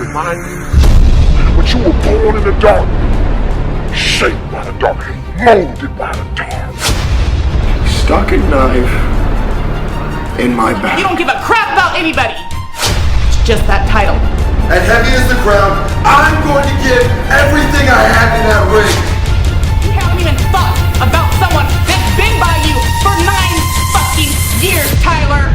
remind you? But you were born in the dark, shaped by the dark, molded by the dark. Stuck a knife in my back. You don't give a crap about anybody. It's just that title. And heavy as the ground, I'm going to give everything I have in that ring. You haven't even thought about someone that's been by you for 9 fucking years, Tyler.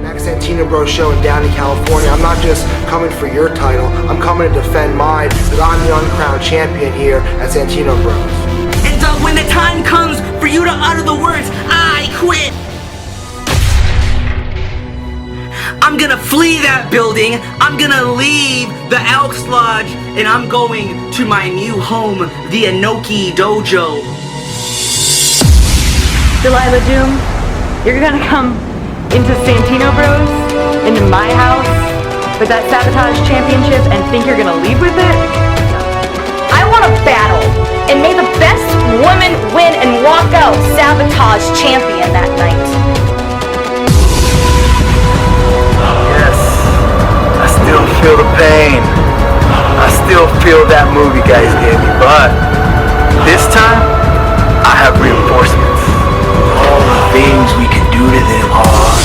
Next Santino Bros show in Downey, California. I'm not just coming for your title. I'm coming to defend mine because I'm the uncrowned champion here at Santino Bros. And when the time comes for you to utter the words, I quit, I'm gonna flee that building, I'm gonna leave the Elks Lodge, and I'm going to my new home, the Inoki Dojo. Delilah Doom, you're gonna come into Santino Bros, into my house, with that Sabotage championship and think you're gonna leave with it? I want a battle, and may the best woman win and walk out Sabotage champion that night. Yes, I still feel the pain. I still feel that move you guys gave me, but this time, I have reinforcements. All the things we can do to them are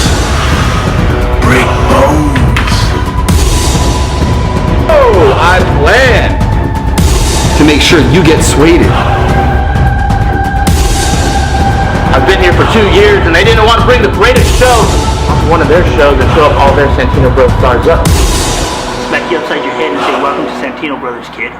break bones. Oh, I plan to make sure you get swayed. I've been here for 2 years and they didn't want to bring the greatest show onto one of their shows and show up all their Santino Bros stars up. Smack you upside your head and say, welcome to Santino Brothers, kid.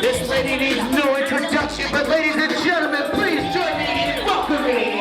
This lady needs no introduction, but ladies and gentlemen, please join me in welcoming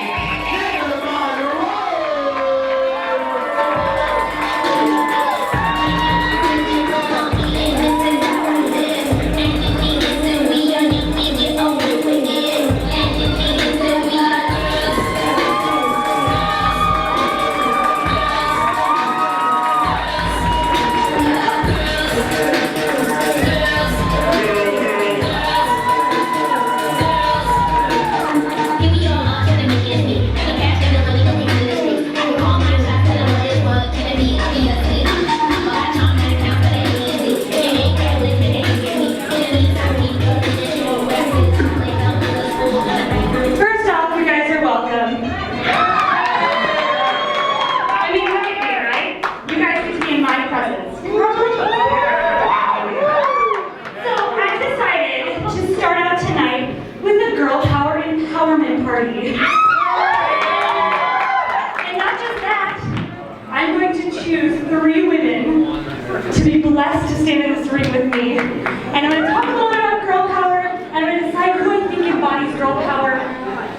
blessed to stand in this ring with me. And I'm going to talk a little bit about girl power, and I'm going to decide who I think embodies girl power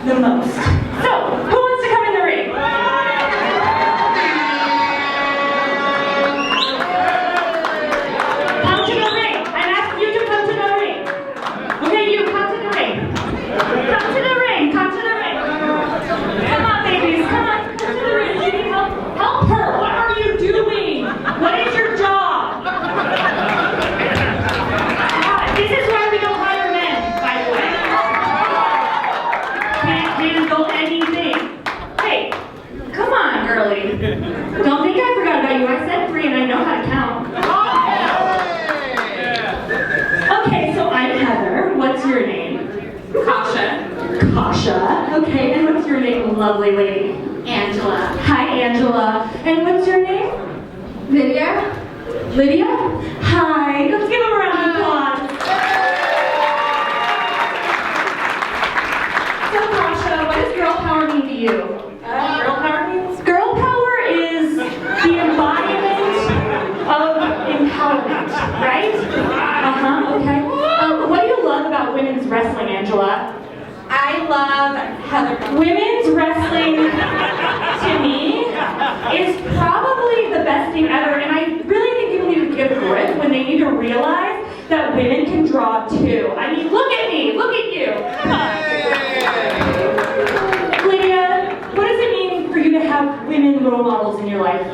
the most. So, who wants to come in the ring? Come to the ring. I'm asking you to come to the ring. Okay, you, come to the ring. Come to the ring. Come to the ring. Come on, babies. Come on. Come to the ring. You need help. Help her. What are you doing? What is your job? God, lovely lady. Angela. Hi, Angela. And what's your name? Lydia. Lydia? Hi. Let's give them a round of applause. So, Tasha, what does girl power mean to you? Girl power means? Girl power is the embodiment of empowerment, right? Okay. What do you love about women's wrestling, Angela? I love Heather. Women's wrestling, to me, is probably the best thing ever, and I really think people need to give a grip when they need to realize that women can draw too. I mean, look at me, look at you. Lydia, what does it mean for you to have women role models in your life?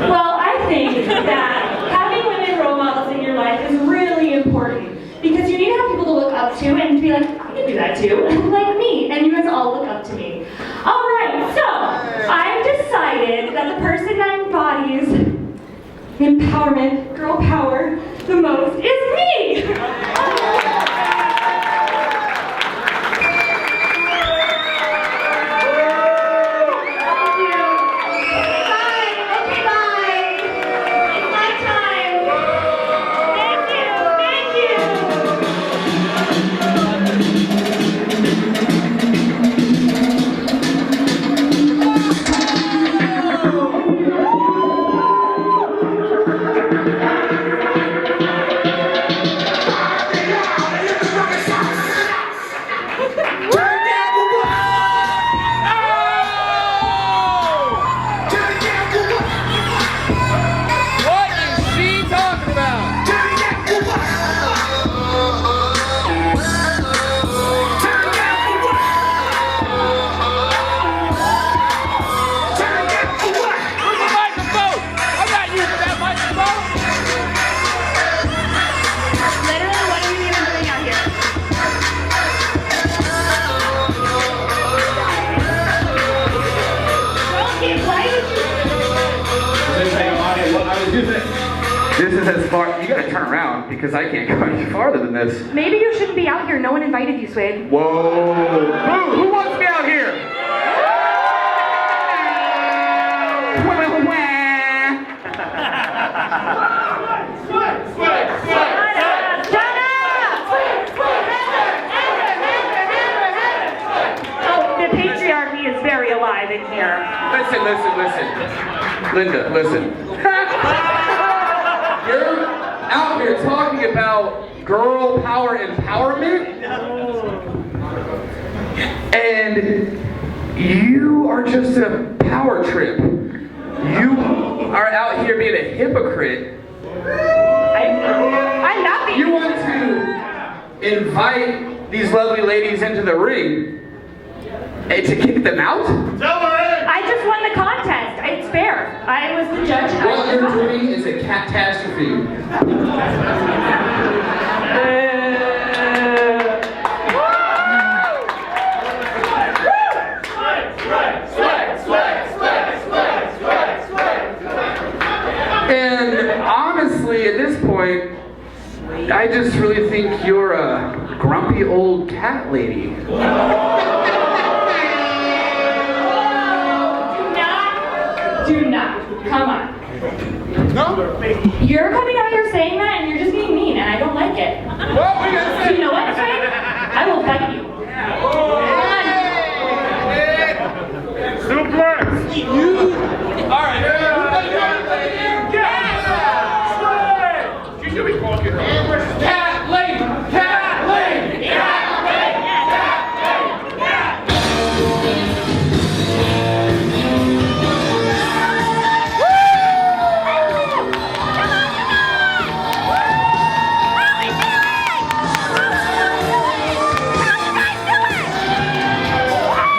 Well, I think that having women role models in your life is really important. Because you need to have people to look up to and to be like, I can do that too, like me, and you guys all look up to me. All right, so I've decided that the person that embodies empowerment, girl power, the most is me. This is as far, you gotta turn around because I can't go any farther than this. Maybe you shouldn't be out here. No one invited you, Swig. Whoa. Boo, who wants me out here? Oh, the patriarchy is very alive in here. Listen. Linda, listen. You're out here talking about girl power empowerment, and you are just a power trip. You are out here being a hypocrite. I'm not being. You want to invite these lovely ladies into the ring and to kick them out? I just won the contest. It's fair. I was the judge. What you're doing is a catastrophe. And honestly, at this point, I just really think you're a grumpy old cat lady. Do not. Come on. No? You're coming out here saying that and you're just being mean and I don't like it. What? We gonna say? You know what, Frank? I will fight you. Suplex! Alright, you should be walking cat lady! Cat lady! Cat lady!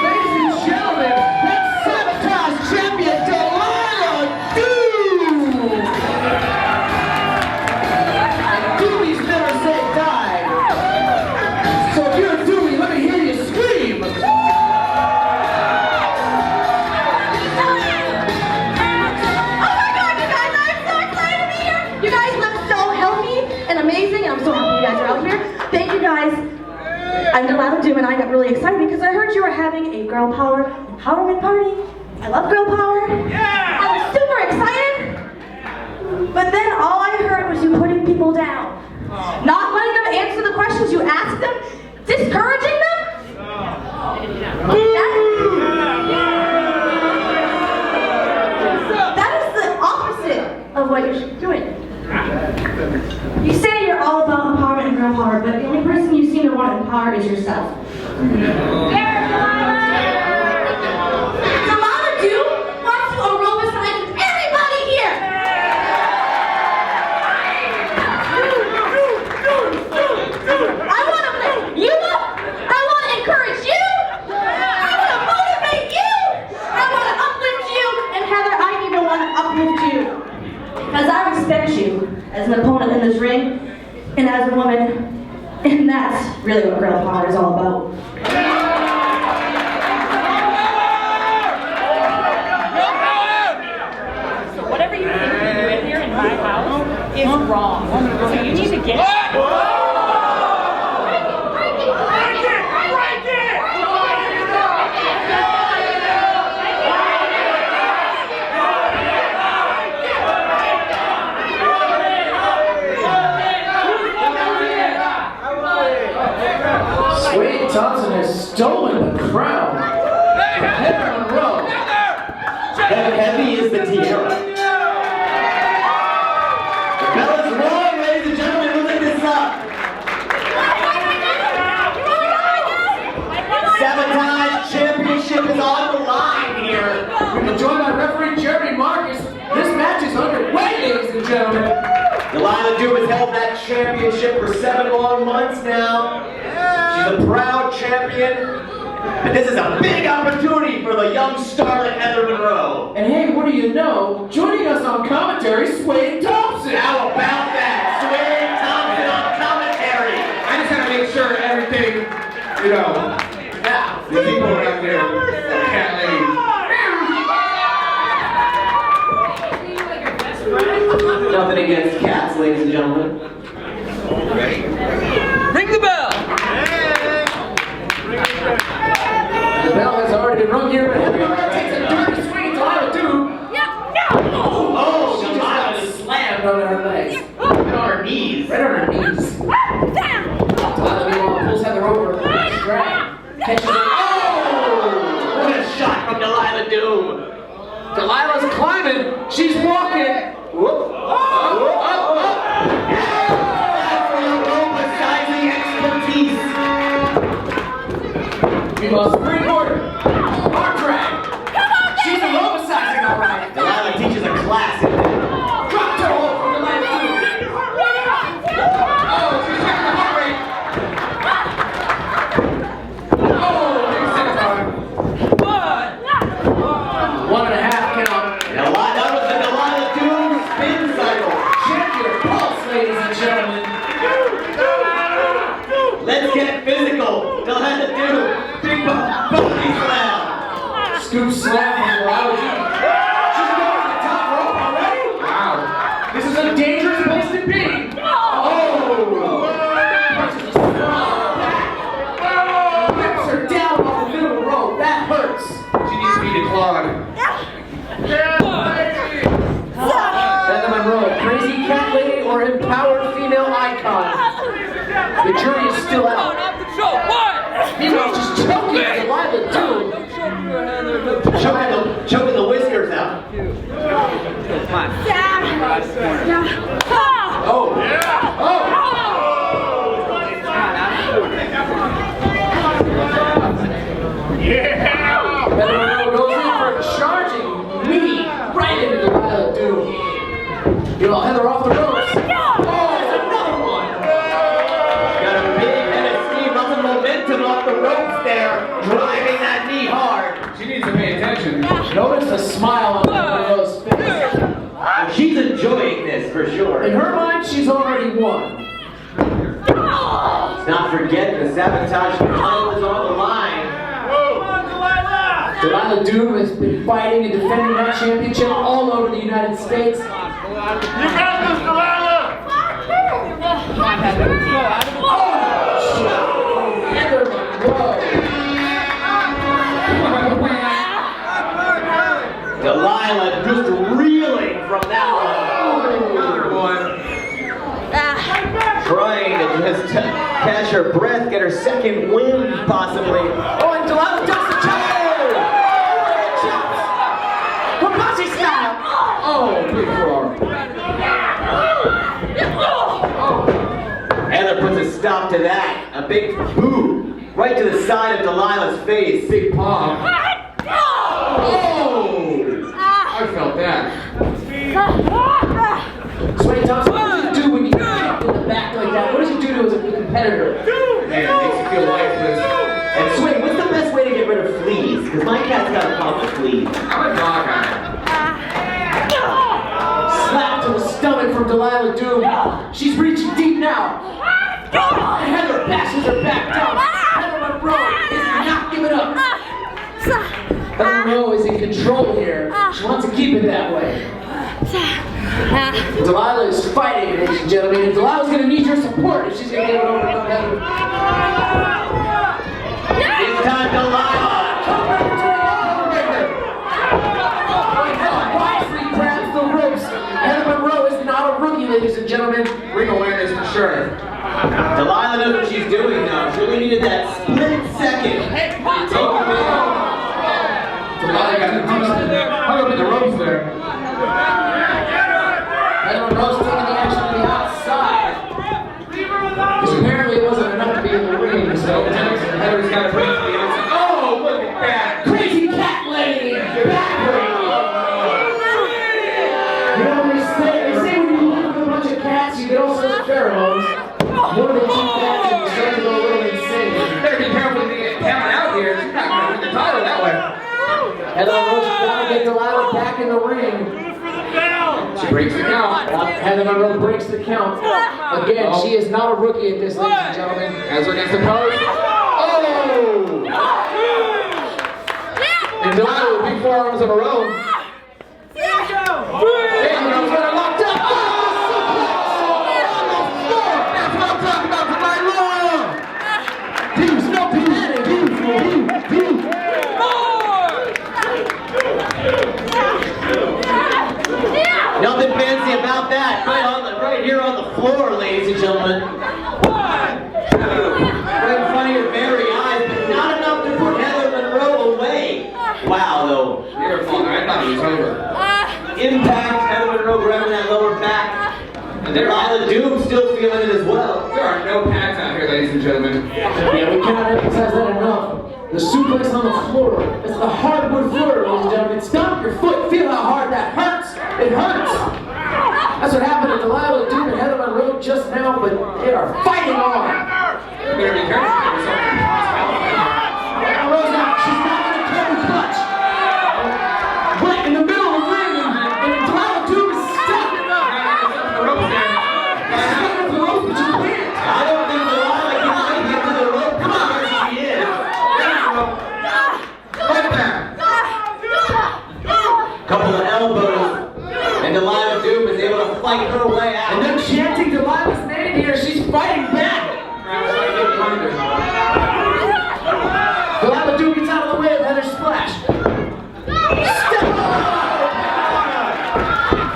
Ladies and gentlemen, that's Sabotage champion Delilah Doom! And Doomy's never say die. So if you're a Doomy, let me hear you scream! Oh my god, you guys, I'm so excited to be here! You guys look so healthy and amazing, and I'm so happy you guys are out here. Thank you guys. I'm Delilah Doom, and I got really excited because I heard you were having a girl power empowerment party. I love girl power. Yeah! I was super excited. But then all I heard was you putting people down. Not letting them answer the questions you asked them. Discouraging them. That is the opposite of what you're doing. You say you're all about empowerment and girl power, but the only person you seem to want to empower is yourself. Delilah Doom wants to aerobicize everybody here. I want to lift you up. I want to encourage you. I want to motivate you. I want to uplift you. And Heather, I even want to uplift you. Because I respect you as an opponent in this ring and as a woman. And that's really what girl power is all about. So whatever you think you're doing here in my house is wrong. So you need to get it. Wade Thompson has stolen the crown. Heather Monroe. Heavy is the tiara. The bell is wrong, ladies and gentlemen. Look this up. Sabotage championship is on the line here. We've been joined by referee Jeremy Marcus. This match is underway, ladies and gentlemen. Delilah Doom has held that championship for 7 long months now. She's a proud champion. And this is a big opportunity for the young starlet Heather Monroe. And hey, what do you know? Joining us on commentary, Wade Thompson. How about that? Wade Thompson on commentary. I just gotta make sure everything, you know, the people around there can't leave. Nothing against cats, ladies and gentlemen. Ring the bell! The bell has already been rung here, but Heather Monroe takes a dirty swing to Delilah Doom. Oh, she just got slammed on her legs. Right on her knees. Right on her knees. Delilah meanwhile pulls Heather over, drag, catches her. Oh! What a shot from Delilah Doom. Delilah's climbing. She's walking. Whoop. Aerobicizing expertise. Meanwhile, springboard. Arm drag. She's aerobicizing all right. Delilah teaches a class. Drop toe hold from Delilah Doom. Oh, she's checking the heart rate. Oh, big senton. 1.5 count. That was the Delilah Doom spin cycle. Check your pulse, ladies and gentlemen. Let's get physical. Delilah Doom. Big body slam. Scoop slam from Delilah Doom. She's going to the top rope already? Wow. This is a dangerous place to be. Oh! Whips her down off the middle rope. That hurts. She needs to be declawed. Heather Monroe, crazy cat lady or empowered female icon? The jury is still out. Meanwhile, she's choking Delilah Doom. Choking the whiskers out. Oh! Yeah! Oh! Yeah! Heather Monroe goes in for a charging knee right into Delilah Doom. You know, Heather off the ropes. Oh, there's another one. Got a big head of steam, lots of momentum off the ropes there, driving that knee hard. She needs to pay attention. Notice the smile on Heather Monroe's face. She's enjoying this for sure. In her mind, she's already won. Let's not forget the Sabotage title is on the line. Delilah Doom has been fighting and defending that championship all over the United States. You got this, Delilah! Heather catch her breath, get her second win, possibly. Oh, and Delilah does the choke! Rapace style! Oh, big forearm. Heather puts a stop to that. A big boot right to the side of Delilah's face. Big palm. Oh! I felt that. Sway Thompson, what does it do when you get kicked in the back like that? What does it do to as a competitor? Man, it makes you feel lifeless. And Sway, what's the best way to get rid of fleas? Because my cat's got a problem with fleas. I'm a dog on it. Slap to the stomach from Delilah Doom. She's reaching deep now. Heather passes her back down. Heather Monroe is not giving up. Heather Monroe is in control here. She wants to keep it that way. Delilah is fighting, ladies and gentlemen. And Delilah's going to need your support if she's going to get it over to Heather. It's time, Delilah! Wisely grabs the ropes. Heather Monroe is not a rookie, ladies and gentlemen. Ring awareness for sure. Delilah knows what she's doing now. She really needed that split second. Delilah got hung up in the ropes there. Heather Monroe's taking the action on the outside. Because apparently it wasn't enough to be in the ring, so Heather's got to bring it to the outside. Oh, look at that. crazy cat lady backbreaker. You know, they say when you live with a bunch of cats, you get all sorts of pheromones. More than 2 cats and you start to go a little insane. Better be careful to get coming out here. She's not going to win the title that way. Heather Monroe's trying to get Delilah back in the ring. She breaks the count. Heather Monroe breaks the count. Again, she is not a rookie at this, ladies and gentlemen. As against the post. Oh! And Delilah with big forearms of her own. And Monroe's got her locked up. Oh! That's what I'm talking about tonight, Laura! Views, no views. Nothing fancy about that. Right here on the floor, ladies and gentlemen. Right in front of your very eyes, but not enough to put Heather Monroe away. Wow, though. Beautiful. I thought it was over. Impact, Heather Monroe grabbing that lower back. And Delilah Doom still feeling it as well. There are no pads out here, ladies and gentlemen. Yeah, we cannot emphasize that enough. The suplex on the floor. It's the hardwood floor, ladies and gentlemen. Stomp your foot. Feel how hard that hurts. It hurts. That's what happened to Delilah Doom and Heather Monroe just now, but they are fighting on. Better be careful. Monroe's not. She's not going to carry clutch. Right in the middle of the ring, and Delilah Doom is stuck. She's stuck with the rope, but she can't. I don't think Delilah can get to the rope. Come on, where she is. Couple of elbows, and Delilah Doom is able to fight her way out. And then chanting Delilah's name here, she's fighting back. Delilah Doom gets out of the way of Heather's splash. Step up!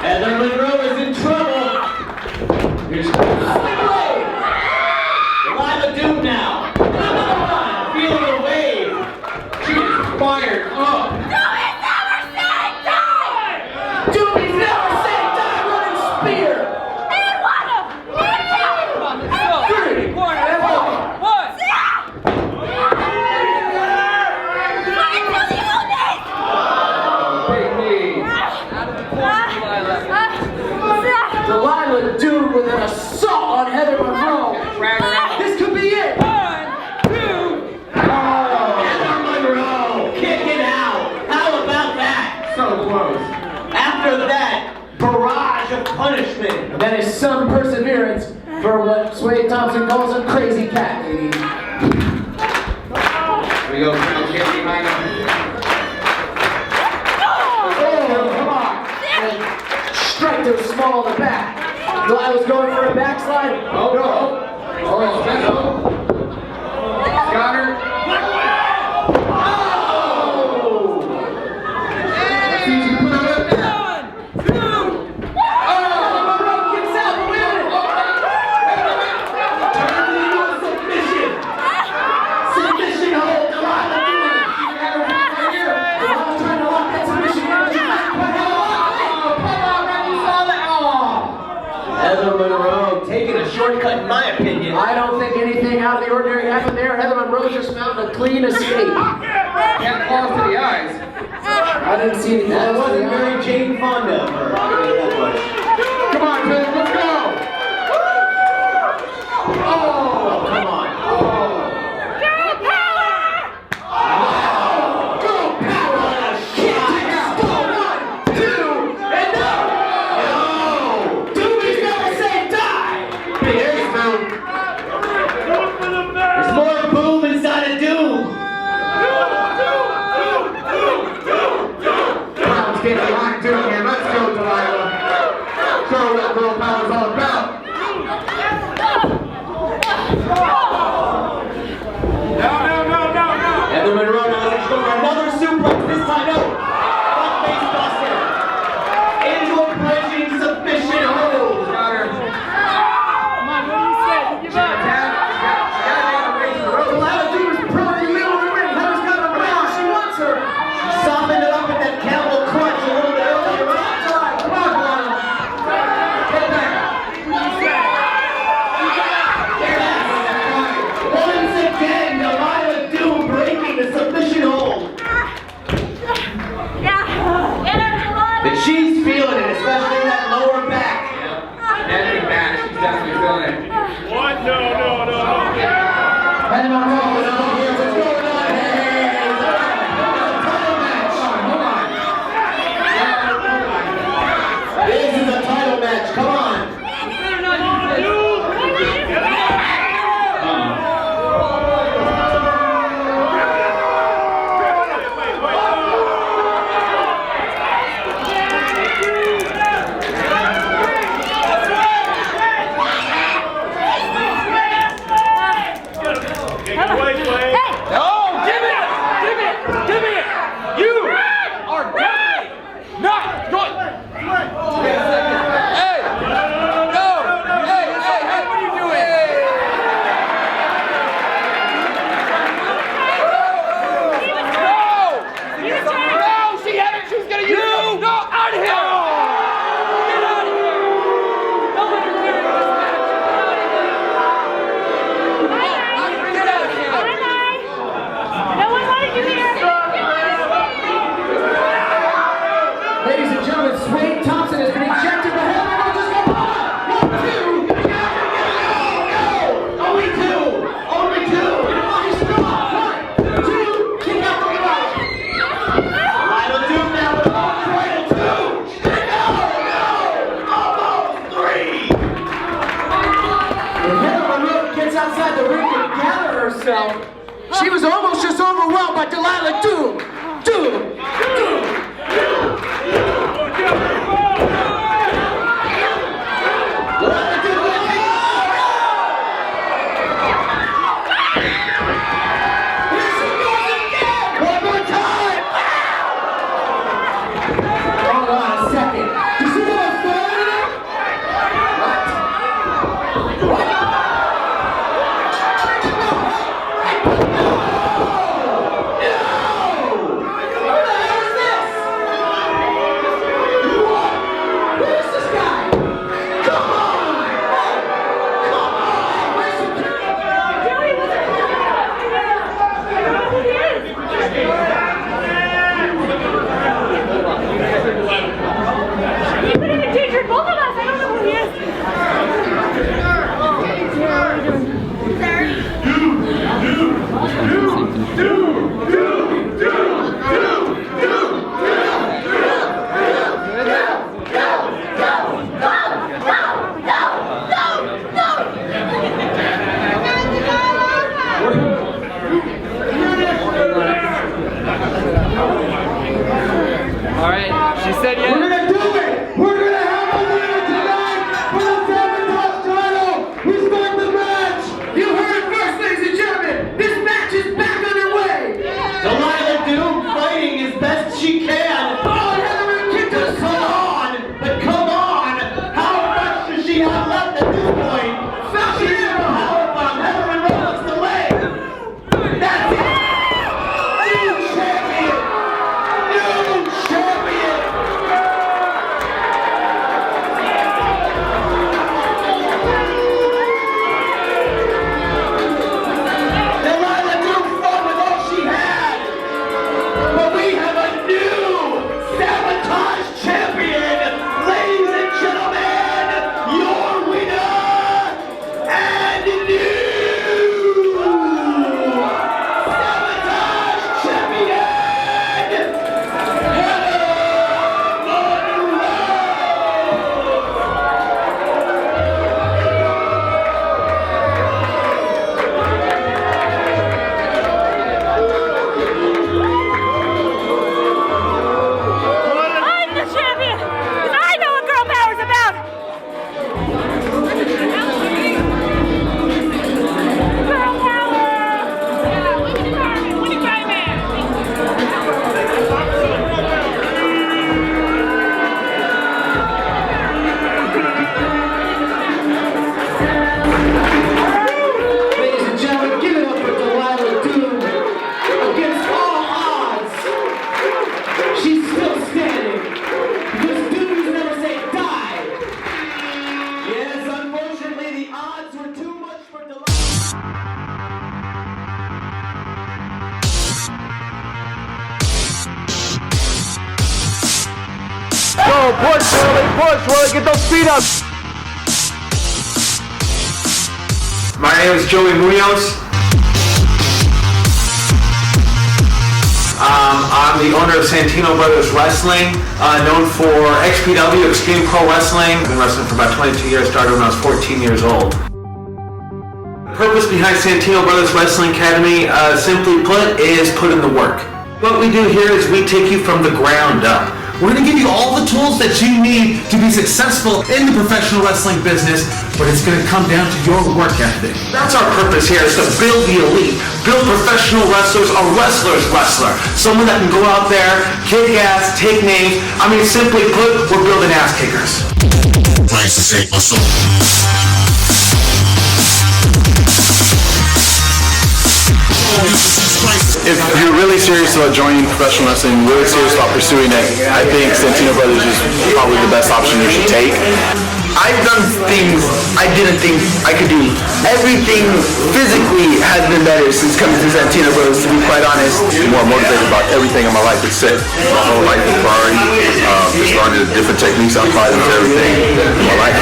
Heather Monroe is in trouble. Delilah Doom now. Feeling the wave. She is fired up. Doomy's never say die running spear. Delilah Doom with an assault on Heather Monroe. This could be it. Heather Monroe, kick it out. How about that? So close. After that barrage of punishment. That is some perseverance for what Sway Thompson calls a crazy cat, ladies. Here we go. Crown kick behind him. Oh, come on. And strike to the small of the back. Delilah's going for a backslide. Oh, no. Oh, special. Got her. Monroe kicks out, but wait a minute. Heather Monroe taking a shortcut, in my opinion. I don't think anything out of the ordinary happened there. Heather Monroe just found a clean escape. Can't claws to the eyes. I didn't see any That claws to the wasn't very eyes. Jane Fonda of her. That much. Come on, Tim, let's go. Oh, come on. Girl power! Girl power! Shit! One, two, and no! No! Doobies never say die! There's boom. There's more boom inside of doom. Let's get the line down here. Let's go, Delilah. Show her what girl power's all about. Heather Monroe now looks for another suplex, this time no. Front face buster. Into a plunging submission hold. Got her. Come on, what do you say? Give up. Delilah Doom is probably legal to win. Heather's got her right. She wants her. She softened it up with that camel crunch a little bit earlier. Come on, Delilah. Get back. Once again, Delilah Doom breaking the submission hold. And she's feeling it, especially in that lower back. Heavy match. She's definitely feeling it. What? No. Heather Monroe is over here. What's going on? Hey, title match. Hold on. This is a title match, come on. Ladies and gentlemen, Swade Thompson has been ejected, but Heather Monroe just got caught. 1, 2. Only two! Only two! She's strong. 1, 2. Kick out the right. Delilah Doom now with a cradle two! No! Almost three! When Heather Monroe gets outside the ring to gather herself, she was almost just overwhelmed by Delilah Doom. One more time! Hold on a second. You see what's going on? You couldn't even teach both of us. I don't know who he is. All right. She said yes. We're gonna do it! We're gonna have a winner tonight for the Sabotage title! We start the match! You heard it first, ladies and gentlemen! This match is back underway! Delilah Doom fighting as best she can. Oh, Heather kicked us! Come on! But come on! How much does she have left at this point? She is a powerbomb. Heather Monroe looks the leg. That's it! New champion! New champion! push, Roy. Get those feet up. My name is Joey Munoz. I'm the owner of Santino Brothers Wrestling, known for XPW, Extreme Pro Wrestling. I've been wrestling for about 22 years, started when I was 14 years old. The purpose behind Santino Brothers Wrestling Academy, simply put, is put in the work. What we do here is we take you from the ground up. We're going to give you all the tools that you need to be successful in the professional wrestling business, but it's going to come down to your work ethic. That's our purpose here, is to build the elite, build professional wrestlers, a wrestler's wrestler, someone that can go out there, kick ass, take names. I mean, simply put, we're building ass kickers. If you're really serious about joining professional wrestling, really serious about pursuing it, I think Santino Brothers is probably the best option you should take. I've done things I didn't think I could do. Everything physically has been better since coming to Santino Brothers, to be quite honest. I'm more motivated about everything in my life. It's set. My whole life is priority. Just learning the different techniques I apply into everything in my life.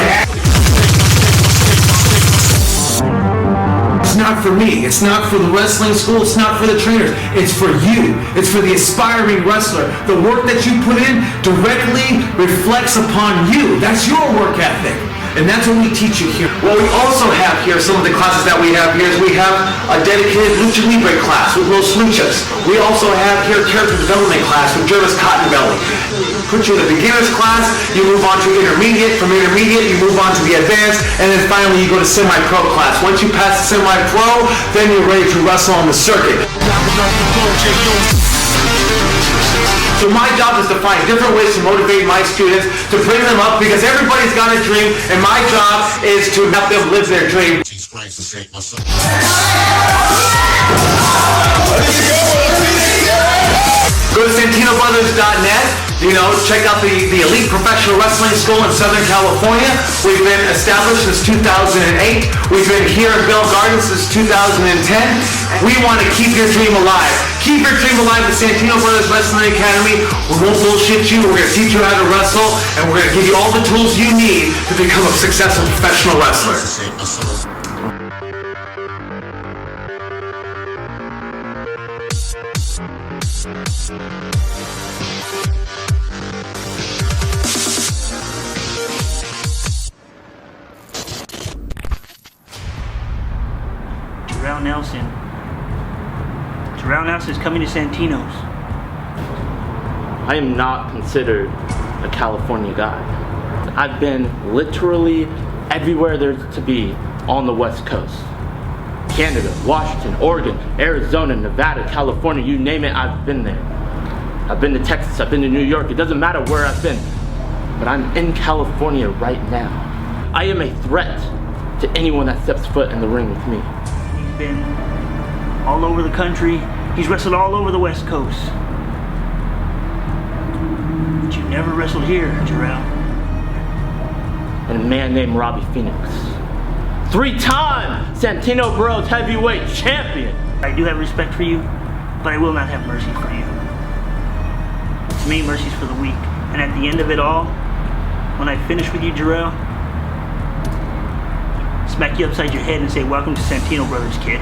It's not for me, it's not for the wrestling school, it's not for the trainers, it's for you. It's for the aspiring wrestler. The work that you put in directly reflects upon you. That's your work ethic. And that's what we teach you here. What we also have here, some of the classes that we have here, is we have a dedicated Lucha Libre class with Los Luchas. We also have here character development class with Jervis Cottonbelly. Put you in the beginner's class, you move on to intermediate, from intermediate you move on to the advanced, and then finally you go to semi-pro class. Once you pass the semi-pro, then you're ready to wrestle on the circuit. So my job is to find different ways to motivate my students, to bring them up, because everybody's got a dream, and my job is to help them live their dream. Go to SantinoBrothers.net. Check out the Elite Professional Wrestling School in Southern California. We've been established since 2008. We've been here in Bell Gardens since 2010. We want to keep your dream alive. Keep your dream alive with Santino Brothers Wrestling Academy. We won't bullshit you. We're going to teach you how to wrestle, and we're going to give you all the tools you need to become a successful professional wrestler. Jarrell Nelson is coming to Santino's. I am not considered a California guy. I've been literally everywhere there's to be on the West Coast. Canada, Washington, Oregon, Arizona, Nevada, California, you name it, I've been there. I've been to Texas, I've been to New York, it doesn't matter where I've been. But I'm in California right now. I am a threat to anyone that steps foot in the ring with me. He's been all over the country. He's wrestled all over the West Coast. But you never wrestled here, Jarrell. And a man named Robbie Phoenix. 3-time Santino Bros heavyweight champion. I do have respect for you, but I will not have mercy for you. To me, mercy's for the weak. And at the end of it all, when I finish with you, Jarrell, smack you upside your head and say, welcome to Santino Brothers, kid.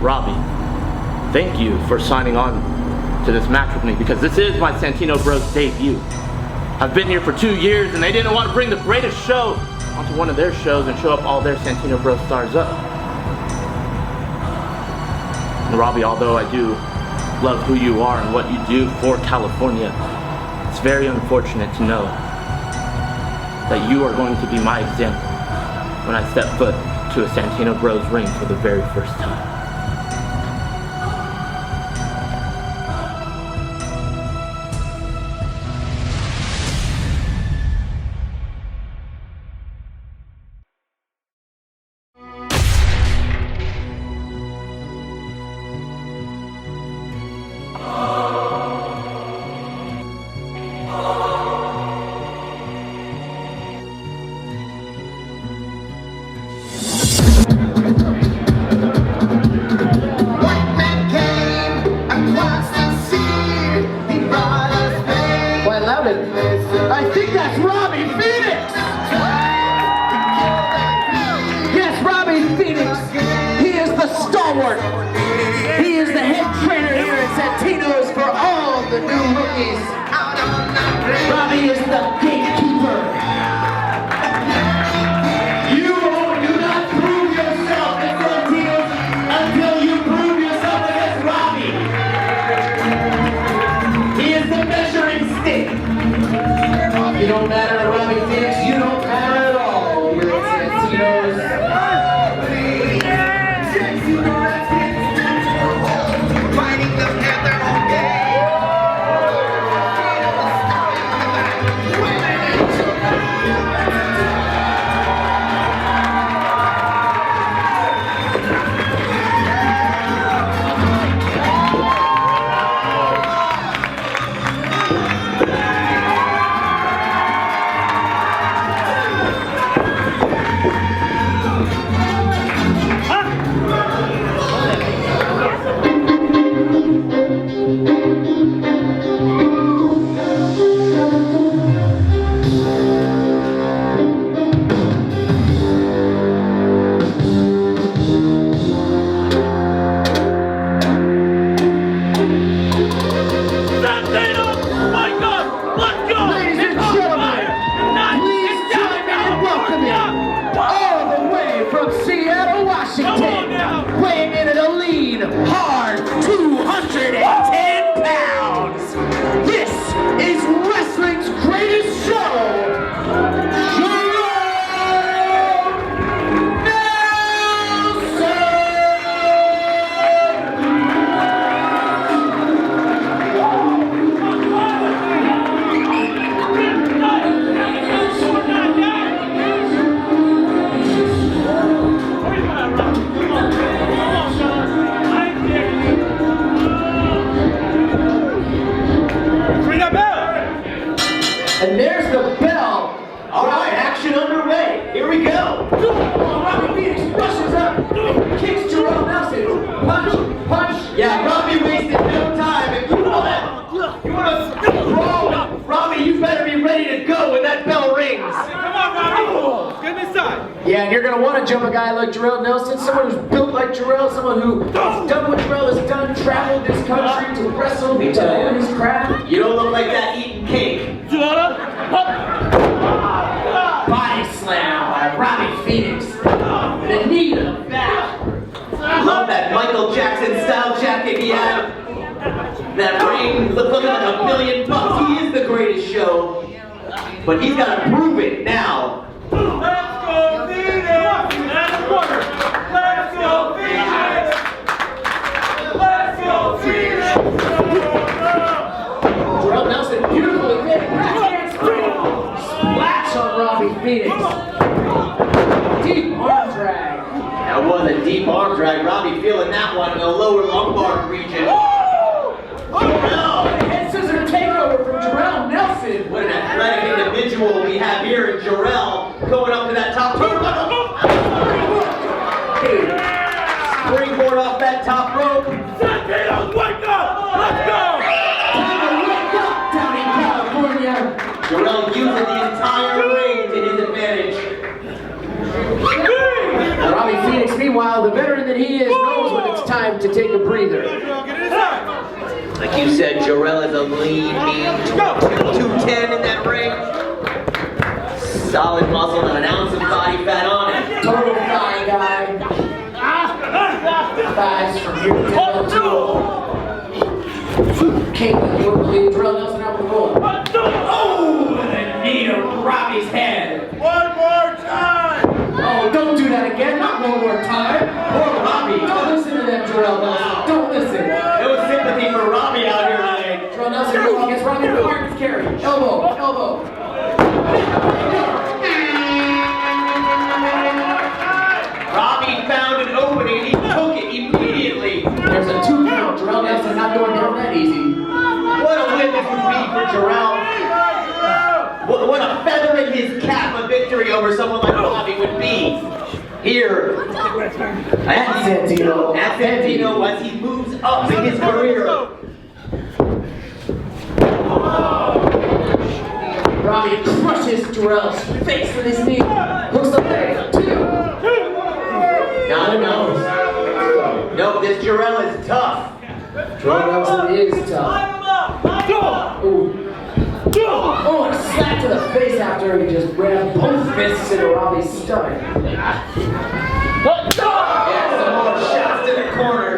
Robbie, thank you for signing on to this match with me, because this is my Santino Bros debut. I've been here for 2 years and they didn't want to bring the greatest show onto one of their shows and show up all their Santino Bros stars up. And Robbie, although I do love who you are and what you do for California, it's very unfortunate to know that you are going to be my example when I step foot to a Santino Bros ring for the very first time. coming. I think that's Robbie Phoenix. Yes, Robbie Phoenix. He is the stalwart. He is the head trainer here at Santino's for all the new rookies. Robbie is the gatekeeper. You do not prove yourself at Santino's until you prove yourself against Robbie. He is the measuring stick. You don't matter to Robbie Phoenix, you don't matter at all here at Santino's. Weighing in at a lean, hard 210 pounds. This is wrestling's greatest show. And there's the bell. All right, action underway. Here we go. Robbie Phoenix rushes up, kicks Jarrell Nelson. Punch, punch. Yeah, Robbie wasted no time. If you want to brawl, Robbie, you better be ready to go when that bell rings. Come on, Robbie. Get inside. Yeah, and you're going to want to jump a guy like Jarrell Nelson, someone who's built like Jarrell, someone who has done what Jarrell has done, traveled this country to wrestle, to own his craft. You don't look like that eating cake. Body slam by Robbie Phoenix. The knee to the back. Love that Michael Jackson style jacket he had. That ring looking like $1 million. He is the greatest show. But he's got to prove it now. Let's go, Phoenix! Let's go, Phoenix! Let's go, Phoenix! Jarrell Nelson beautifully hit. Backhand spring. Splash on Robbie Phoenix. Deep arm drag. That was a deep arm drag. Robbie feeling that one in the lower lumbar region. Jarrell! Head scissor takeover from Jarrell Nelson. What an athletic individual we have here in Jarrell. Going up to that top rope. Springboard off that top rope. Santino, wake up! Let's go! Time to wake up down in California. Jarrell using the entire ring to his advantage. Robbie Phoenix, meanwhile, the veteran that he is, knows when it's time to take a breather. Like you said, Jarrell is a lean, mean 210 in that ring. Solid muscle, not an ounce of body fat on it. Total thigh guy. Thighs from here to King Jarrell Nelson out the floor. Oh, and a knee to Robbie's head. One more time! Oh, don't do that again. Not one more time. Poor Robbie. Don't listen to them, Jarrell Nelson. Don't listen. No sympathy for Robbie out here today. Jarrell Nelson goes against Robbie with Marcus carry. Elbow, elbow. Robbie found an opening and he took it immediately. There's a 2 count. Jarrell Nelson not going down that easy. What a win this would be for Jarrell. What a feather in his cap of victory over someone like Robbie would be. Here at Santino as he moves up in his career. Jarrell's face with his knee. Hooks the leg. 2. Not enough. Nope, this Jarrell is tough. Jarrell Nelson is tough. Ooh. Oh, and a slap to the face after he just ran both fists into Robbie's stomach. Yeah, some more shots to the corner.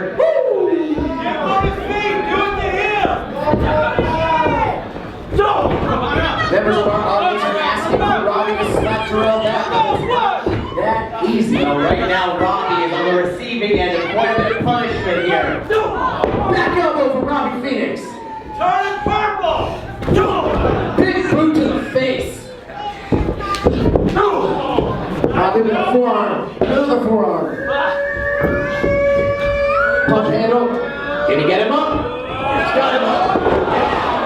Members of our audience are asking for Robbie to slap Jarrell back. That easy. Well, right now, Robbie is on the receiving end of quite a bit of punishment here. Back elbow from Robbie Phoenix. Turn it purple! Big boot to the face. Robbie with a forearm. Another forearm. Pump handle. Can he get him up? He's got him up.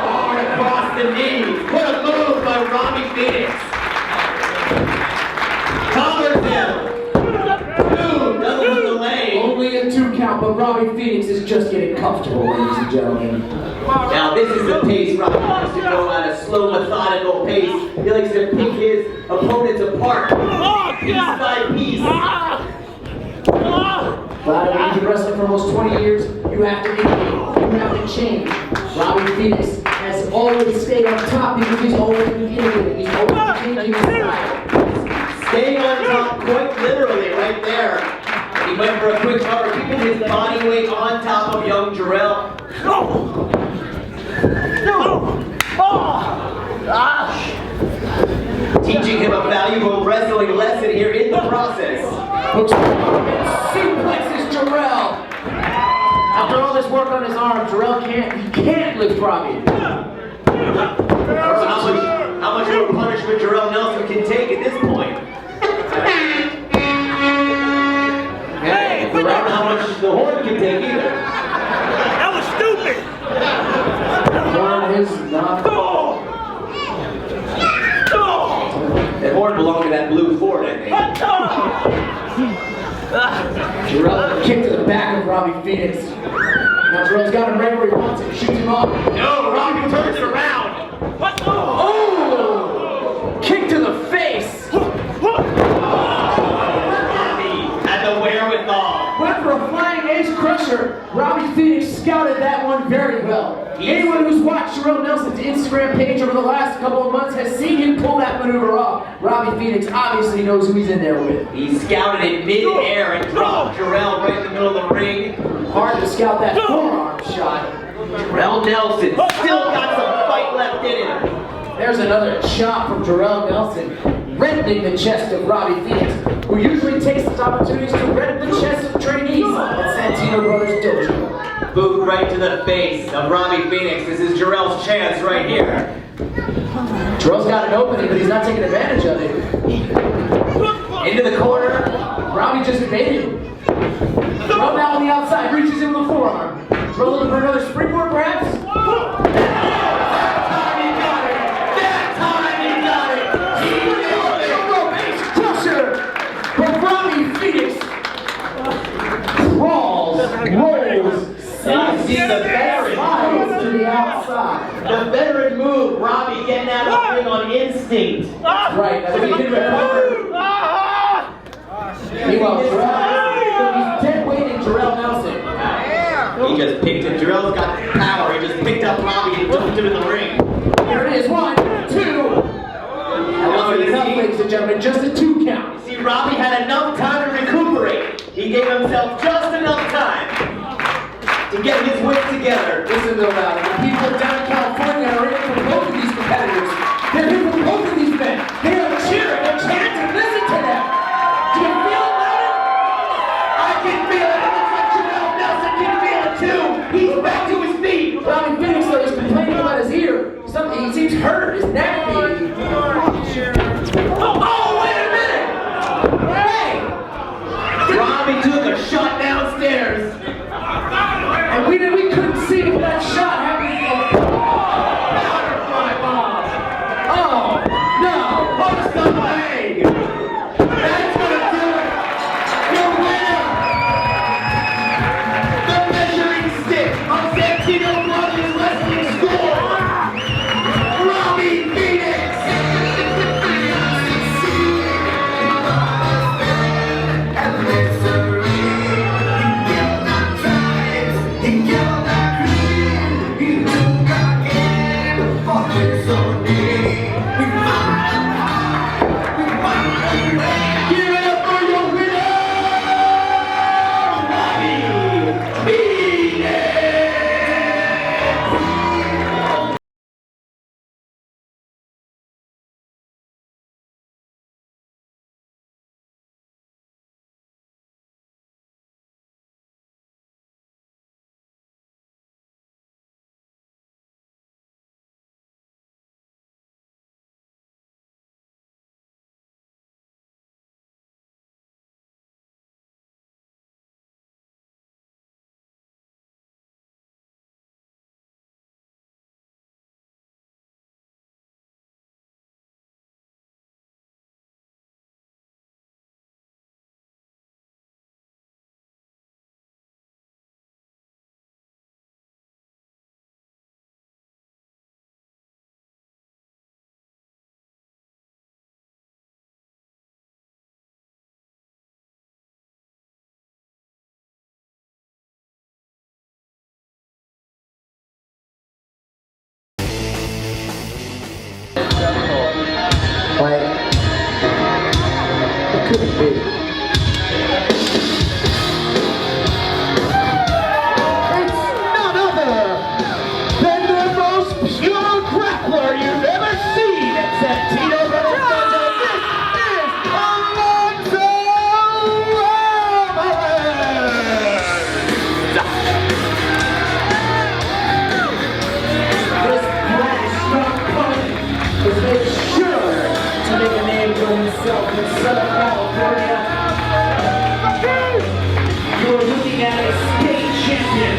Hard across the knee. What a move by Robbie Phoenix. Covers him. 2, doesn't with the leg. Only a 2 count, but Robbie Phoenix is just getting comfortable, ladies and gentlemen. Now this is the pace Robbie likes to go at a slow, methodical pace. He likes to pick his opponents apart, piece by piece. But I've been wrestling for almost 20 years. You have to innovate. You have to change. Robbie Phoenix has always stayed on top because he's always been innovating. He's always been changing his style. Staying on top, quite literally, right there. He went for a quick cover, keeping his body weight on top of young Jarrell. Teaching him a valuable wrestling lesson here in the process. Suplexes Jarrell. After all this work on his arm, Jarrell can't lift Robbie. How much more punishment Jarrell Nelson can take at this point? Hey, I don't know how much the horn can take either. That was stupid! The horn is not. That horn belonged to that blue Ford, I think. Jarrell kick to the back of Robbie Phoenix. Now Jarrell's got him right where he wants it. He shoots him off. No, Robbie turns it around. Oh! Kick to the face. Robbie had the wherewithal. Went for a flying ace crusher. Robbie Phoenix scouted that one very well. Anyone who's watched Jarrell Nelson's Instagram page over the last couple of months has seen him pull that maneuver off. Robbie Phoenix obviously knows who he's in there with. He scouted it mid-air and dropped Jarrell right in the middle of the ring. Hard to scout that forearm shot. Jarrell Nelson still got some fight left in him. There's another chop from Jarrell Nelson, rending the chest of Robbie Phoenix, who usually takes his opportunities to rend the chest of trainees at Santino Brothers Dojo. Boot right to the face of Robbie Phoenix. This is Jarrell's chance right here. Jarrell's got an opening, but he's not taking advantage of it. Into the corner. Robbie just evaded him. Jarrell now on the outside, reaches in with a forearm. Jarrell looking for another springboard, perhaps? Rolls, see the veteran to the outside. The veteran move, Robbie getting out of the ring on instinct. Right, that's what he can recover. Meanwhile, he's dead weighting Jarrell Nelson. He just picked it. Jarrell's got power. He just picked up Robbie and dumped him in the ring. Here it is, 1, 2. That wasn't enough, ladies and gentlemen, just a 2 count. See, Robbie had enough time to recuperate. He gave himself just enough time to get his wits together. Listen though, now, the people down in California are in for both of these competitors. They're here for both of these men. They are cheering and chanting. Listen to them. Do you feel it, Leonard? I can feel it. It looks like Jarrell Nelson can feel it too. He's back to his feet. Robbie Phoenix, though, is complaining about his ear. Something, he seems hurt. His neck being. Oh, wait a minute! Hey! Robbie took a shot downstairs. And we couldn't see if that shot happened. Butterfly bomb. Oh, no. Hook the leg. That's gonna do it. Your winner. The measuring stick of Santino Brothers Wrestling School. Robbie Phoenix. baby. It's none other than the most pure grappler you've ever seen at Santino Brothers Dojo. This is Alvarez! This black strong opponent has made sure to make a name for himself in Southern California. You're looking at a state champion.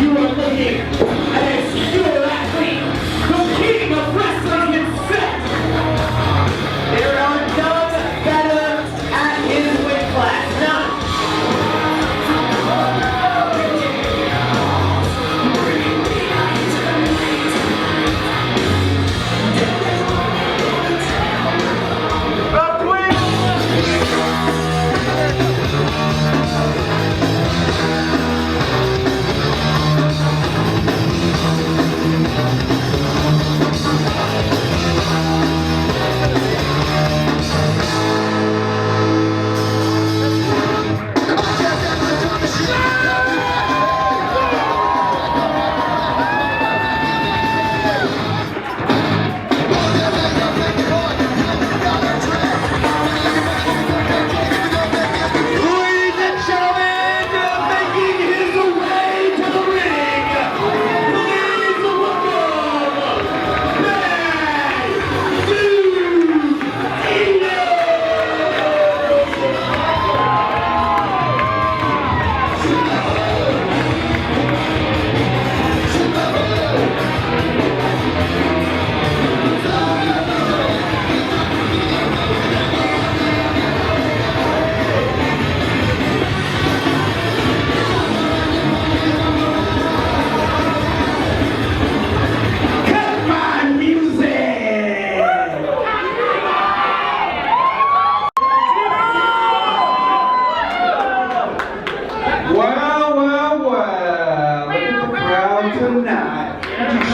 You are looking at a pure athlete, the king of wrestling himself. There are none better at his weight class. None.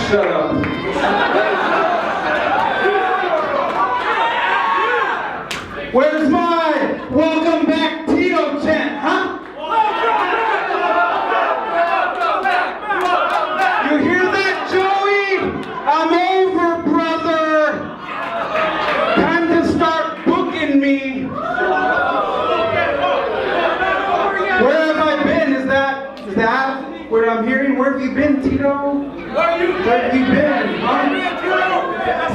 Shut up. Where's my welcome back Tito chant, huh? You hear that, Joey? I'm over, brother. Time to start booking me. Where have I been? Is that where I'm hearing? Where have you been, Tito? Where have you been, huh?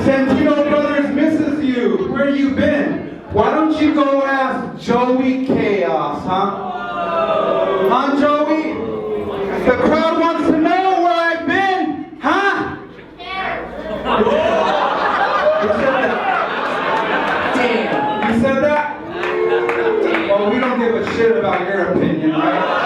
Santino Brothers misses you. Where you been? Why don't you go ask Joey Chaos, huh? Huh, Joey? The crowd wants to know where I've been, huh? You said that? Damn. You said that? Well, we don't give a shit about your opinion, right?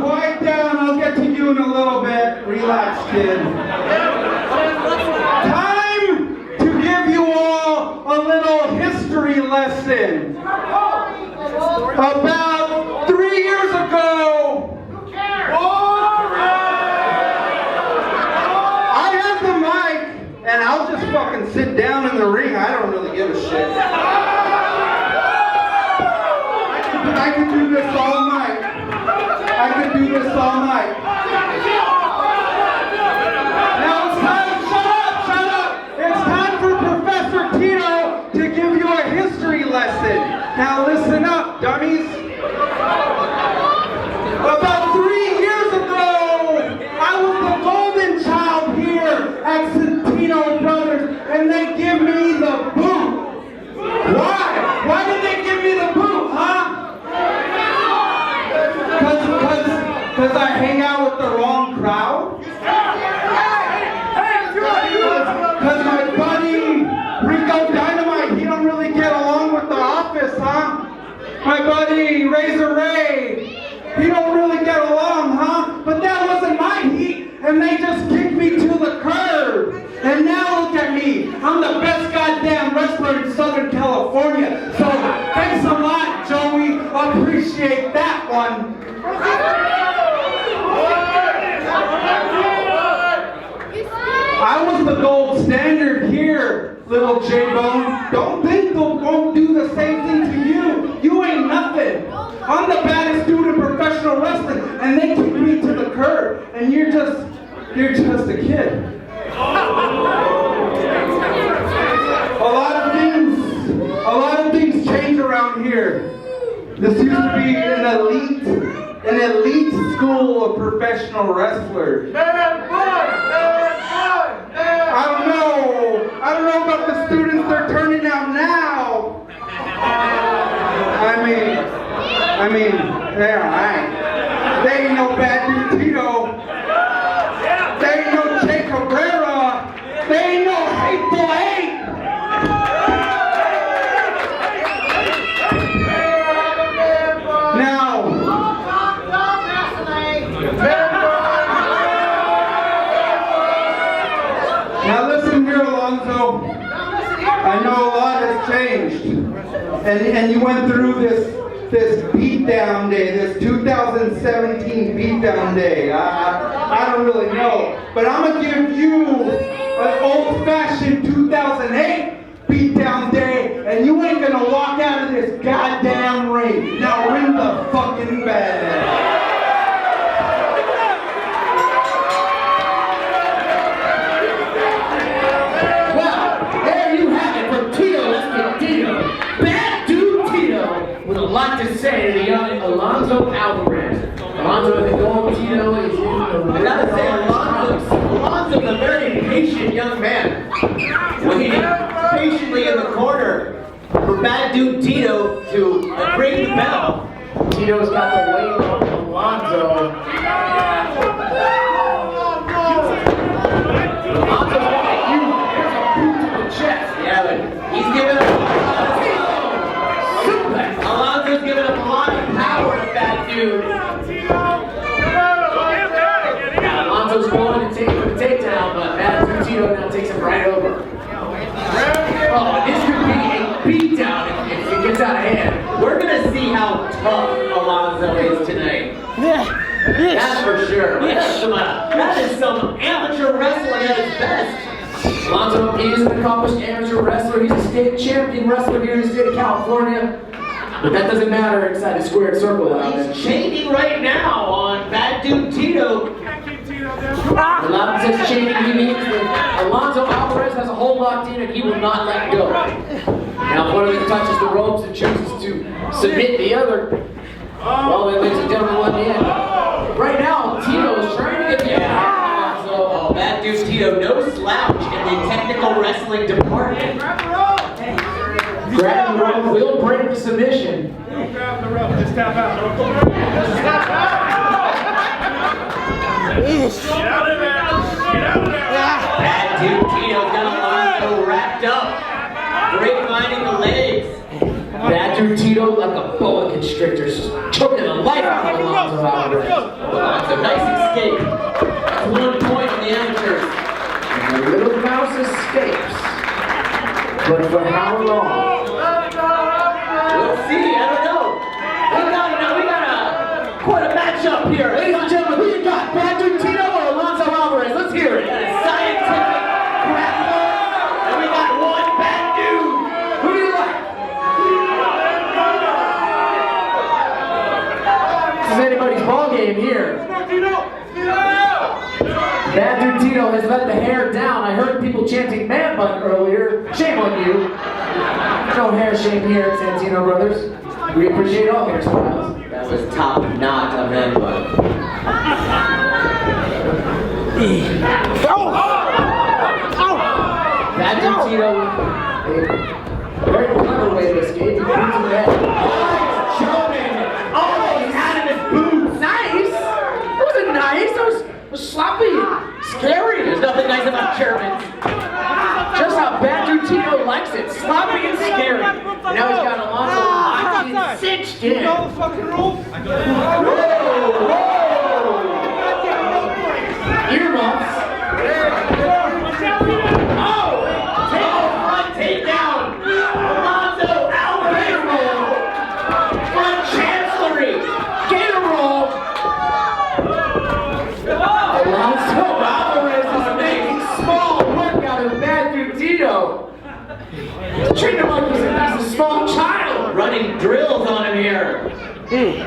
Quiet down, I'll get to you in a little bit. Relax, kid. Time to give you all a little history lesson. About 3 years ago, I have the mic, and I'll just fucking sit down in the ring. I don't really give a shit. I can do this all night. I could do this all night. Now it's time, shut up! It's time for Professor Tito to give you a history lesson. Now listen up, dummies. About 3 years ago, I was the golden child here at Santino Brothers, and they give me the boot. Why? Why did they give me the boot, huh? Because I hang out with the wrong crowd? Because my buddy Rico Dynamite, he don't really get along with the office, huh? My buddy Razor Ray, he don't really get along, huh? But that wasn't my heat, and they just kicked me to the curb. And now look at me, I'm the best goddamn one. I was the gold standard here, little J-Bone. Don't think they won't do the same thing to you. You ain't nothing. I'm the baddest dude in professional wrestling, and they kick me to the curb, and you're just a kid. A lot of things change around here. This used to be an elite school of professional wrestlers. I don't know about the students they're turning out now. I mean, they're alright. They ain't no bad dude Tito. They ain't no Che Cabrera. They ain't no Hateful Eight. Now listen here, Alonzo. I know a lot has changed, and you went through this beatdown day, this 2017 beatdown day. I don't really know, but I'm gonna give you an old-fashioned 2008 beatdown day, and you ain't gonna walk out of this goddamn ring. Now ring the fucking bell. With a lot to say to the young Alonzo Alvarez. Alonzo, the gold Tito is in the I gotta say, Alonzo's a very patient young man. Waiting patiently in the corner for bad dude Tito to ring the bell. Tito's got the weight on Alonzo. Alonzo's got a boot to the chest. Yeah, but he's giving Alonzo's giving up a lot of power to that dude. Alonzo's going to take for the takedown, but bad Tito now takes him right over. Oh, this could be a beatdown if it gets out of hand. We're gonna see how tough Alonzo is tonight. That's for sure. That is some amateur wrestling at its best. Alonzo is an accomplished amateur wrestler. He's a state champion wrestler here in the state of California. But that doesn't matter inside the squared circle. He's chaining right now on bad dude Tito. Alonzo says chaining, he means that Alonzo Alvarez has a hold locked in and he will not let go. Now if one of them touches the ropes and chooses to submit the other, well then ladies and gentlemen, we'll end. Right now, Tito is trying to get the Alonzo. Oh, bad dude Tito, no slouch in the technical wrestling department. Grab the rope, will break the submission. Grab the rope, just tap out. Get out of there! Get out of there! Bad dude Tito's got Alonzo wrapped up. Grapevine in the legs. Bad dude Tito like a boa constrictor, just choking the life out of Alonzo Alvarez. Alonzo, nice escape. That's 1 point in the amateurs. And the little mouse escapes. But for how long? We'll see, I don't know. We got quite a matchup here. Ladies and gentlemen, who you got? Bad dude Tito or Alonzo Alvarez? Let's hear it. We got a scientific grappler, and we got one bad dude. Who do you like? This is anybody's ball game here. Bad dude Tito has let the hair down. I heard people chanting man bun earlier. Shame on you. No hair shame here at Santino Brothers. We appreciate all hairstyles. That was top notch on man bun. Bad dude Tito, a very clever way to escape. He puts him head. Oh, he's out of his boots. Nice. That wasn't nice. That was sloppy. Scary. There's nothing nice about Germans. Just how bad dude Tito likes it. Sloppy and scary. And now he's got Alonzo locked in, cinched in. You know the fucking rules? Earmuffs. Oh! Front takedown! Alonzo Alvarez! Front chancellery! Get Tito! Treat him like he's a small child! Running drills on him here. Let's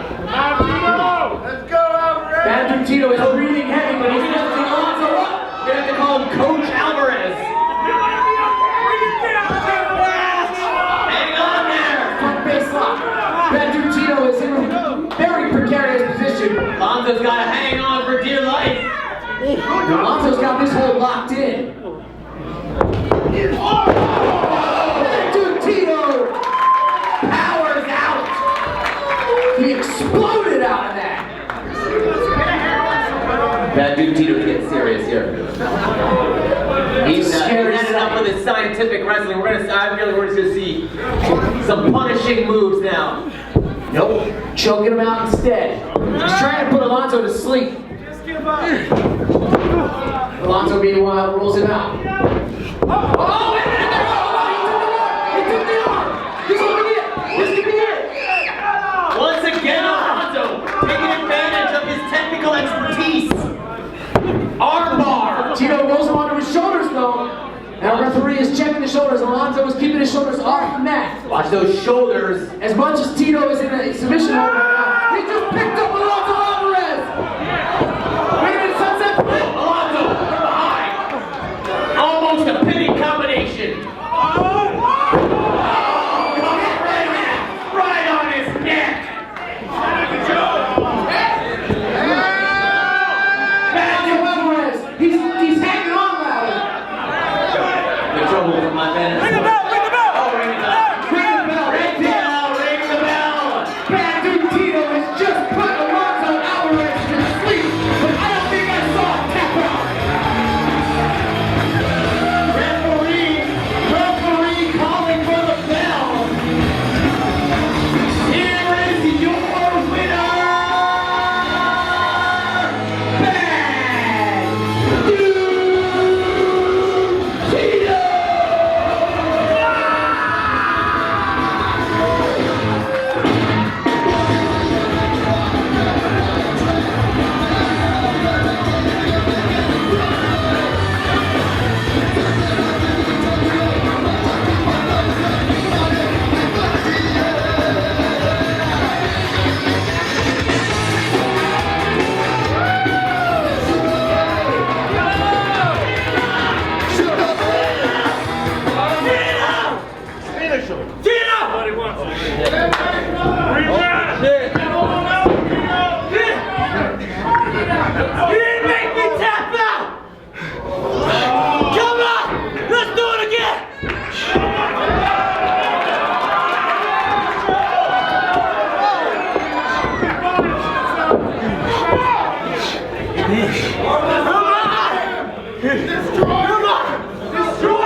go, Alvarez! Bad dude Tito is breathing heavy, but he's lifting Alonso up! We're gonna have to call him Coach Alvarez. Hang on there! Front base lock. Bad dude Tito is in a very precarious position. Alonso's gotta hang on for dear life. Alonso's got this hole locked in. Bad dude Tito powers out. He exploded out of that. Bad dude Tito's getting serious here. He's ended up with his scientific wrestling. We're just gonna see some punishing moves now. Nope, choking him out instead. He's trying to put Alonso to sleep. Alonso meanwhile rolls him out. Oh, wait a minute! He took the arm! This could be it! This could be it! Once again, Alonso taking advantage of his technical expertise. Armbar! Tito rolls him onto his shoulders though. Now referee is checking the shoulders. Alonso is keeping his shoulders off the mat. Watch those shoulders. As much as Tito is in a submission hold right now, he just picked up Alonso Alvarez! Wait a minute, sunset flip! Alonso from behind. Almost a pinning combination. Right on his neck. Alvarez, he's hanging on loud. The trouble for my man. Ring the bell! Ring the bell! Oh, ring the bell. Ring the bell! Ring the bell! Ring the bell! Bad dude Tito has just put Alonso Alvarez to sleep, but I don't think I saw a tap out. Referee calling for the bell. Here is your winner, Bad Dude Tito. Finish him! Tito! Nobody wants it. Rematch! You didn't make me tap out! Come on! Let's do it again! Come on! Destroy!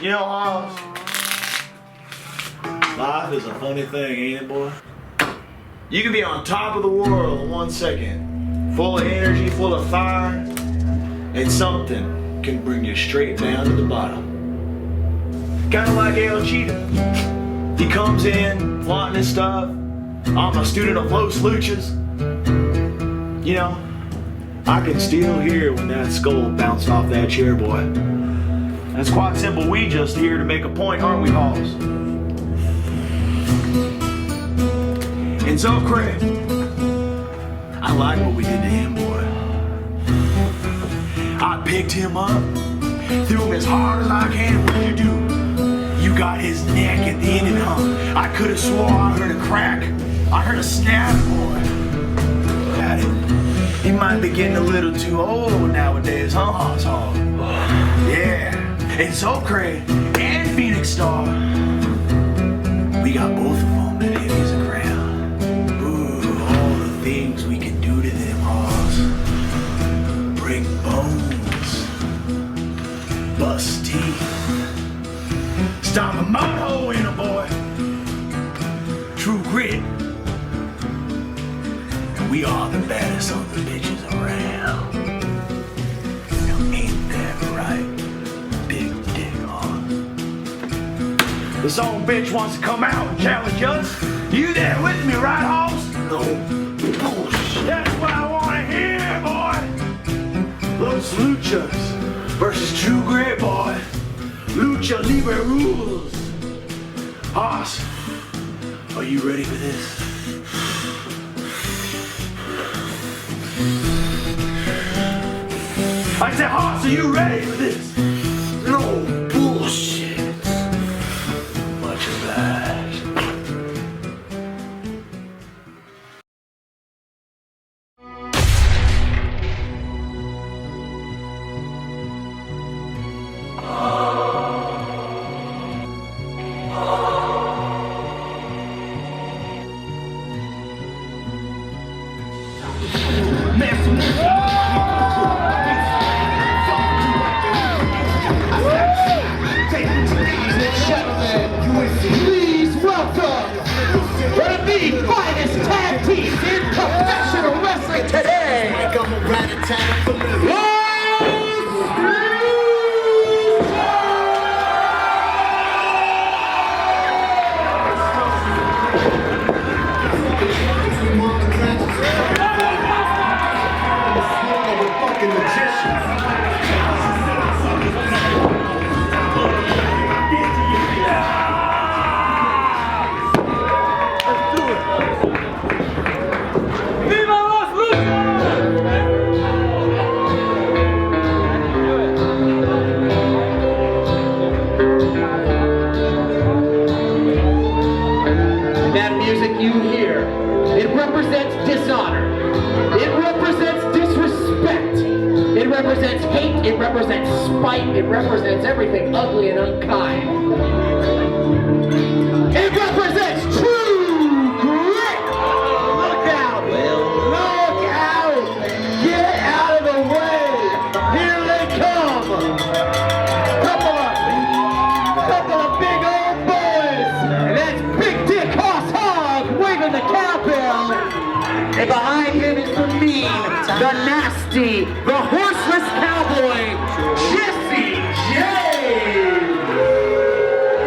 You know, Hoss, life is a funny thing, ain't it, boy? You can be on top of the world in 1 second, full of energy, full of fire, and something can bring you straight down to the bottom. Kind of like El Cheetah. He comes in, flaunting his stuff. I'm a student of Los Luchas. You know, I can still hear when that skull bounced off that chair, boy. That's quite simple. We just here to make a point, aren't we, Hoss? And so, Craig, I like what we did to him, boy. I picked him up, threw him as hard as I can. What did you do? You got his neck at the end and hung. I could have swore I heard a crack. I heard a snap, boy. At it. He might be getting a little too old nowadays, huh, Hoss Hog? Yeah. And so, Craig and Phoenix Star, We got both of them at Heavy's a Crown. Ooh, all the things we can do to them hogs. Break bones. Bust teeth. Stomp a mud hole in a boy. True grit. And we are the baddest of the bitches around. Now ain't that right? Big dick hog. This old bitch wants to come out and challenge us. You there with me, right, hoss? No bullshit. That's what I want to hear, boy. Los Luchas versus True Grit, boy. Lucha Libre rules. Hoss, are you ready for this? I said, Hoss, are you ready for this? No bullshit. Much obliged. Please welcome one of the finest tag teams in professional wrestling today. That music you hear, it represents dishonor. It represents disrespect. It represents hate. It represents spite. It represents everything ugly and unkind. It represents true grit. Look out. Look out. Get out of the way. Here they come. Couple of big old boys. And that's Big Dick Hoss Hog waving the cowbell. And behind him is the mean, the nasty, the horseless cowboy, Jesse James.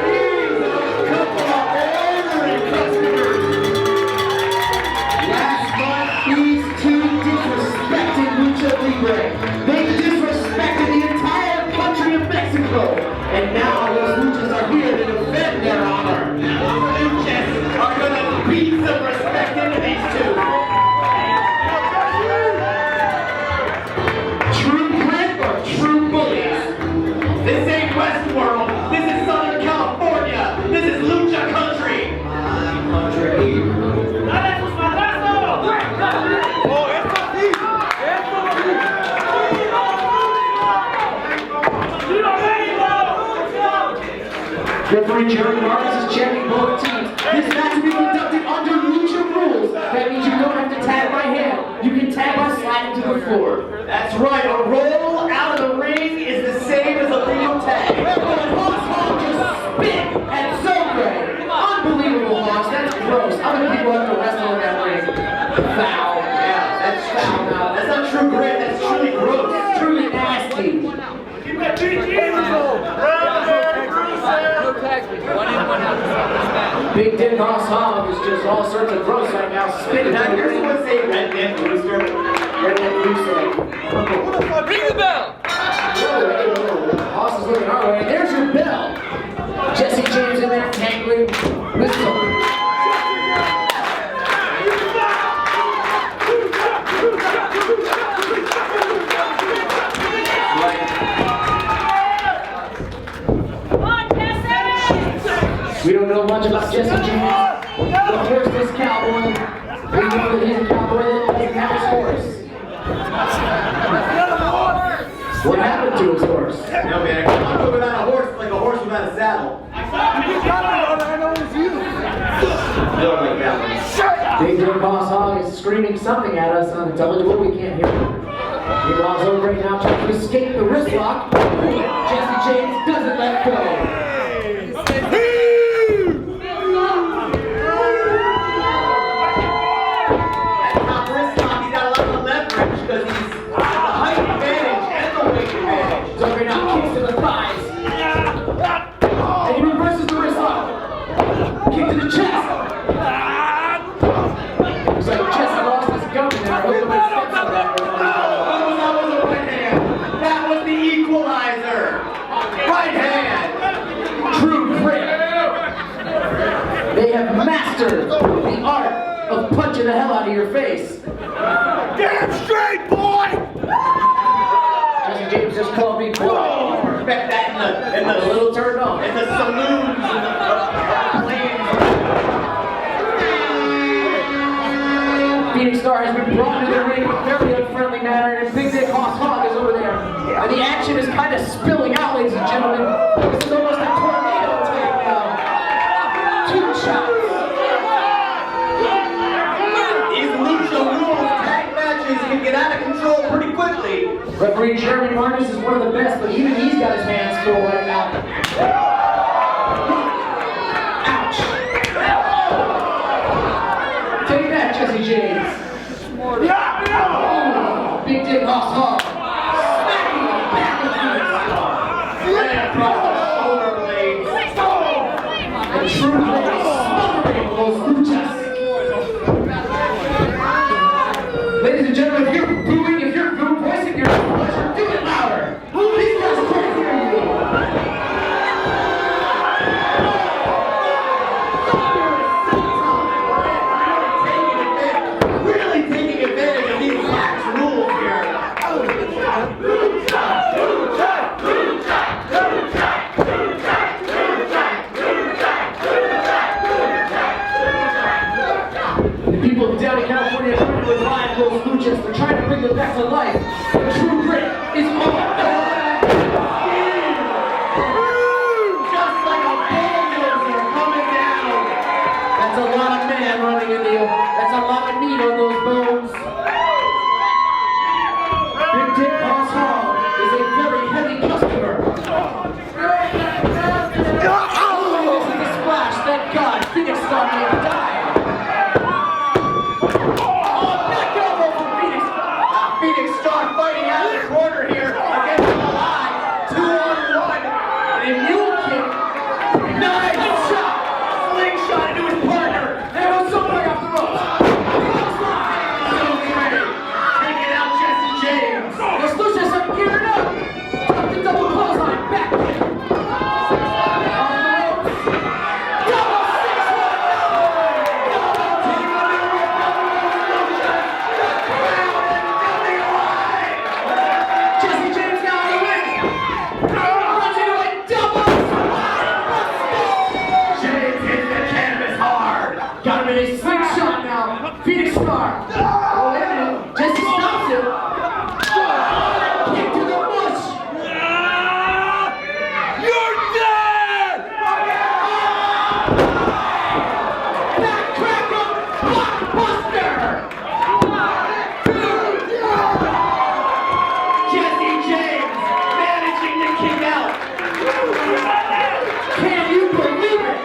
He's a couple of ordinary customers. Last month, these two disrespected Lucha Libre. They disrespected the entire country of Mexico. And now those Luchas are here to defend their honor. The Luchas are gonna beat some respect into these two. True grit or true bullies? This ain't Westworld. This is Southern California. This is Lucha country. Referee Jerry Marcus is checking both teams. This match will be conducted under Lucha rules. That means you don't have to tag by hand. You can tag by sliding to the floor. That's right, a roll out of the ring is the same as a legal tag. But Hoss Hog just spit at Sogre. Unbelievable, Hoss. That's gross. How many people have to wrestle in that ring? Foul. Yeah, that's foul now. That's not true grit. That's truly gross. It's truly nasty. Big Dick Hoss Hog is just all sorts of gross right now. Spitting. Now here's someone say redneck rooster. Redneck rooster. Ring the bell. Hoss is looking our way. There's your bell. Jesse James in there tangling with someone. We don't know much about Jesse James. The horseless cowboy. We know that he's a cowboy that doesn't have his horse. What happened to his horse? No, man, I'm without a horse like a horse without a saddle. I know it was you. Big Dick Boss Hog is screaming something at us unintelligible. We can't hear him. He rolls over right now trying to escape the wrist lock. Jesse James doesn't let go. They have mastered the art of punching the hell out of your face. Damn straight, boy! Jesse James just called me boy. Respect that in the a little turned on. In the saloons and the planes. Phoenix Star has been brought to the ring in a very unfriendly manner, and Big Dick Boss Hog is over there. And the action is kind of spilling out, ladies and gentlemen. This is almost a tornado attack now. 2 shots. These lucha rules tag matches can get out of control pretty quickly. Referee Jeremy Marcus is one of the best, but even he's got his hands full right now. Ouch. Take that, Jesse James. Big Dick Boss Hog. Smacking the back of the right across the shoulder blades. The true blade smothering those luchas. Ladies and gentlemen, if you're booing, if you're voicing your pleasure, do it louder. These guys can't hear you. Really taking advantage of these lax rules here. The people down in California are trying to revive those luchas. They're trying to bring them back to life. The true grit is on. Just like a bulldozer coming down. That's a lot of man running in the. That's a lot of meat on those bones. Big Dick Boss Hog is a very heavy customer. This is the splash. Thank God. Phoenix Star may have died. Phoenix Star fighting out of the corner here against the line. 2-on-1. And a mule kick. Nice shot. Slingshot into his partner. There was somebody off the ropes. Taking out Jesse James. Los Luchas are geared up. Up the double clothesline. Back kick. Off the ropes. Double 619. Jesse James now in the win. Runs into it. Double. James hits the canvas hard. Got him in a slingshot now. Phoenix Star. Oh, wait a minute. Jesse stops him. Kick to the bush. You're dead! Backcracker. Blockbuster. Jesse James managing to kick out. Can you believe it?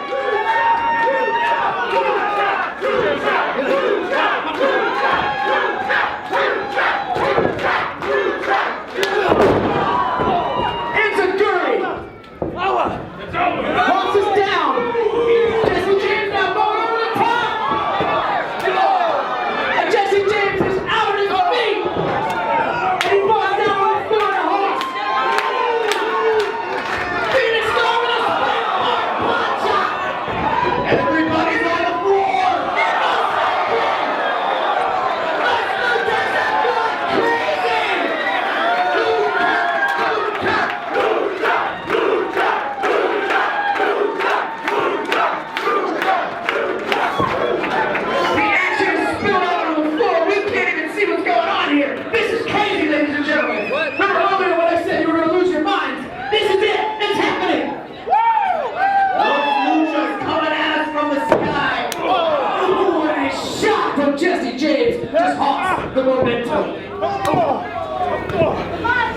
the momentum.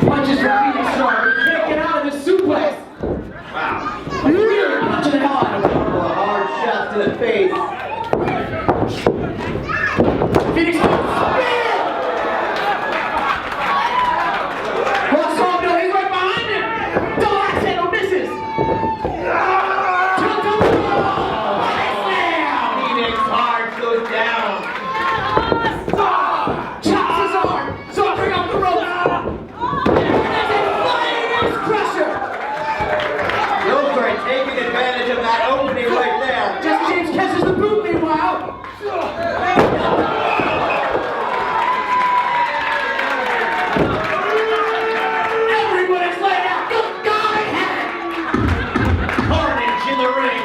Punches from Phoenix Star, but he can't get out of this suplex. Wow. Really punching the hell out of him. Hard shots to the face. Phoenix Star, he's right behind him. Double axe handle misses. Phoenix hard goes down. Chops his arm. Suffering off the ropes. There's a flying axe crusher. Joker taking advantage of that opening right there. Jesse James catches the boot meanwhile. Everybody's laid out. Good God. Carnage in the ring.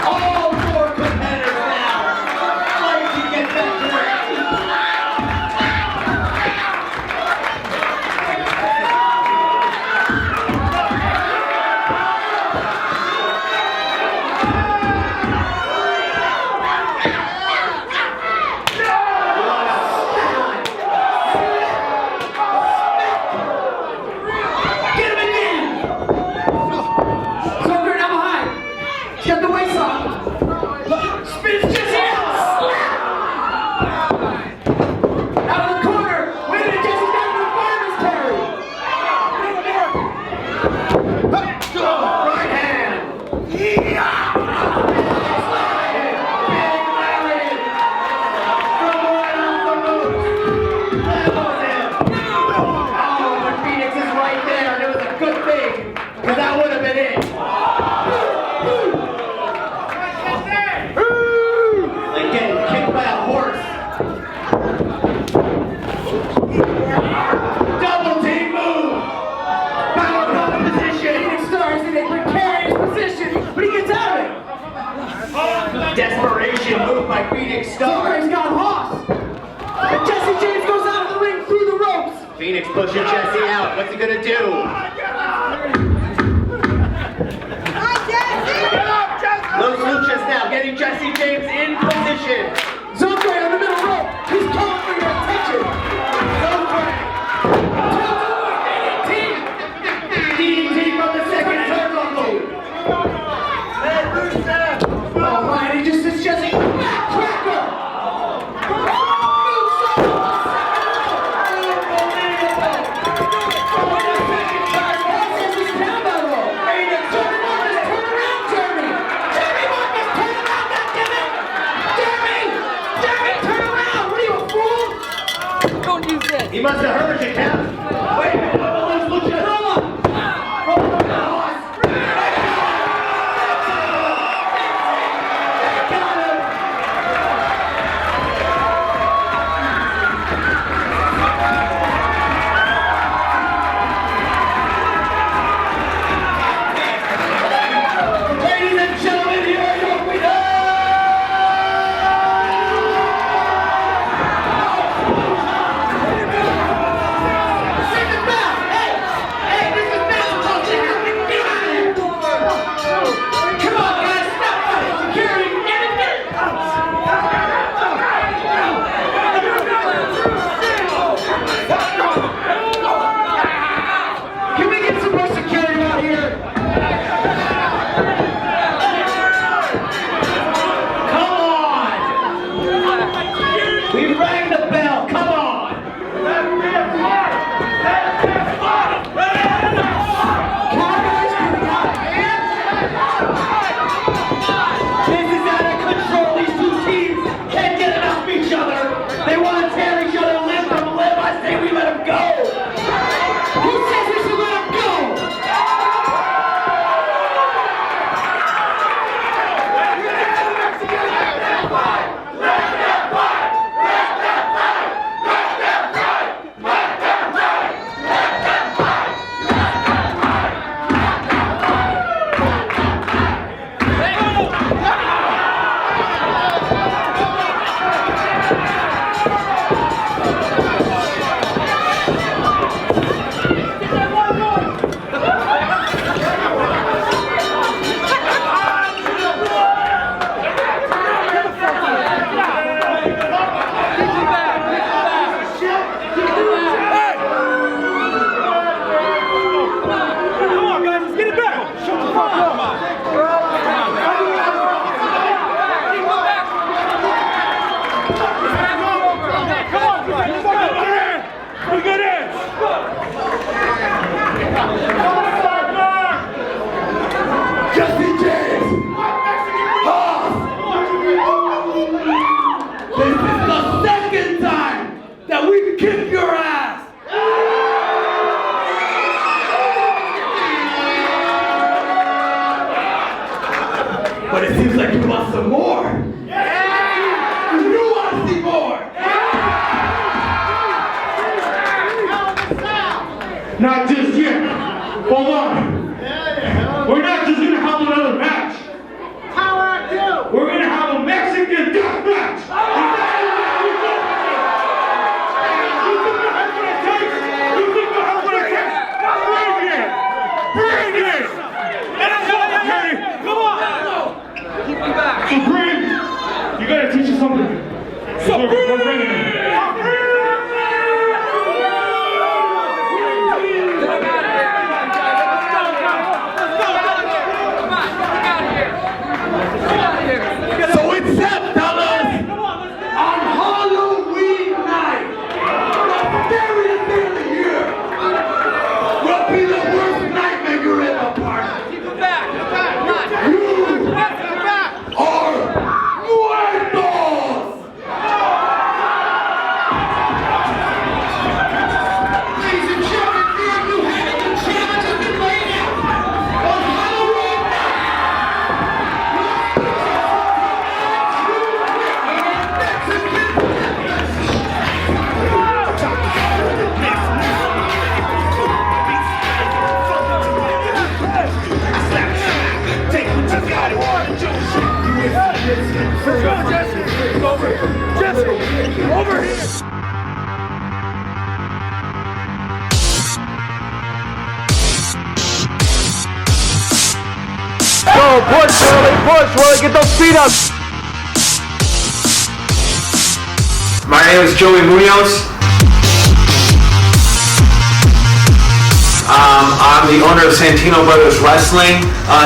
All four competitors now fighting to get back to their feet. Get him again. Joker now behind. He's got the waist on. Spins Jesse out. Slap. Out of the corner. Wait a minute, Jesse's got him in the fireman's carry. Right hand. Oh, but Phoenix is right there, and it was a good thing, because that would have been it. Like getting kicked by a horse. Double team move. Power bomb position. Phoenix Star is in a precarious position, but he gets out of it. Desperation move by Phoenix Star. Joker's got Hoss. And Jesse James goes out of the ring through the ropes. Phoenix pushing Jesse out. What's he gonna do? Los Luchas now getting Jesse James in position. Joker on the middle rope. He's calling for your attention. DDT from the second turnbuckle. Oh man, he just hits Jesse. Backcracker. He must have heard you, Cap. Wait a minute, Los Luchas. Ladies and gentlemen, here are your winners! But it seems like you want some more. Yeah! You want to see more. Not just yet. Hold on. We're not just going to have another match. How I do? We're going to have a Mexican death match. You think you have what it takes? You think you have what it takes? Bring it! Bring it! Okay, come on! Keep me back. Supreme, you got to teach us something. Supreme! Push, Willie, get those feet up. My name is Joey Munoz. I'm the owner of Santino Brothers Wrestling,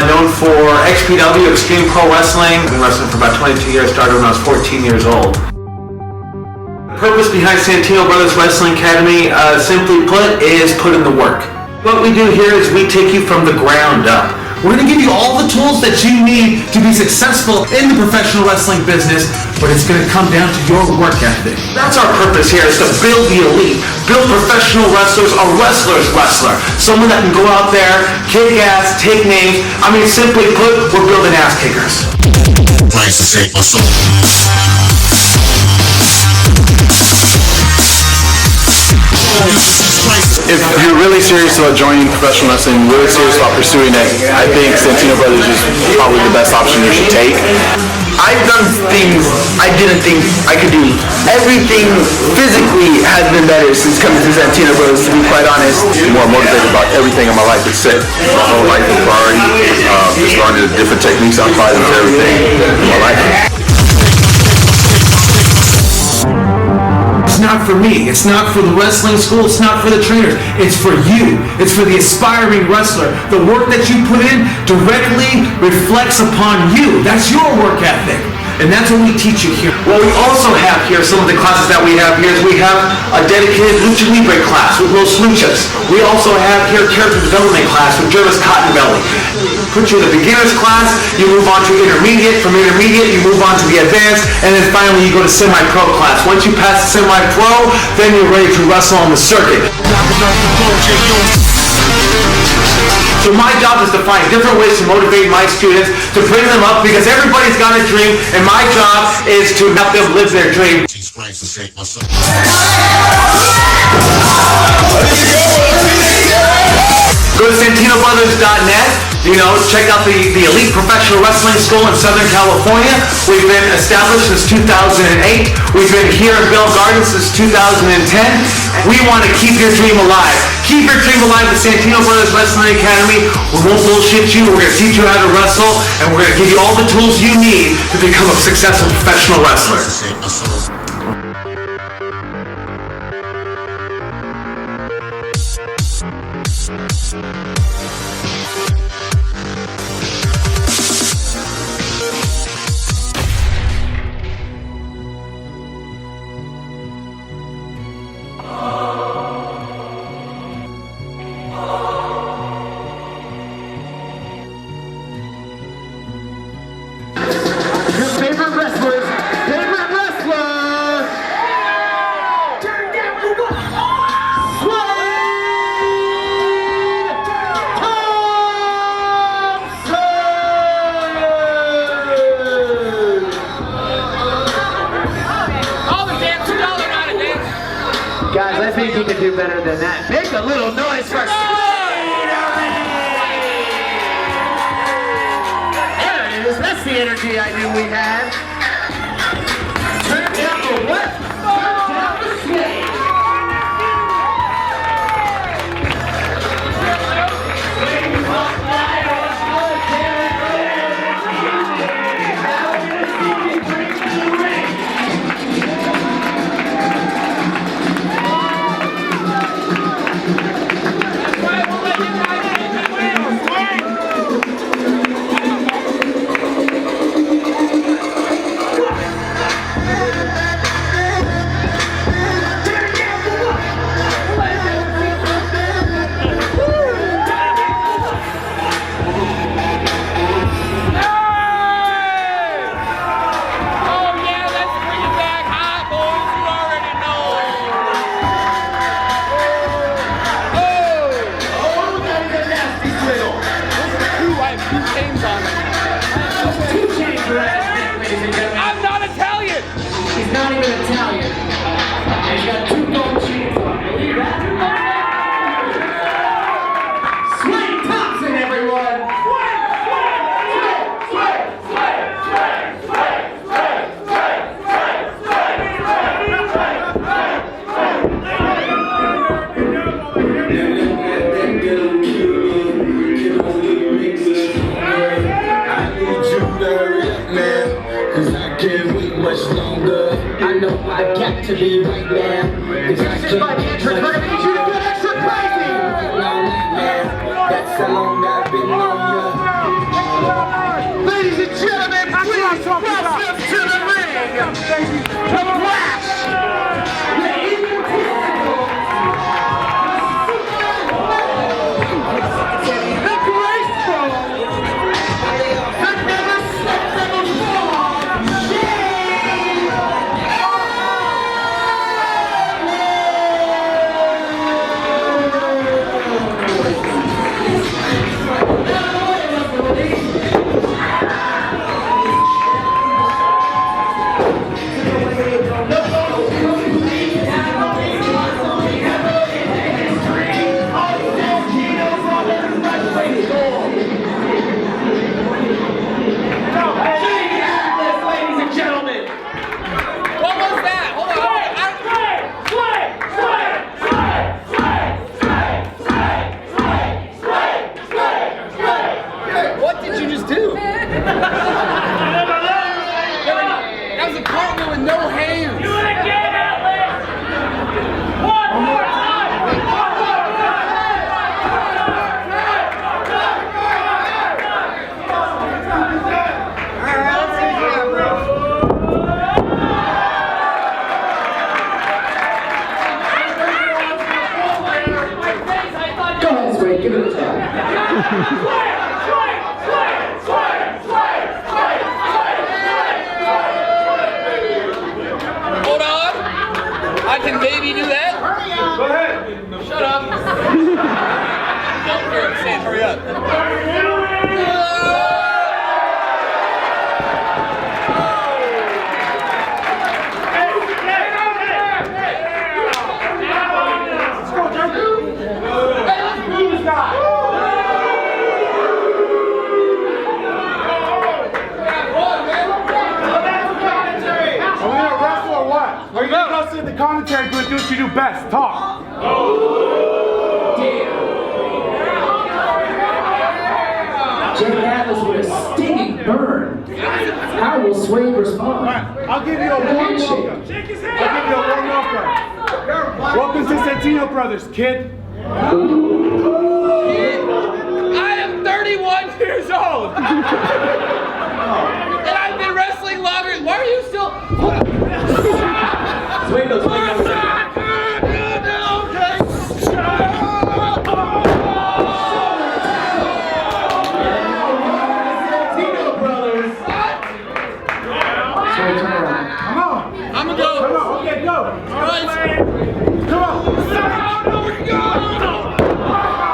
known for XPW, Extreme Pro Wrestling. I've been wrestling for about 22 years, started when I was 14 years old. The purpose behind Santino Brothers Wrestling Academy, simply put, is put in the work. What we do here is we take you from the ground up. We're going to give you all the tools that you need to be successful in the professional wrestling business, but it's going to come down to your work ethic. That's our purpose here, is to build the elite, build professional wrestlers, a wrestler's wrestler, someone that can go out there, kick ass, take names. I mean, simply put, we're building ass kickers. If you're really serious about joining professional wrestling, really serious about pursuing it, I think Santino Brothers is probably the best option you should take. I've done things I didn't think I could do. Everything physically has been better since coming to Santino Brothers, to be quite honest. I'm more motivated about everything in my life is set. My whole life is priority. Just learning the different techniques I apply into everything in my life. It's not for me, it's not for the wrestling school, it's not for the trainers, it's for you. It's for the aspiring wrestler. The work that you put in directly reflects upon you. That's your work ethic. And that's what we teach you here. What we also have here, some of the classes that we have here, is we have a dedicated Lucha Libre class with Los Luchas. We also have here character development class with Jervis Cottonbelly. Put you in the beginner's class, you move on to intermediate, from intermediate you move on to the advanced, and then finally you go to semi-pro class. Once you pass the semi-pro, then you're ready to wrestle on the circuit. So my job is to find different ways to motivate my students, to bring them up, because everybody's got a dream, and my job is to help them live their dream. Go to SantinoBrothers.net. Check out the Elite Professional Wrestling School in Southern California. We've been established since 2008. We've been here in Bell Gardens since 2010. We want to keep your dream alive. Keep your dream alive with Santino Brothers Wrestling Academy. We won't bullshit you. We're going to teach you how to wrestle, and we're going to give you all the tools you need to become a successful professional wrestler. Your favorite wrestler's favorite wrestler! think he can do better than that. Make a little noise for There it is. That's the energy I knew we had. Turn down the what? Turn down the swing. I'm not Italian! He's not even Italian. And he's got 2 gold chains on. Believe that? Swing Thompson, everyone! I know I got to be right now. This is my entrance, but I need you to get extra crazy! That's how long I've been on you. Ladies and gentlemen, please welcome to the ring, the Flash, the Egotistical, the Graceful, the Never Slept Never Born, ladies and gentlemen. What was that? Hold on. What did you just do? That was a partner with no hands. Do it again, Atlas! One more time! Go ahead, Sway, give it a try. Hold on. I can maybe do that. Go ahead. Shut up. Don't care. I'm saying hurry up. Are you gonna go sit in the commentary booth, do what you do best, talk? Jake Atlas with a stinging burn. How will Sway respond? I'll give you a warm welcome. I'll give you a warm welcome. Welcome to Santino Brothers, kid. I am 31 years old. And I've been wrestling longer. Why are you still? Swing those fingers. Tito Brothers. Come on. I'm gonna go. Come on. Okay, go. Right. Come on.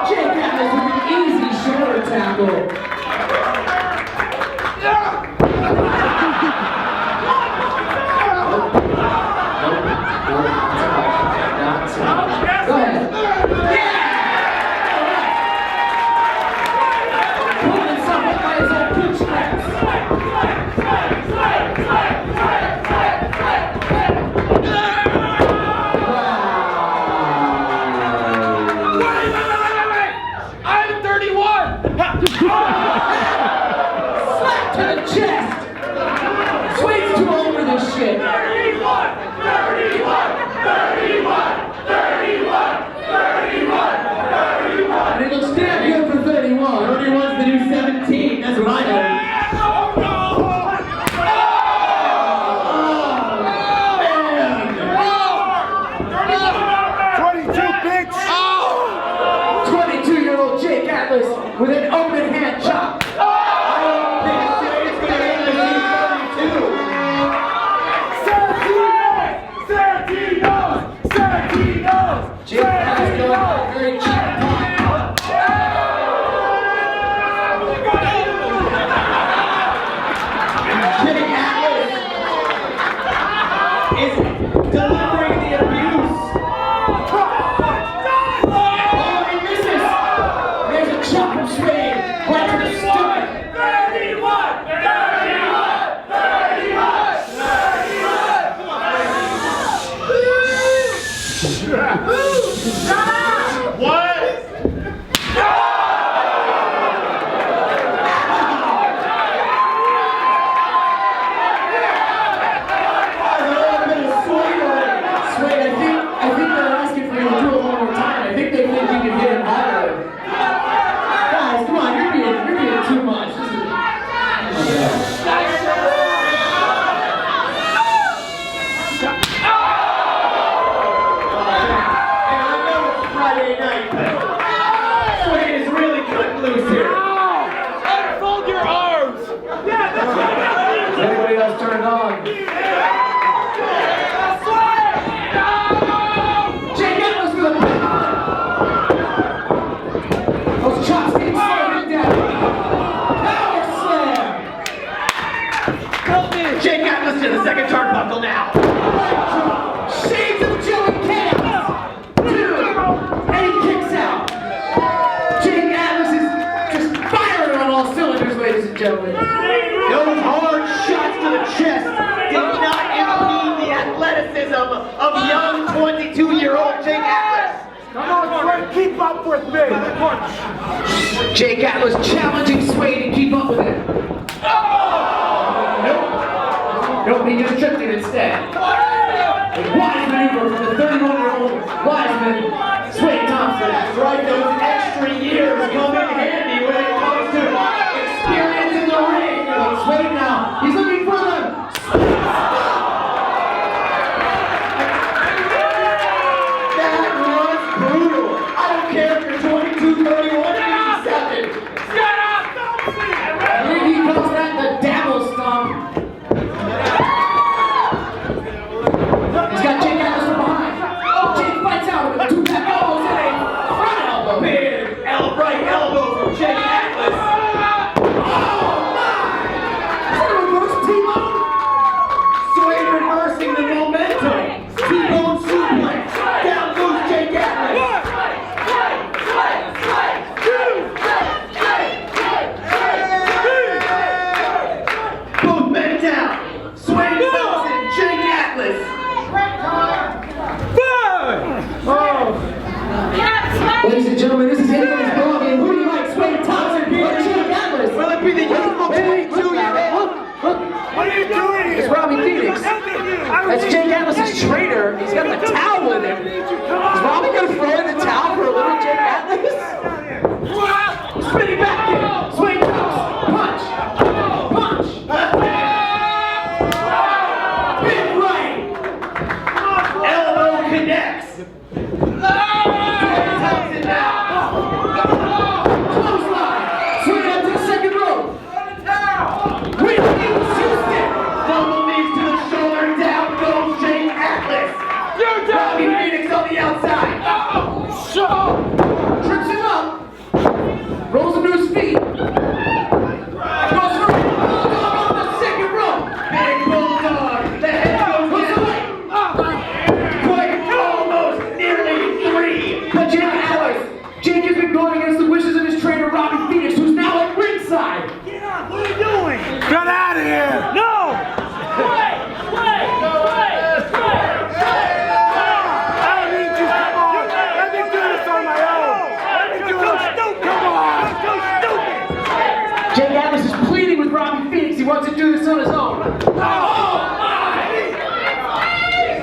Jake Atlas with an easy shoulder tackle. to the chest. Swade's too old for this shit. 31, 31, 31, 31, 31, 31. And it looks damn good for 31. 31's the new 17, that's what I know. 22-year-old Jake Atlas with an open hand chop. I don't think Swade's going to end the 32. Jake Atlas going very cheap. Jake Atlas is delivering the abuse. Oh, he misses. There's a chop from Swade right to the stomach. 31, 31, 31, 31. What? Swade, I think they're asking for you to do it one more time. I think they think you can hit him higher. Guys, come on, you're being too much. This is... Friday night. Swade is really cutting loose here. Fold your arms. Is anybody else turned on? Jake Atlas with a those chops getting slammed down. Power slam. Jake Atlas to the second turnbuckle now. Shades of Joey Chaos. Two. And he kicks out. Jake Atlas is just firing on all cylinders, ladies and gentlemen. Those hard shots to the chest did not impede the athleticism of young 22-year-old Jake Atlas. Come on, Swade, keep up with me. Jake Atlas challenging Swade to keep up with him. Nope, he just tripped him instead. A wise maneuver from the 31-year-old Wiseman, Swade Thompson. That's right, those extra years come in handy when it comes to experience in the ring. Swade now, he's looking for them. That was brutal. I don't care if you're 22, 31, 87. I believe he calls that the dabble stomp. He's got Jake Atlas from behind. Jake fights out with two back elbows and a front elbow. Big right elbow from Jake Atlas. Swade reversing the momentum. T-bone suplex. Down goes Jake Atlas. Both men down. Swade Thompson, Jake Atlas. Ladies and gentlemen, this is anybody's ball game. Who do you like, Swade Thompson or Jake Atlas? Will it be the youthful 22-year-old? What are you doing? It's Robbie Phoenix. That's Jake Atlas' trainer. He's got the towel with him. Is Robbie going to throw in the towel for a little Jake Atlas? Spinning back kick. Swade Thompson. Punch. Punch. Big right. Elbow connects. Thompson now. Clothesline. Swade out to the second rope. Whipping Houston. Double knees to the shoulder. Down goes Jake Atlas. Robbie Phoenix on the He wants to do this on his own.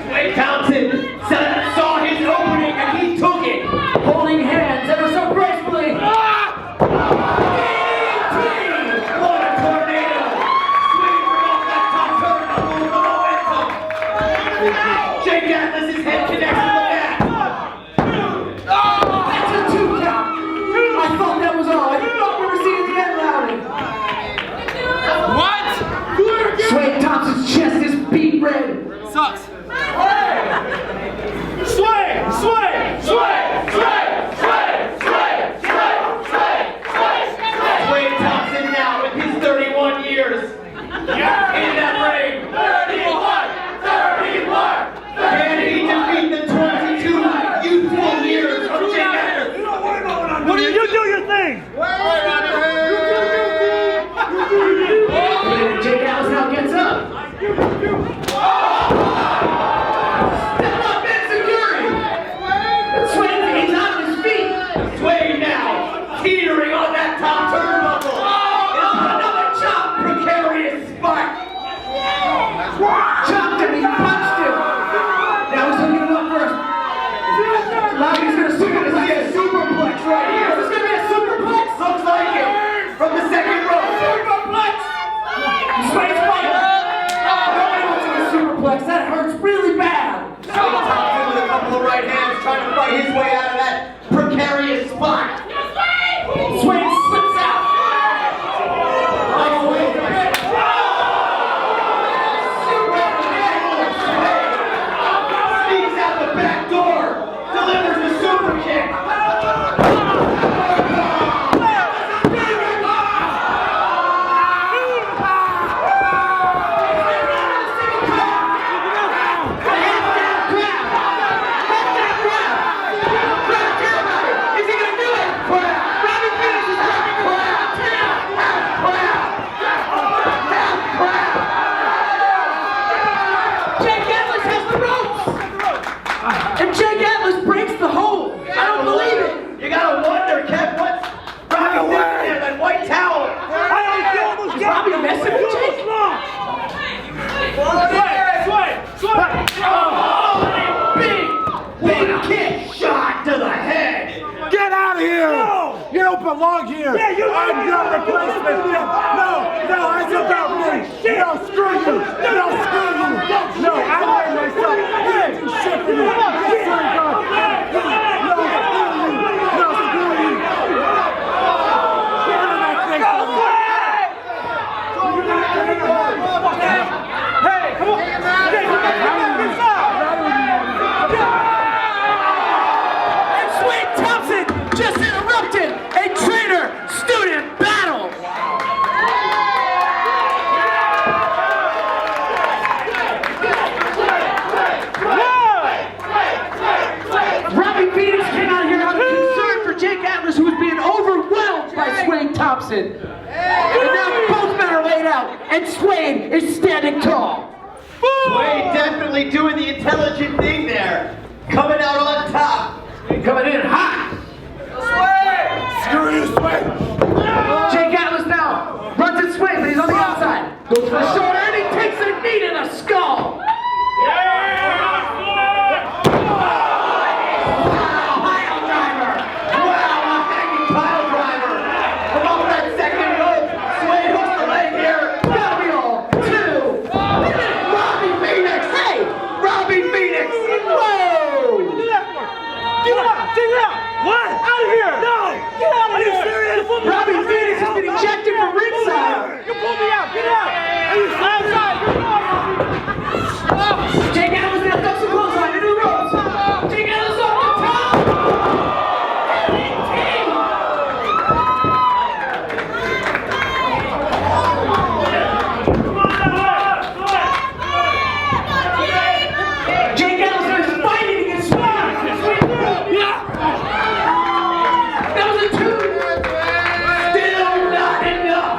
Wade Thompson saw his opening and he took it. Holding hands ever so gracefully. What a tornado! Swinging from off that top turnbuckle with momentum. Jake Atlas's head connects to the mat. That's a 2 count. I thought that was all. I did not ever see it again, Loudy. What? Sway Thompson's chest is beat red. Sucks. Wade Thompson now with his 31 years in that ring. 31! Can he defeat the 22 youthful years of Jake Atlas? What do you do your thing? Jake Atlas now gets up. Step up Enziguri! Sway, he's on his feet. Sway now, teetering on that top turnbuckle. Another chop, precarious spot. Chopped him, he punched him. Now he's hooking him up first. Loudy's gonna see We're gonna see a superplex right here. Is this gonna be a superplex? Looks like it. From the second row. Superplex! Sway's fighting. Nobody wants to do a superplex. That hurts really bad. Sway Thompson with a couple of right hands trying to fight his way out of that precarious spot. Sway slips out. Oh, wait. Sneaks out the back door. Delivers the super kick. Jake Atlas has the ropes. And Jake Atlas breaks the hold. I don't believe it. You gotta wonder, Kev, what's Robbie doing there, that white towel? Is Robbie messing with Jake? Big kick shot to the head. Get out of here! No. You don't belong here! Yeah, I'm your replacement! No, it's about me! No, screw you! No, screw you! No, I made myself! You didn't do shit for me! I swear to God! No, screw you! Get out of that thing! Hey, come on! And Sway Thompson just interrupted a trainer-student battle. Robbie Phoenix came out here out of concern for Jake Atlas, who was being overwhelmed by Sway Thompson. And now both men are laid out, and Sway is standing tall. Sway definitely doing the intelligent thing there. Coming out on top. Coming in hot. Screw you, Sway! Jake Atlas now runs at Sway, but he's on the outside. Goes for the shoulder, and he takes a knee to the skull. What? Out of here! No! Get out of here! Are you serious? Robbie Phoenix has been ejected from ringside. You pulled me out! Get out! Are you outside? Jake Atlas now ducks a clothesline into the ropes. Jake Atlas off the top. Jake Atlas is fighting against Sway. That was a 2. Still not enough.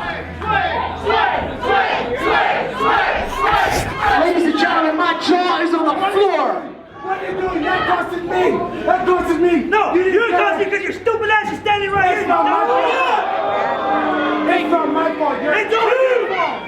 Ladies and gentlemen, my jaw is on the floor. What are you doing? That costed me! That costed me! No! You're costing because your stupid ass is standing right here! It's not my fault! It's not my fault! It's your fault!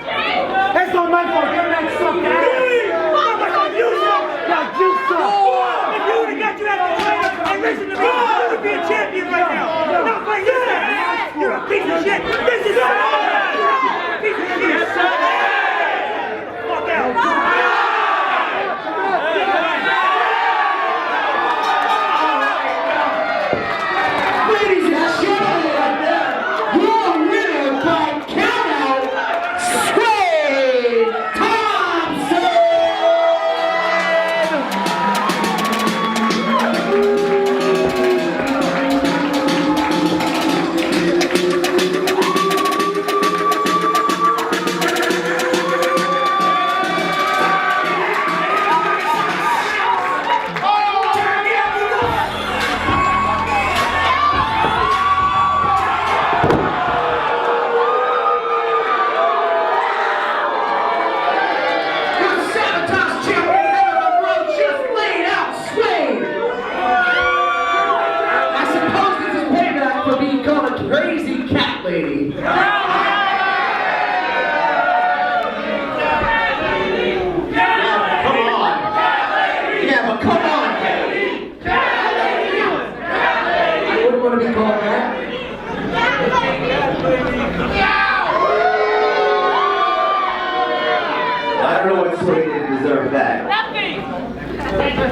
I know what Sway didn't deserve that.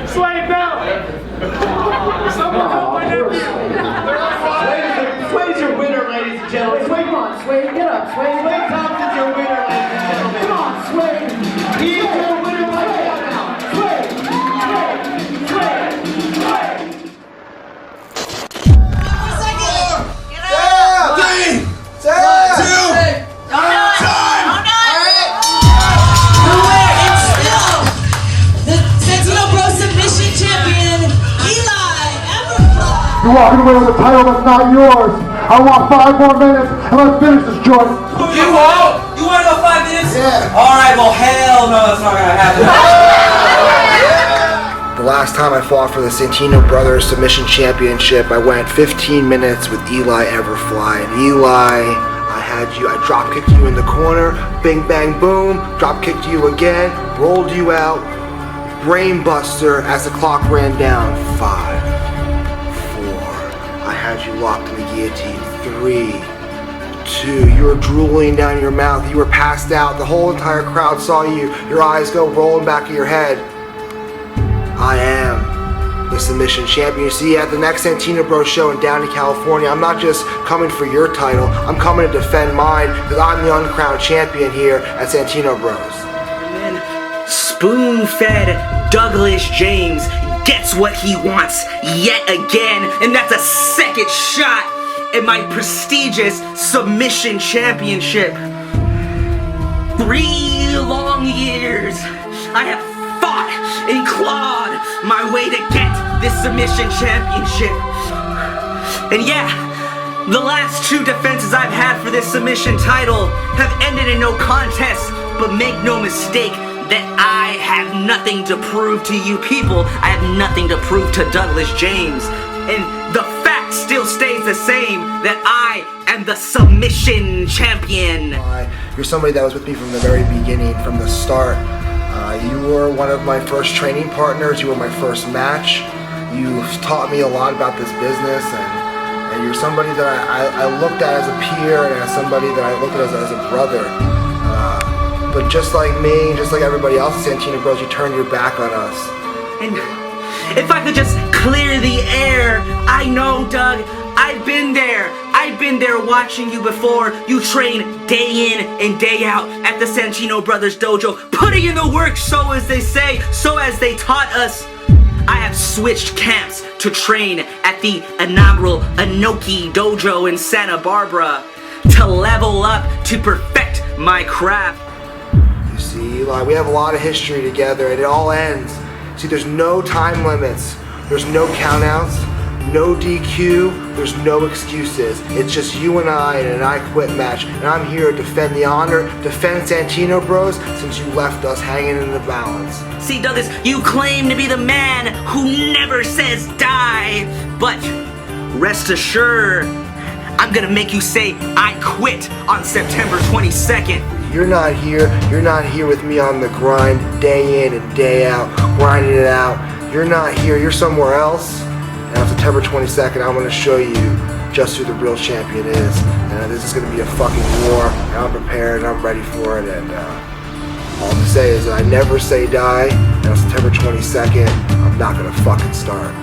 Sway Bell! Someone help my nephew! Sway's your winner, ladies and gentlemen. Sway, come on, Sway, get up, Sway. Sway Thompson's your winner, ladies and gentlemen. Come on, Sway. He's your winner right now. Sway, Sway, Sway. You're walking away with a title that's not yours. I want 5 more minutes and let's finish this joint. You won't? You want to go 5 minutes? Yeah. Alright, well hell no, that's not gonna happen. The last time I fought for the Santino Brothers Submission Championship, I went 15 minutes with Eli Everfly. And Eli, I drop kicked you in the corner, bing bang boom, drop kicked you again, rolled you out, brain buster as the clock ran down. 5, 4, I had you locked in the guillotine. 3, 2, you were drooling down your mouth, you were passed out, the whole entire crowd saw you, your eyes go rolling back of your head. I am the submission champion. You see, at the next Santino Bros show in Downey, California, I'm not just coming for your title, I'm coming to defend mine because I'm the uncrowned champion here at Santino Bros. And then spoon-fed Douglas James gets what he wants yet again, and that's a second shot at my prestigious submission championship. 3 long years I have fought and clawed my way to get this submission championship. And yeah, the last 2 defenses I've had for this submission title have ended in no contest, but make no mistake that I have nothing to prove to you people. I have nothing to prove to Douglas James. And the fact still stays the same that I am the submission champion. You're somebody that was with me from the very beginning, from the start. You were one of my first training partners, you were my first match. You've taught me a lot about this business, and you're somebody that I looked at as a peer and as somebody that I looked at as a brother. But just like me, just like everybody else at Santino Bros, you turned your back on us. And if I could just clear the air, I know, Doug, I've been there. I've been there watching you before. You train day in and day out at the Santino Brothers dojo, putting in the work, so as they say, so as they taught us. I have switched camps to train at the inaugural Inoki dojo in Santa Barbara to level up, to perfect my craft. You see, Eli, we have a lot of history together, and it all ends. See, there's no time limits, there's no countouts, no DQ, there's no excuses. It's just you and I in an I Quit match, and I'm here to defend the honor, defend Santino Bros, since you left us hanging in the balance. See, Douglas, you claim to be the man who never says die, but rest assured, I'm gonna make you say I quit on September 22nd. You're not here with me on the grind, day in and day out, grinding it out. You're not here, you're somewhere else. And on September 22nd, I'm gonna show you just who the real champion is. And this is gonna be a fucking war, and I'm prepared, and I'm ready for it, and all to say is that I never say die, and on September 22nd, I'm not gonna fucking start.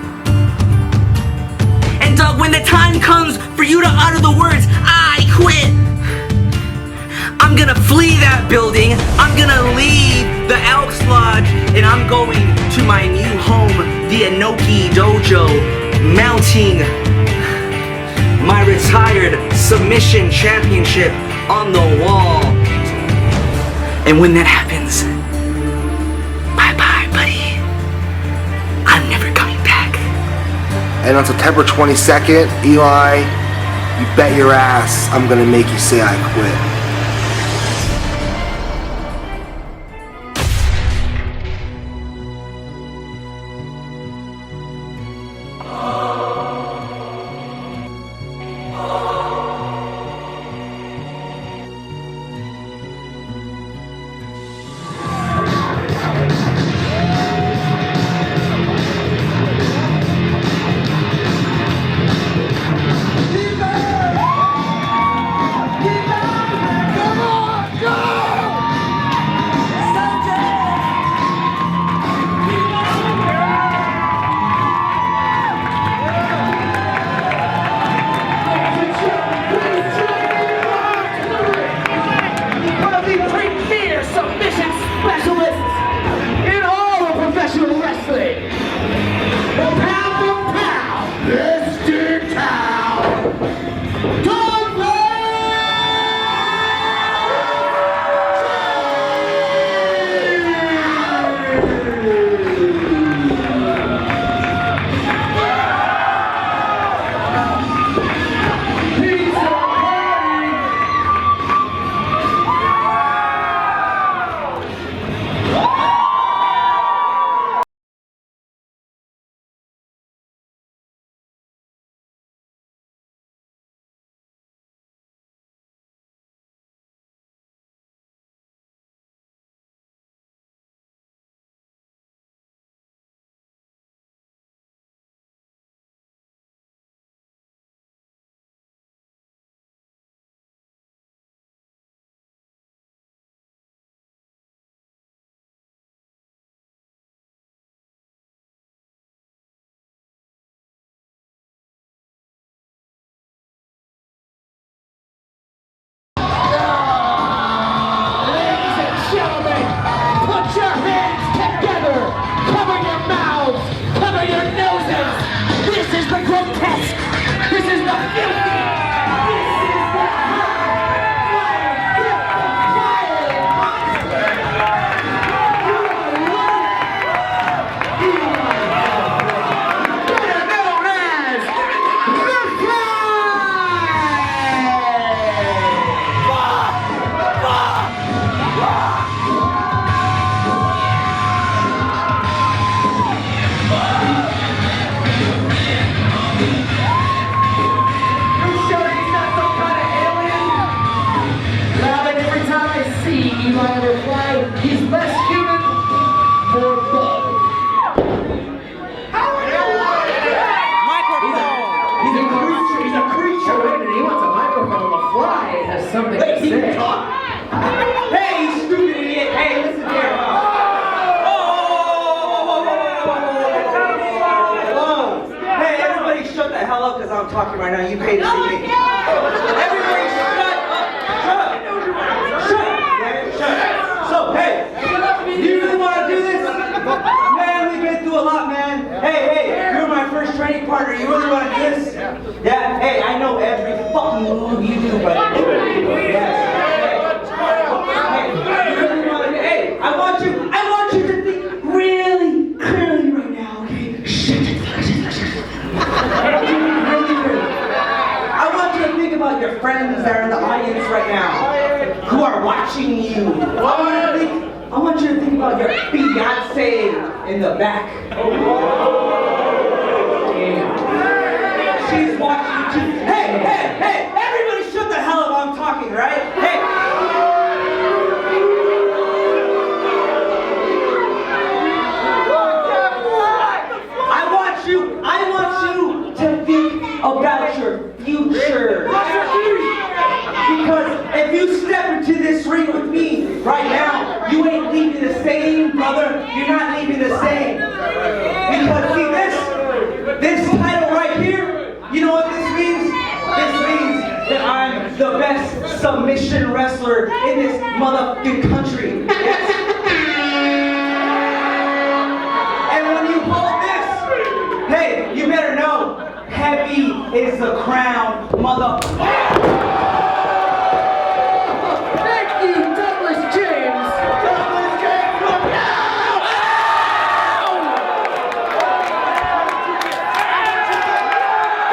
And Doug, when the time comes for you to utter the words, I quit, I'm gonna flee that building, I'm gonna leave the Elks Lodge, and I'm going to my new home, the Inoki Dojo, mounting my retired submission championship on the wall. And when that happens, bye-bye, buddy. I'm never coming back. And on September 22nd, Eli, you bet your ass I'm gonna make you say I quit. Eli Everfly. He's less human, more bug. He's a creature. Wait a minute, he wants a microphone. The fly has something to say. Hey, you stupid idiot! Hey, listen here. Hey, everybody shut the hell up because I'm talking right now. You pay to see me. Everybody shut up. Shut up. Shut up. Shut up. So, hey, do you really want to do this? Man, we've been through a lot, man. Hey, you're my first training partner. You really want to do this? Yeah, hey, I know every fucking move you do, buddy. Yes. Hey, I want you to think really clearly right now, okay? I want you to think about your friends that are in the audience right now, who are watching you. I want you to think about your fiancé in the back. She's watching you too. Hey, everybody shut the hell up, I'm talking, right? Hey. I want you to think about your future. Because if you step into this ring with me right now, you ain't leaving the same, brother. You're not leaving the same. Because see this title right here, you know what this means? This means that I'm the best submission wrestler in this motherfucking country. Yes. And when you hold this, hey, you better know, heavy is the crown, motherfucker. Thank you, Douglas James. Douglas James, look out!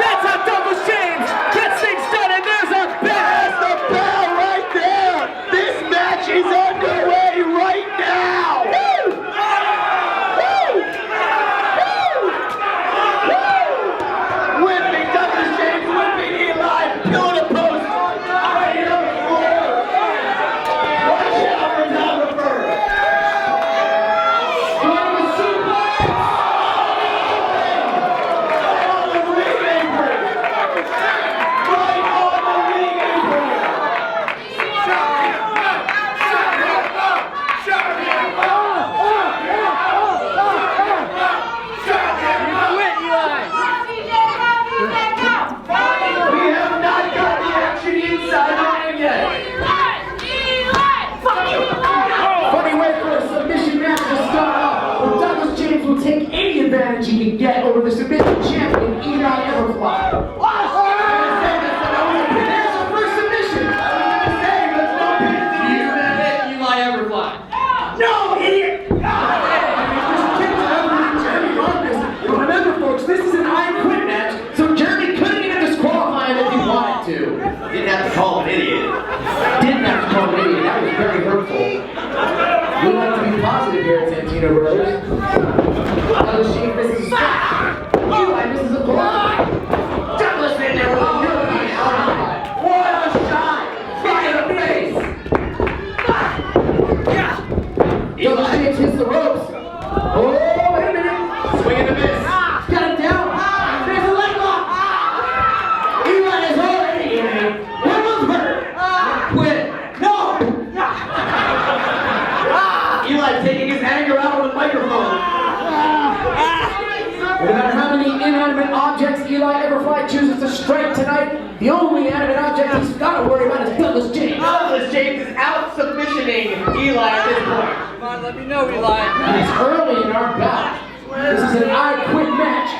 That's how Douglas James gets things done, and there's a bell. There's the bell right there. This match is underway right now. Woo! Woo! Woo! Whipping Douglas James, whipping Eli, pillar to post. Right on the floor. Watch out for photographer. On the suplex. On the ring apron. Right on the ring apron. We have not got the action inside the ring yet. Funny way for a submission match to start off, where Douglas James will take any advantage he can get over the submission champion, Eli Everfly. There's the first submission. Eli Everfly. No, idiot! But remember, folks, this is an I Quit match, so Jeremy couldn't even disqualify him if he wanted to. Didn't have to call him an idiot. Didn't have to call him an idiot. That was very hurtful. We like to be positive here at Santino Brothers. Douglas James misses a spot. Eli misses a block. Douglas in there with a million shot. What a shot! Right in the face! Douglas James hits the ropes. Oh, wait a minute. Swing and a miss. Got him down. There's a leg lock. Eli is already in it. One was hurt. Quit. No. Eli taking his anger out on the microphone. No matter how many inanimate objects Eli Everfly chooses to strike tonight, the only animate object he's got to worry about is Douglas James. Douglas James is out submissioning Eli at this point. Come on, let me know, Eli. It's early in our bout. This is an I Quit match.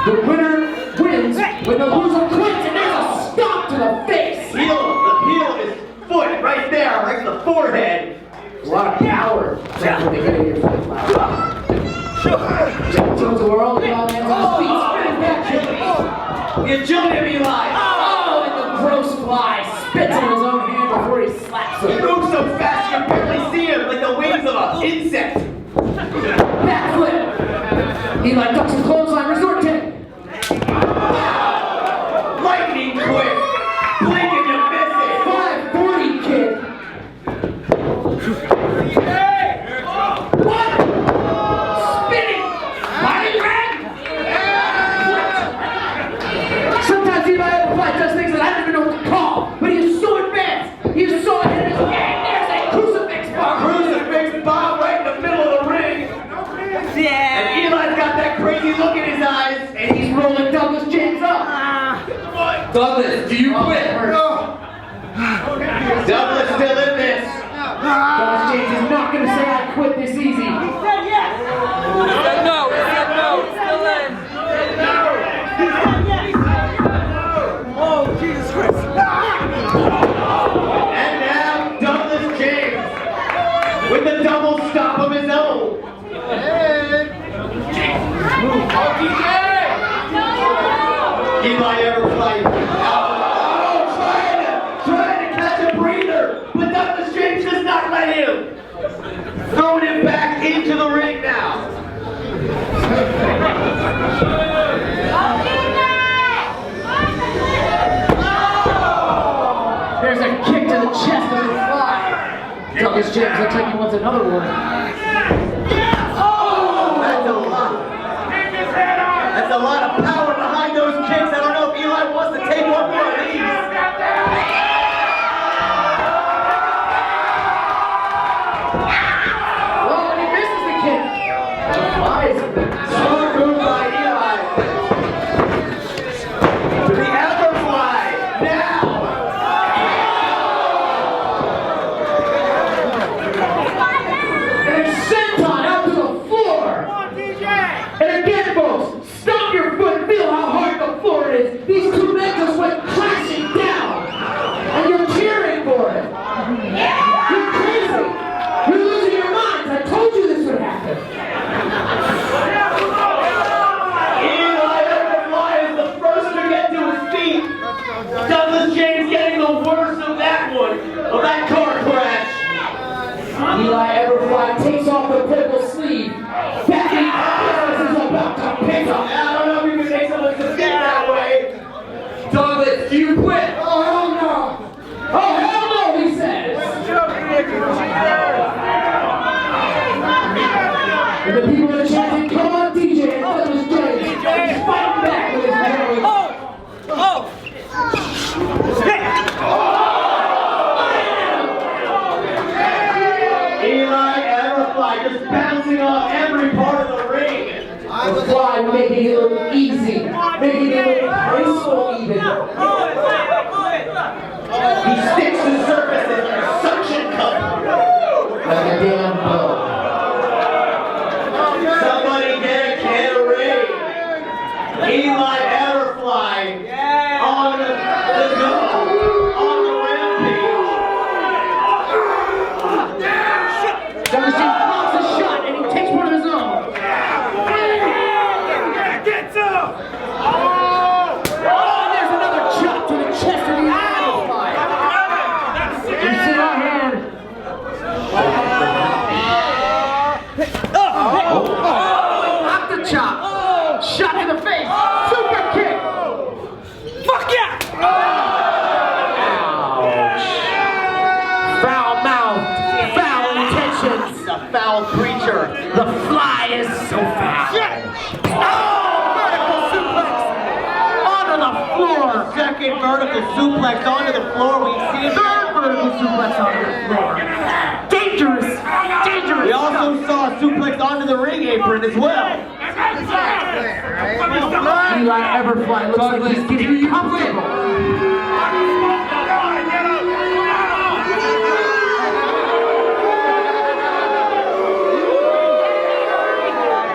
The winner wins when the loser quits, and there's a stomp to the face. The heel of his foot right there, right to the forehead. A lot of power. That's when they get in your foot. Turns the world, Eli lands on his feet, spinning back. The agility of Eli. Oh, and the gross fly spits in his own hand before he slaps He him. moves so fast you can barely see him, like the wings of an insect. Backflip. Eli ducks his clothesline, resort kick. Lightning quick. Blink and you miss it. 540 kick. Douglas, do you quit? Douglas still in this. Douglas James is not going to say I quit this easy. He said yes. He said no. He said no. He's still in. He said yes. Oh, Jesus Christ. And now, Douglas James with the double stop of his own. Eli Everfly. Trying to catch a breather, but Douglas James does not let him. Throwing him back into the ring now. There's a kick to the chest of the fly. Douglas James looks like he wants another one. That's a lot. That's a lot of power behind those kicks. I don't know if Eli wants to take one more of these. Well, and he misses the kick. The flies. Smart move by Eli. To the Everfly. Now. And senton out to the floor. And again, folks, stomp your foot and feel how hard the floor is. These two men just went crashing down. And you're cheering for it. You're crazy. You're losing your minds. I told you this would happen. Eli Everfly is the first to get to his feet. Douglas James getting the worst of that one, of that car crash. Eli Everfly takes off the purple sleeve. Batman Alvarez is about to pick up. I don't know if you can make someone succeed that way. Douglas, do you quit? Oh, hell no. Oh, hell no, he says. And the people are chanting, come on, DJ, and Douglas James. He's fighting back with his family. Eli Everfly just bouncing off every part of the ring. The fly making it look easy, making it look graceful even. He sticks to the surface like a suction cup. Like a damn bow. Somebody get a can of rain. Eli Everfly on the go, on the rampage. Douglas James blocks a shot and he takes one of his own. Get some! Oh, and there's another chop to the chest of the Everfly. You see my hand? Block the chop. Shot to the face. Super kick. Fuck yeah! Ouch. Foul mouth. Foul intentions. The foul creature. The fly is so foul. Vertical suplex onto the floor. Second vertical suplex onto the floor. We've seen Third vertical suplex onto the floor. Dangerous. Dangerous. We also saw a suplex onto the ring apron as well. Eli Everfly looks like he's getting comfortable.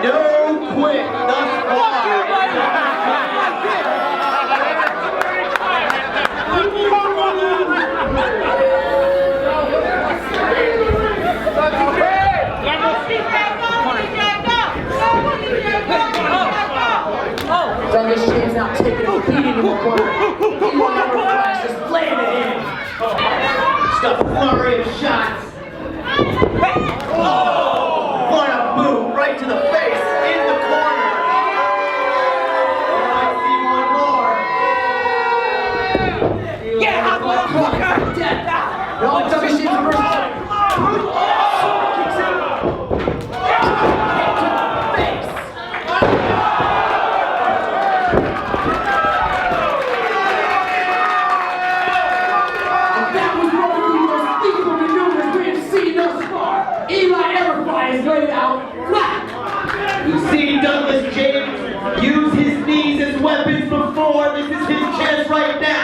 No quit thus far. Douglas James now taking a beating in the corner. Eli Everfly is just laying it in. Just a flurry of shots. What a boot right to the face in the corner. I see one more. Yeah, I'm gonna fuck her. Dead. No, Douglas James reverses it. Kicks out. Face. And that was one of the most lethal maneuvers we have seen thus far. Eli Everfly is laid out flat. You see Douglas James use his knees as weapons before. This is his chance right now.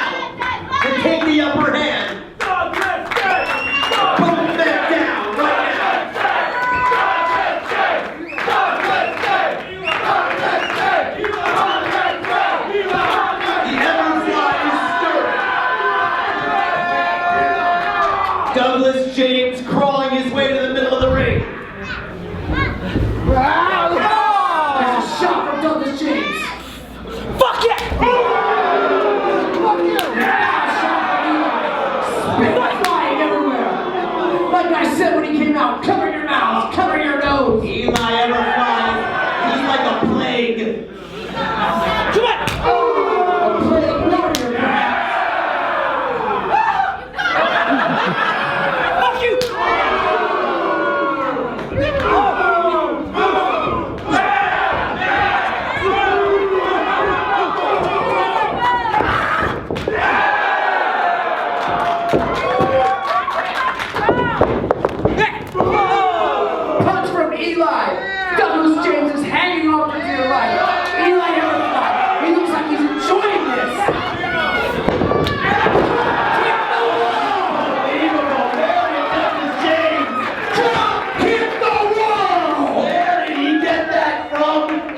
punch from Eli. Douglas James is hanging on for dear life. Eli Everfly, he looks like he's enjoying this.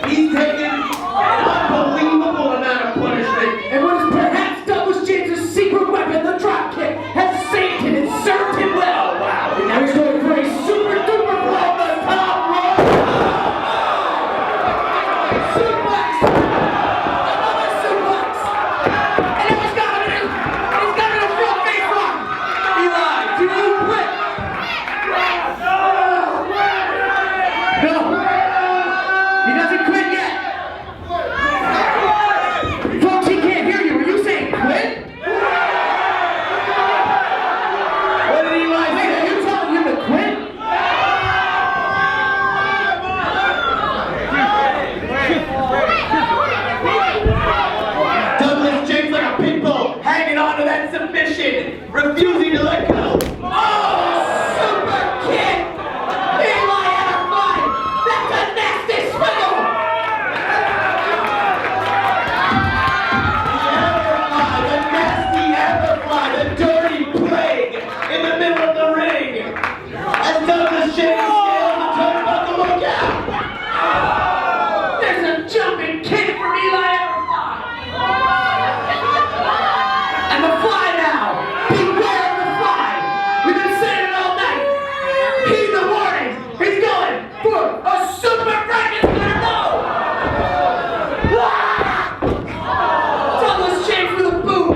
He's taken an unbelievable amount of punishment. And what is perhaps Douglas James' secret weapon, the drop kick, has saved him and served him well. Wow. And now he's going for a super duper blow on the top rope. Suplex. Another suplex. And now he's got him in a real face lock. Eli, do you quit? No. He doesn't quit yet. Folks, he can't hear you. Are you saying quit? What did Eli say? Are you telling him to quit? Douglas James like a pit bull, hanging on to that submission, refusing to let go. Oh, super kick! Eli Everfly! That's a nasty swiggle! The nasty Everfly, the dirty plague, in the middle of the ring. As Douglas James scales the turnbuckle, look out! There's a jumping kick from Eli Everfly! And the fly now! Beware of the fly! We've been saying it all night! Heed the warning! He's going for a super Frankenstein! No! Douglas James with a boot!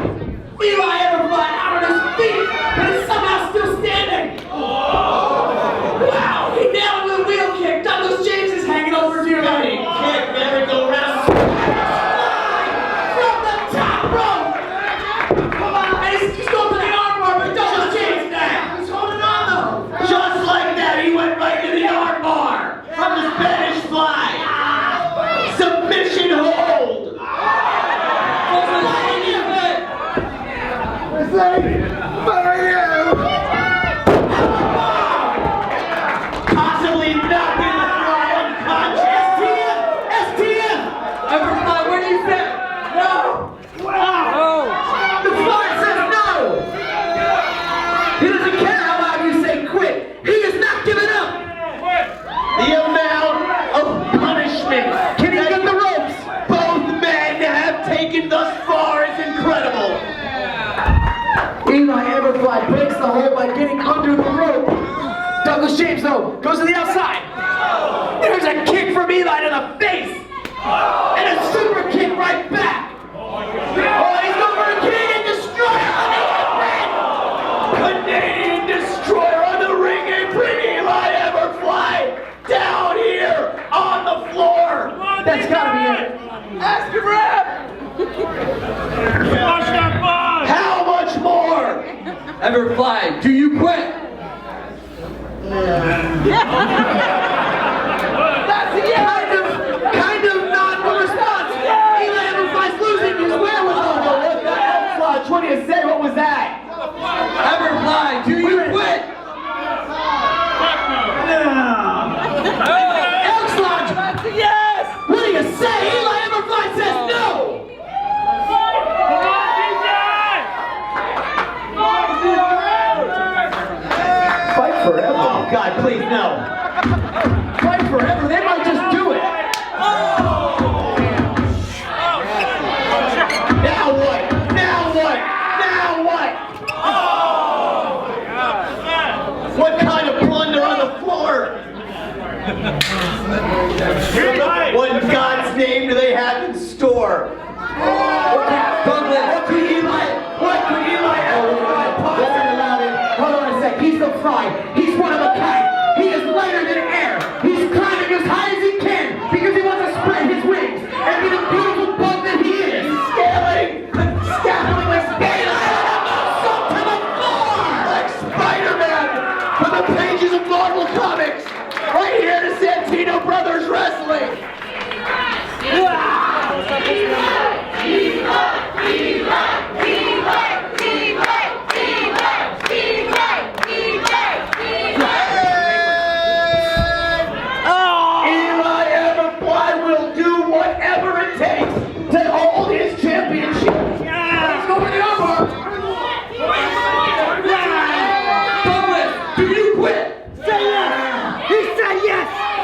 Eli Everfly out on his feet, but he's somehow still standing! Wow! He nailed him with a wheel kick! Douglas James is hanging over dear life! Kick, merry-go-round. From the top rope! Come on, and he's going for the armbar, but Douglas James now! He's holding on though! Just like that, he went right to the arm bar from the Spanish fly. Submission hold. Possibly knocking the fly unconscious. STM! Everfly, what do you say? No! Wow! The fly says no! He doesn't care how loud you say quit! He is not giving up! The amount of punishment Can he get the ropes? both men have taken thus far is incredible. Eli Everfly breaks the hold by getting under the rope. Douglas James, though, goes to the outside. There's a kick from Eli to the face. And a super kick right back. Oh, he's going for a Canadian Destroyer on the apron. Canadian Destroyer on the ring apron. Eli Everfly down here on the floor. That's gotta be it. Ask him, rep. How much more? Everfly, do you quit? That's the end. Kind of non-response. Eli Everfly's losing his wherewithal. What do you say? What was that? Everfly, do you quit? Elks Lodge! Yes! What do you say? Eli Everfly says no! Fight forever. Oh God, please no. Fight forever, they might just do it! Now what? Now what? Now what? What kind of plunder on the floor? What in God's name do they have in store? What could Eli Everfly possibly allow him? Hold on a sec, he's the fly. He's one of a kind. He is lighter than air. He's climbing as high as he can because he wants to spread his wings and be the beautiful bug that he is. Scaling like to the floor! Like Spider-Man from the pages of Marvel Comics! Right here to Santino Brothers Wrestling!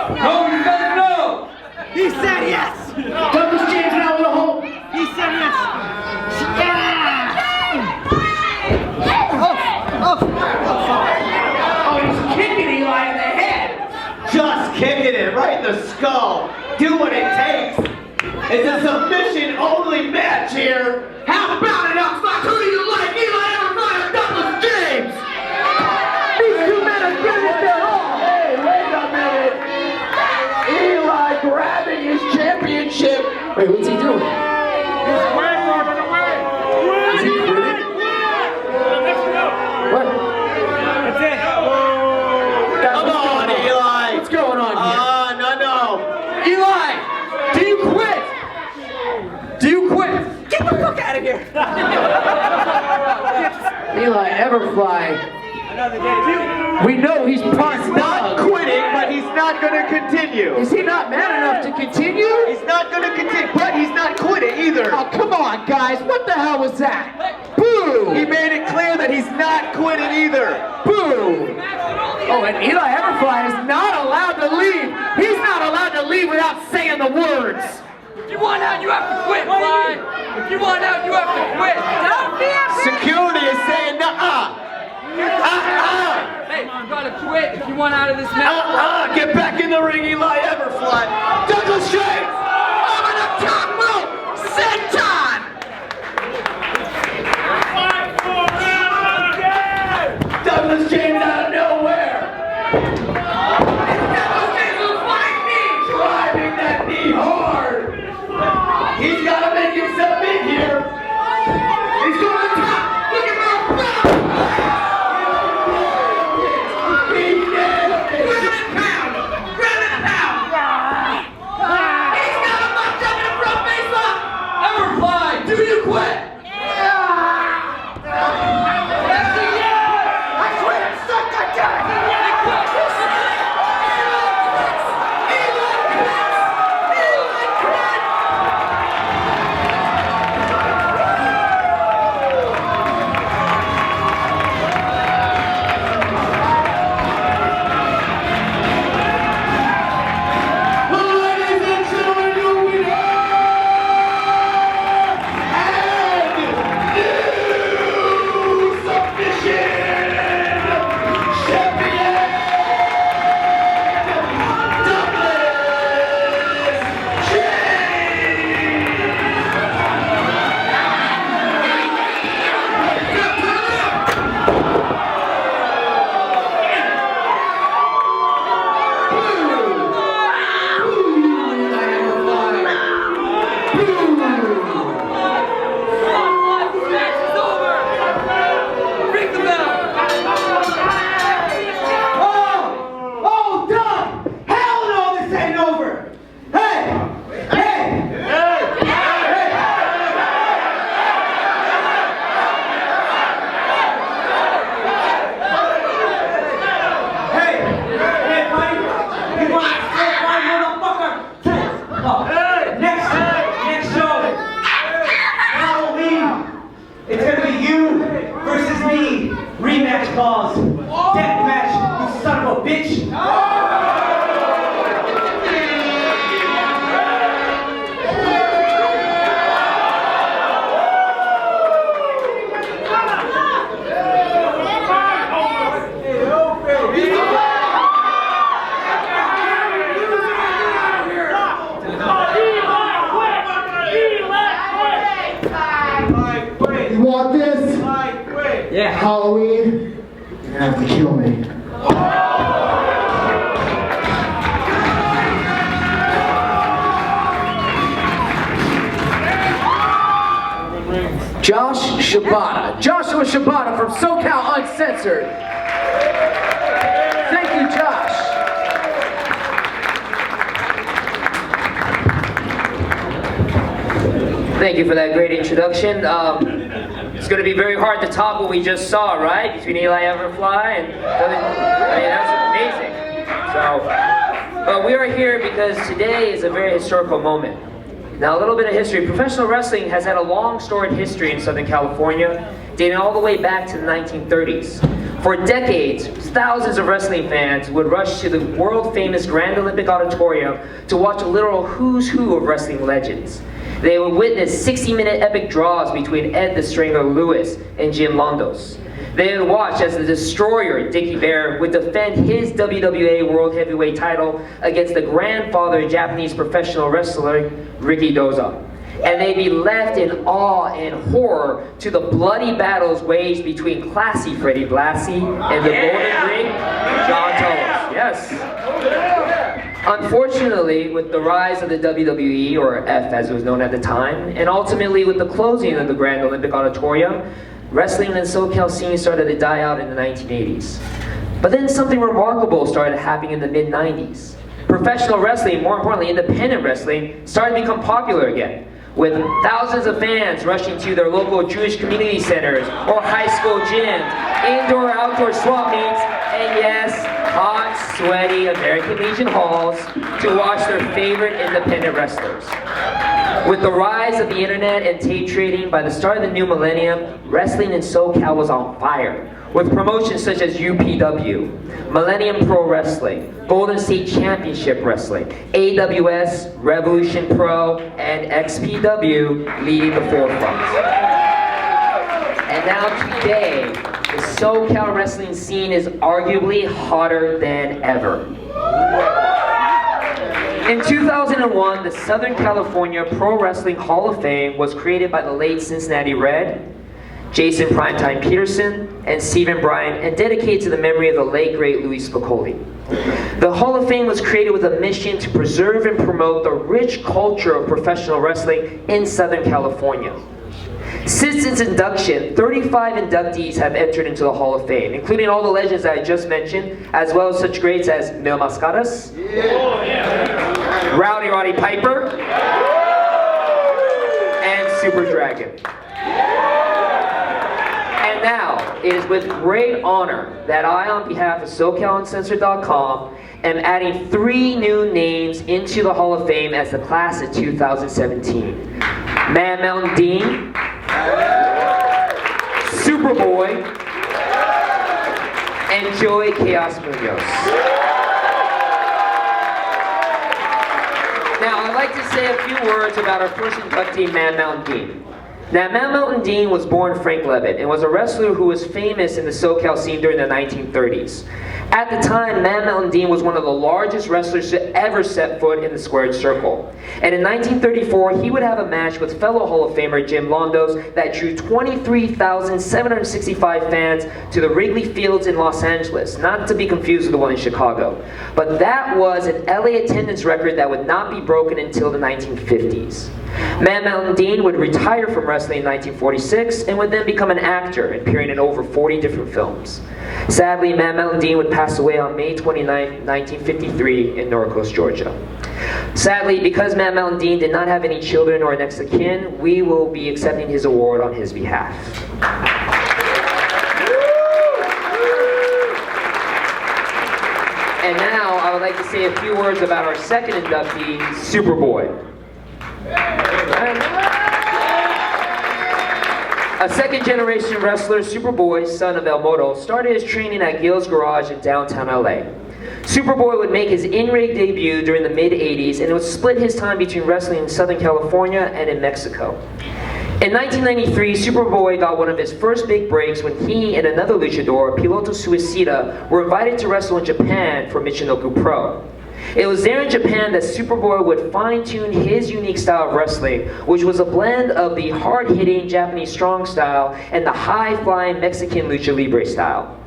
No, he said no. He said yes. Douglas James now in the hole. He said yes. Oh, he's kicking Eli in the head. Just kicking it right in the skull. Do what it takes. It's a submission-only match here. How about it, Xbox? Who do you like, Eli Everett or Douglas James? These two men are giving it their all. Hey, wait a minute. Eli grabbing his championship. Wait, what's he doing? He's way running away. Is he quitting? What? That's it. Come on, Eli. What's going on here? No. Eli, do you quit? Do you quit? Get the fuck out of here. Eli Everfly. We know he's part Not quitting, but he's not going to continue. Is he not man enough to continue? He's not going to continue, but he's not quitting either. Oh, come on, guys. What the hell was that? Boo! He made it clear that he's not quitting either. Boo! Oh, and Eli Everfly is not allowed to leave. He's not allowed to leave without saying the words. If you want out, you have to quit, Fly. If you want out, you have to quit. Don't be a Security is saying, nuh-uh. Hey, you gotta quit if you want out of this match. Get back in the ring, Eli Everfly. Douglas James over the top rope. Senton. Douglas James out of nowhere. Douglas James with a flying knee. Driving that knee hard. He's got to make himself big here. He's going to the top. Look at that. Do you quit? I quit and suck my Balls. Death match, you son of a bitch. You want this? Yeah. Halloween? You're gonna have to kill me. Josh Shibata. Joshua Shibata from SoCal Uncensored. Thank you, Josh. Thank you for that great introduction. It's going to be very hard to top what we just saw, right? Between Eli Everfly and that's amazing. So, we are here because today is a very historical moment. Now, a little bit of history. Professional wrestling has had a long storied history in Southern California, dating all the way back to the 1930s. For decades, thousands of wrestling fans would rush to the world-famous Grand Olympic Auditorium to watch a literal who's who of wrestling legends. They would witness 60-minute epic draws between Ed the Strangler Lewis and Jim Londos. They would watch as the Destroyer, Dickie Bear, would defend his WWA World Heavyweight title against the grandfather of Japanese professional wrestler, Ricky Doza. And they'd be left in awe and horror to the bloody battles waged between classy Freddie Blassie and the Golden Ring, John Tolos. Yes. Unfortunately, with the rise of the WWE, or F as it was known at the time, and ultimately with the closing of the Grand Olympic Auditorium, wrestling in the SoCal scene started to die out in the 1980s. But then something remarkable started happening in the mid-90s. Professional wrestling, more importantly independent wrestling, started to become popular again, with thousands of fans rushing to their local Jewish community centers or high school gyms, indoor-outdoor swap meets, and yes, hot, sweaty American Legion halls to watch their favorite independent wrestlers. With the rise of the internet and tape trading, by the start of the new millennium, wrestling in SoCal was on fire, with promotions such as UPW, Millennium Pro Wrestling, Golden State Championship Wrestling, AWS, Revolution Pro, and XPW leading the forefront. And now today, the SoCal wrestling scene is arguably hotter than ever. In 2001, the Southern California Pro Wrestling Hall of Fame was created by the late Cincinnati Red, Jason Primetime Peterson, and Stephen Bryant, and dedicated to the memory of the late great Louis Spicoli. The Hall of Fame was created with a mission to preserve and promote the rich culture of professional wrestling in Southern California. Since its induction, 35 inductees have entered into the Hall of Fame, including all the legends that I just mentioned, as well as such greats as Mil Mascaras, Rowdy Roddy Piper, and Super Dragon. And now, it is with great honor that I, on behalf of SoCalUncensored.com, am adding 3 new names into the Hall of Fame as the class of 2017. Man Mountain Dean, Superboy, and Joey Chaos Munoz. Now, I'd like to say a few words about our first inductee, Man Mountain Dean. Now, Man Mountain Dean was born Frank Levitt and was a wrestler who was famous in the SoCal scene during the 1930s. At the time, Man Mountain Dean was one of the largest wrestlers to ever set foot in the squared circle. And in 1934, he would have a match with fellow Hall of Famer Jim Londos that drew 23,765 fans to the Wrigley Fields in Los Angeles, not to be confused with the one in Chicago. But that was an LA attendance record that would not be broken until the 1950s. Man Mountain Dean would retire from wrestling in 1946 and would then become an actor, appearing in over 40 different films. Sadly, Man Mountain Dean would pass away on May 29, 1953 in Norcross, Georgia. Sadly, because Man Mountain Dean did not have any children or next of kin, we will be accepting his award on his behalf. And now, I would like to say a few words about our second inductee, Superboy. A second-generation wrestler, Superboy, son of El Moto, started his training at Gil's Garage in downtown LA. Superboy would make his in-ring debut during the mid-80s, and it would split his time between wrestling in Southern California and in Mexico. In 1993, Superboy got one of his first big breaks when he and another luchador, Piloto Suicida, were invited to wrestle in Japan for Michinoku Pro. It was there in Japan that Superboy would fine-tune his unique style of wrestling, which was a blend of the hard-hitting Japanese strong style and the high-flying Mexican lucha libre style.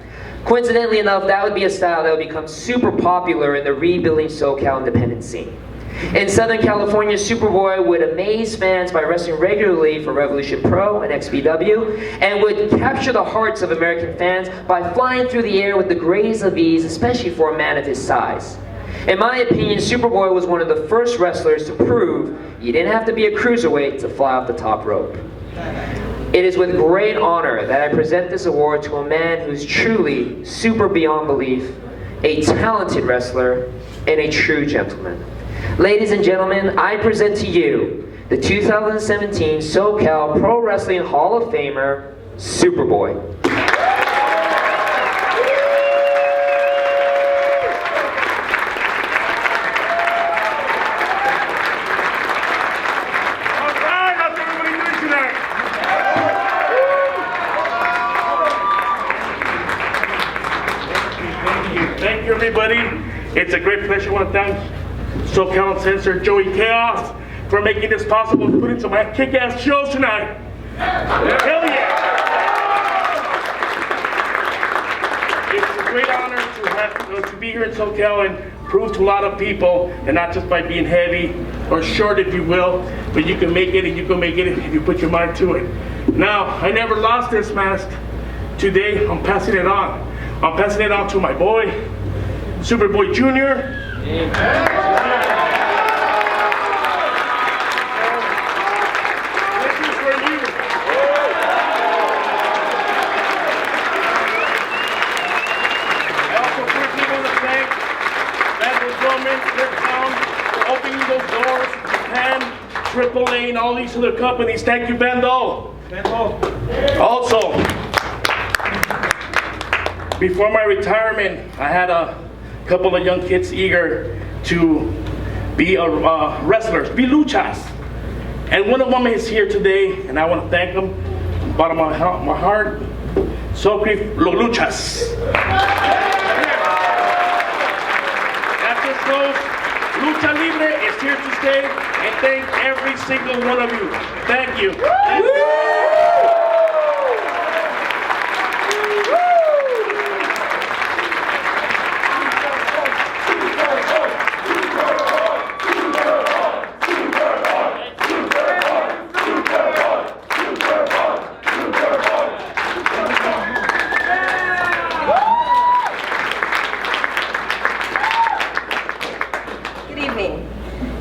Coincidentally enough, that would be a style that would become super popular in the rebuilding SoCal independent scene. In Southern California, Superboy would amaze fans by wrestling regularly for Revolution Pro and XPW, and would capture the hearts of American fans by flying through the air with the grace of ease, especially for a man of his size. In my opinion, Superboy was one of the first wrestlers to prove you didn't have to be a cruiserweight to fly off the top rope. It is with great honor that I present this award to a man who's truly super beyond belief, a talented wrestler, and a true gentleman. Ladies and gentlemen, I present to you the 2017 SoCal Pro Wrestling Hall of Famer, Superboy. great pleasure. I want to thank SoCal Censor Joey Chaos for making this possible and putting some kick-ass shows tonight. Hell yeah! It's a great honor to be here in SoCal and prove to a lot of people, and not just by being heavy or short, if you will, but you can make it, and you can make it if you put your mind to it. Now, I never lost this mask. Today, I'm passing it on. I'm passing it on to my boy, Superboy Jr. Triple A and all these other companies. Thank you, Bendo. Also, before my retirement, I had a couple of young kids eager to be wrestlers, be luchas. And one of them is here today, and I want to thank them from the bottom of my heart. Socri Los Luchas. After shows, Lucha Libre is here to stay, and thank every single one of you. Thank you. Thank you.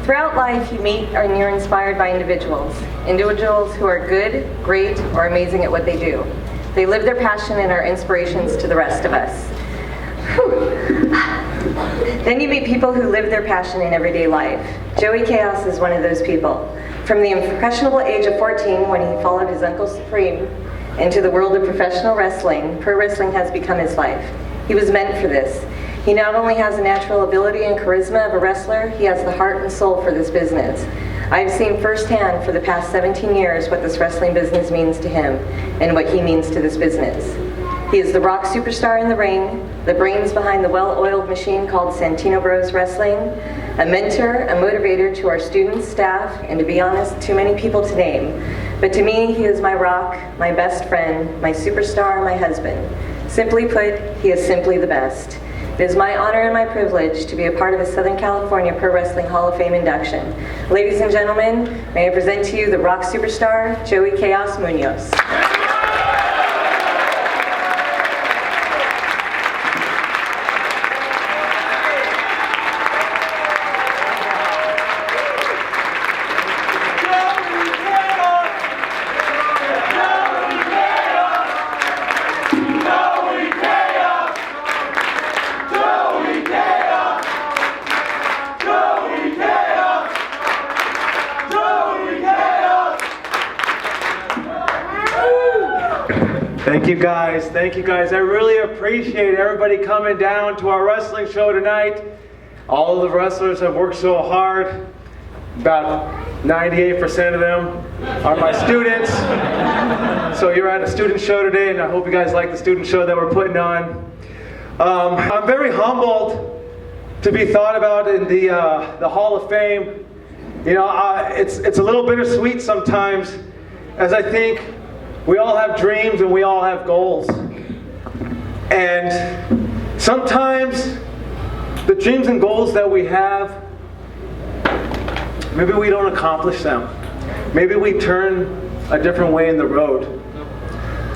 Throughout life, you meet and you're inspired by individuals who are good, great, or amazing at what they do. They live their passion and are inspirations to the rest of us. Whew. Then you meet people who live their passion in everyday life. Joey Chaos is one of those people. From the impressionable age of 14, when he followed his Uncle Supreme into the world of professional wrestling, pro wrestling has become his life. He was meant for this. He not only has the natural ability and charisma of a wrestler, he has the heart and soul for this business. I have seen firsthand for the past 17 years what this wrestling business means to him and what he means to this business. He is the rock superstar in the ring, the brains behind the well-oiled machine called Santino Bros Wrestling, a mentor, a motivator to our students, staff, and to be honest, too many people to name. But to me, he is my rock, my best friend, my superstar, my husband. Simply put, he is simply the best. It is my honor and my privilege to be a part of the Southern California Pro Wrestling Hall of Fame induction. Ladies and gentlemen, may I present to you the rock superstar, Joey Chaos Munoz. Thank you guys. I really appreciate everybody coming down to our wrestling show tonight. All of the wrestlers have worked so hard. About 98% of them are my students. So you're at a student show today, and I hope you guys like the student show that we're putting on. I'm very humbled to be thought about in the Hall of Fame. You know, it's a little bittersweet sometimes, as I think we all have dreams and we all have goals. And sometimes the dreams and goals that we have, maybe we don't accomplish them. Maybe we turn a different way in the road.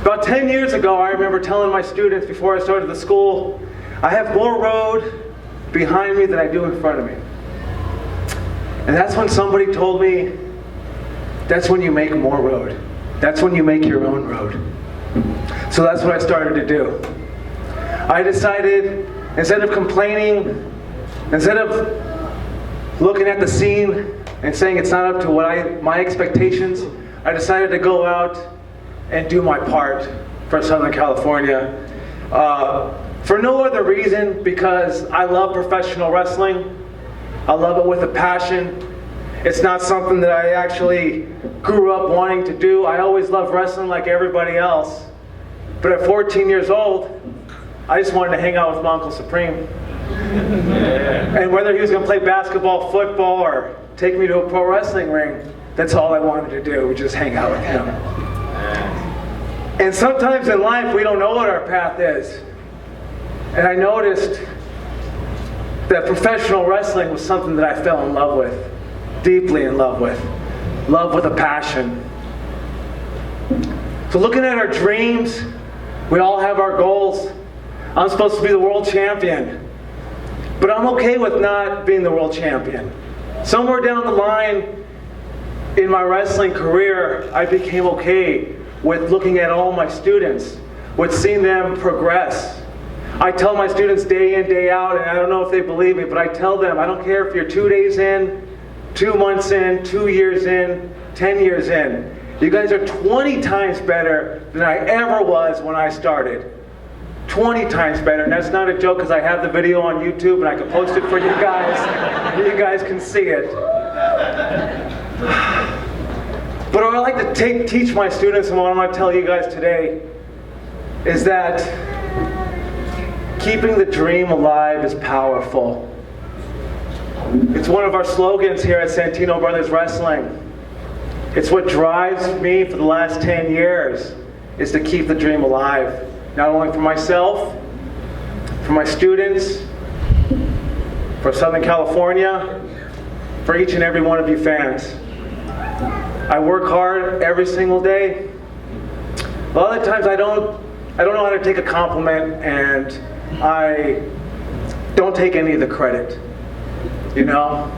About 10 years ago, I remember telling my students before I started the school, I have more road behind me than I do in front of me. And that's when somebody told me, that's when you make more road. That's when you make your own road. So that's what I started to do. I decided, instead of complaining, instead of looking at the scene and saying it's not up to my expectations, I decided to go out and do my part for Southern California. For no other reason, because I love professional wrestling. I love it with a passion. It's not something that I actually grew up wanting to do. I always loved wrestling like everybody else. But at 14 years old, I just wanted to hang out with my Uncle Supreme. And whether he was going to play basketball, football, or take me to a pro wrestling ring, that's all I wanted to do, was just hang out with him. And sometimes in life, we don't know what our path is. And I noticed that professional wrestling was something that I fell in love with, deeply in love with a passion. So looking at our dreams, we all have our goals. I'm supposed to be the world champion, but I'm okay with not being the world champion. Somewhere down the line in my wrestling career, I became okay with looking at all my students, with seeing them progress. I tell my students day in, day out, and I don't know if they believe me, but I tell them, I don't care if you're 2 days in, 2 months in, 2 years in, 10 years in. You guys are 20 times better than I ever was when I started. 20 times better, and that's not a joke because I have the video on YouTube and I can post it for you guys, and you guys can see it. But what I like to teach my students, and what I'm going to tell you guys today, is that keeping the dream alive is powerful. It's one of our slogans here at Santino Brothers Wrestling. It's what drives me for the last 10 years, is to keep the dream alive. Not only for myself, for my students, for Southern California, for each and every one of you fans. I work hard every single day. A lot of the times I don't know how to take a compliment, and I don't take any of the credit. You know,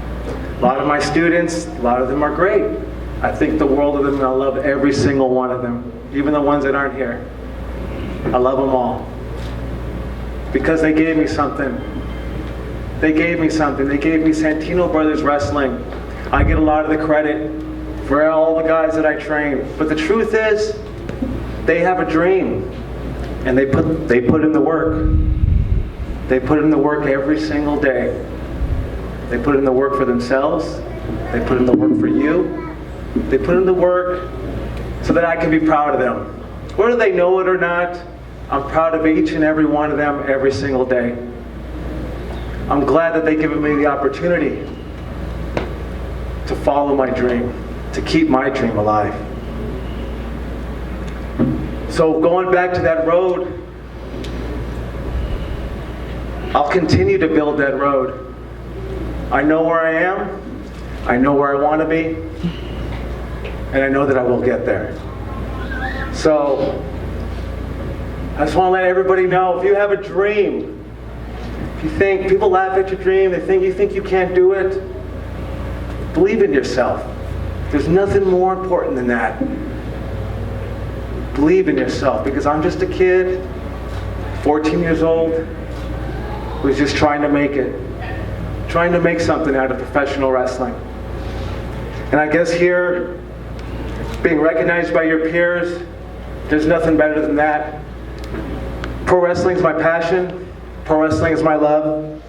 a lot of my students, a lot of them are great. I think the world of them, and I love every single one of them, even the ones that aren't here. I love them all. Because they gave me something. They gave me something. They gave me Santino Brothers Wrestling. I get a lot of the credit for all the guys that I train. But the truth is, they have a dream. And they put in the work. They put in the work every single day. They put in the work for themselves. They put in the work for you. They put in the work so that I can be proud of them. Whether they know it or not, I'm proud of each and every one of them every single day. I'm glad that they've given me the opportunity to follow my dream, to keep my dream alive. So going back to that road, I'll continue to build that road. I know where I am, I know where I want to be, and I know that I will get there. So, I just want to let everybody know, if you have a dream, if you think, people laugh at your dream, you think you can't do it, believe in yourself. There's nothing more important than that. Believe in yourself, because I'm just a kid, 14 years old, who's just trying to make it. Trying to make something out of professional wrestling. And I guess here, being recognized by your peers, there's nothing better than that. Pro wrestling is my passion. Pro wrestling is my love.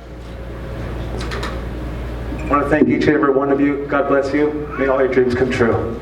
I want to thank each and every one of you. God bless you. May all your dreams come true.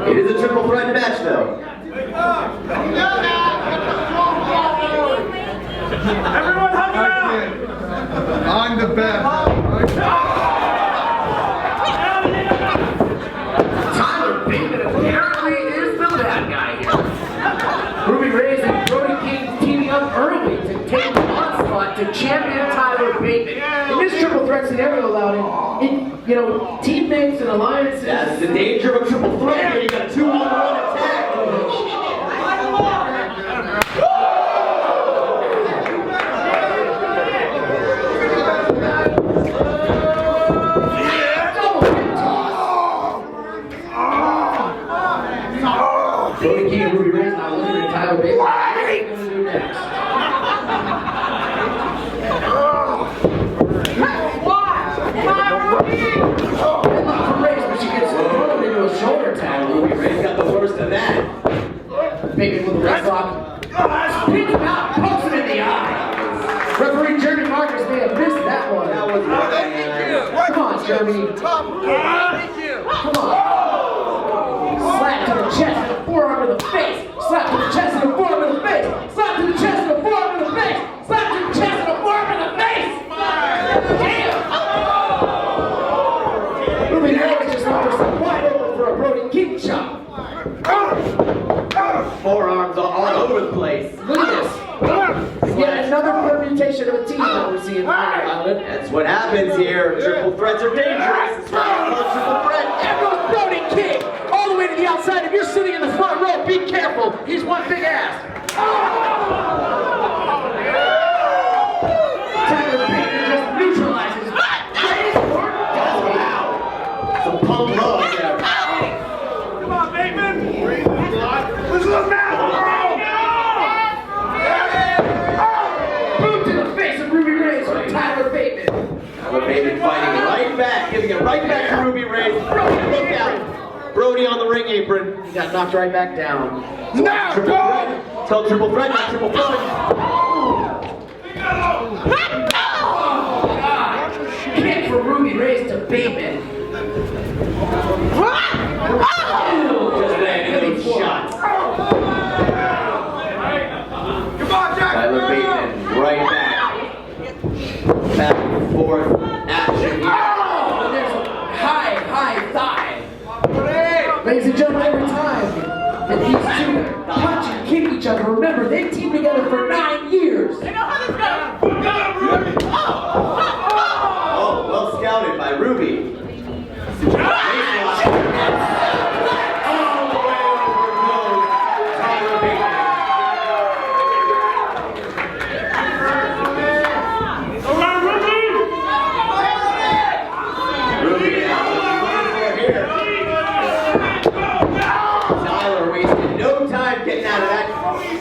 It is a triple threat match, though. Everyone hug around! I'm the best. Tyler Bateman apparently is the bad guy here. Ruby Reyes and Brody King teaming up early to take the onslaught to champion Tyler Bateman. In this triple threat scenario allowed in, teammates and alliances. That's the danger of a triple threat here. You got a 2-on-1 attack. Brody King and Ruby Reyes now looking at Tyler Bateman. What are they going to do next? Shoulder tag. Ruby Reyes got the worst of that. Bateman with the wrist lock. Picks him out, pokes him in the eye. Referee Jeremy Marcus may have missed that one. That was right. Come on, Jeremy. Come on. Slap to the chest and a forearm to the face. Slap to the chest and a forearm to the face. Slap to the chest and a forearm to the face. Slap to the chest and a forearm to the face. Damn. Ruby Reyes just left herself wide open for a Brody King chop. Forearms all over the place. Look at this. Yet another permutation of a team that we're seeing about it. That's what happens here. Triple threats are dangerous. It's why I call it triple threat. There goes Brody King all the way to the outside. If you're sitting in the front row, be careful. He's one big ass. Tyler Bateman just neutralizes. Wow. Some pump love there. Come on, Bateman! This is a match, Boot to the face of Ruby Reyes from Tyler Bateman. Tyler Bateman fighting right back, giving it right back to Ruby Reyes. Brody, look out. Brody on the ring apron. He got knocked right back down. Now, Triple threat. Tell triple threat, not triple threat. Kick from Ruby Reyes to Bateman. Just landed those shots. Come on, Jack! Tyler Bateman right back. Back and forth action here. Oh, and there's a high thigh. Ladies and gentlemen, every time that these two punch and kick each other, remember, they teamed together for 9 years. They know how this goes! Oh, well scouted by Ruby.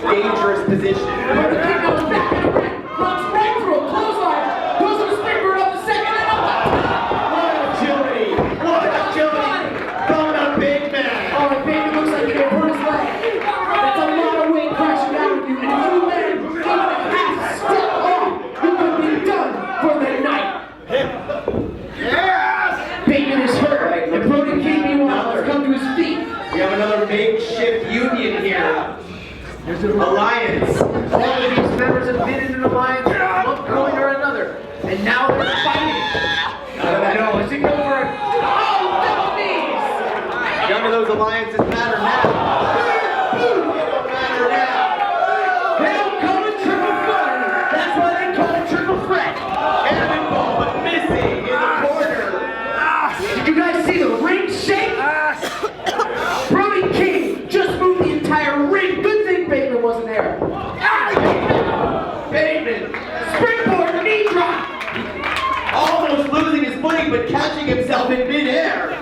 Dangerous position. But the kick goes back in the ring, runs right through a clothesline, goes to the springboard up the second and up the What agility! What agility! From the big man! All right, Bateman looks like he may hurt his leg. That's a lot of weight crashing down with you, and if you land even a half step off, you could be done for the night. Yes! Bateman is hurt, and Brody King, meanwhile, has come to his feet. We have another makeshift union here. Alliance. All of these members have been in an alliance at one point or another, and now they're fighting. No, is it going for a... Oh, double knees! None of those alliances matter now. They don't matter now. They don't call it triple threat. That's why they call it triple threat. Cannonball, but missing in the corner. Did you guys see the ring shake? Brody King just moved the entire ring. Good thing Bateman wasn't there. Bateman, Springboard knee drop. almost losing his footing, but catching himself in midair.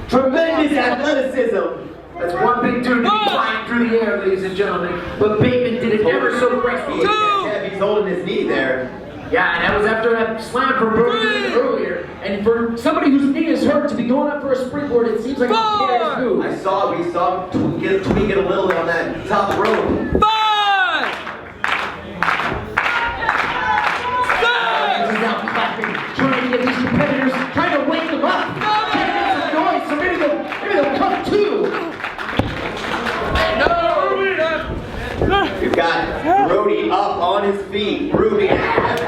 Tremendous athleticism. That's one big dude to be flying through the air, ladies and gentlemen. But Bateman did it ever so gracefully. Yeah, he's holding his knee there. Yeah, and that was after that slam from Brody earlier. And for somebody whose knee is hurt to be going up for a springboard, it seems like a careless move. We saw him tweak it a little on that top rope. He's now clapping, trying to get these competitors, trying to wake them up. Trying to make some noise, so maybe they'll come to. feet. Ruby and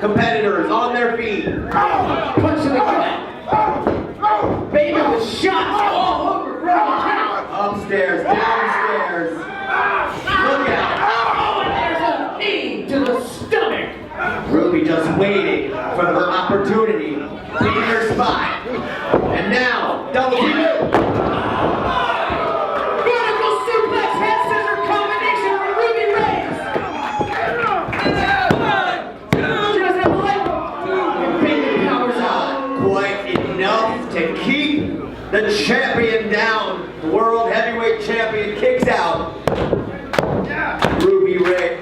competitors on their feet. Punch in the gut. Baby with shots all over Ruby. Upstairs, downstairs. Look out. There's a knee to the stomach. Ruby just waiting for her opportunity, picking her spot. And now, double team. Vertical suplex head scissor combination from Ruby Reyes. She doesn't have the leg. And Bateman powers out. Quite enough to keep the champion down. The world heavyweight champion kicks out. Ruby Ray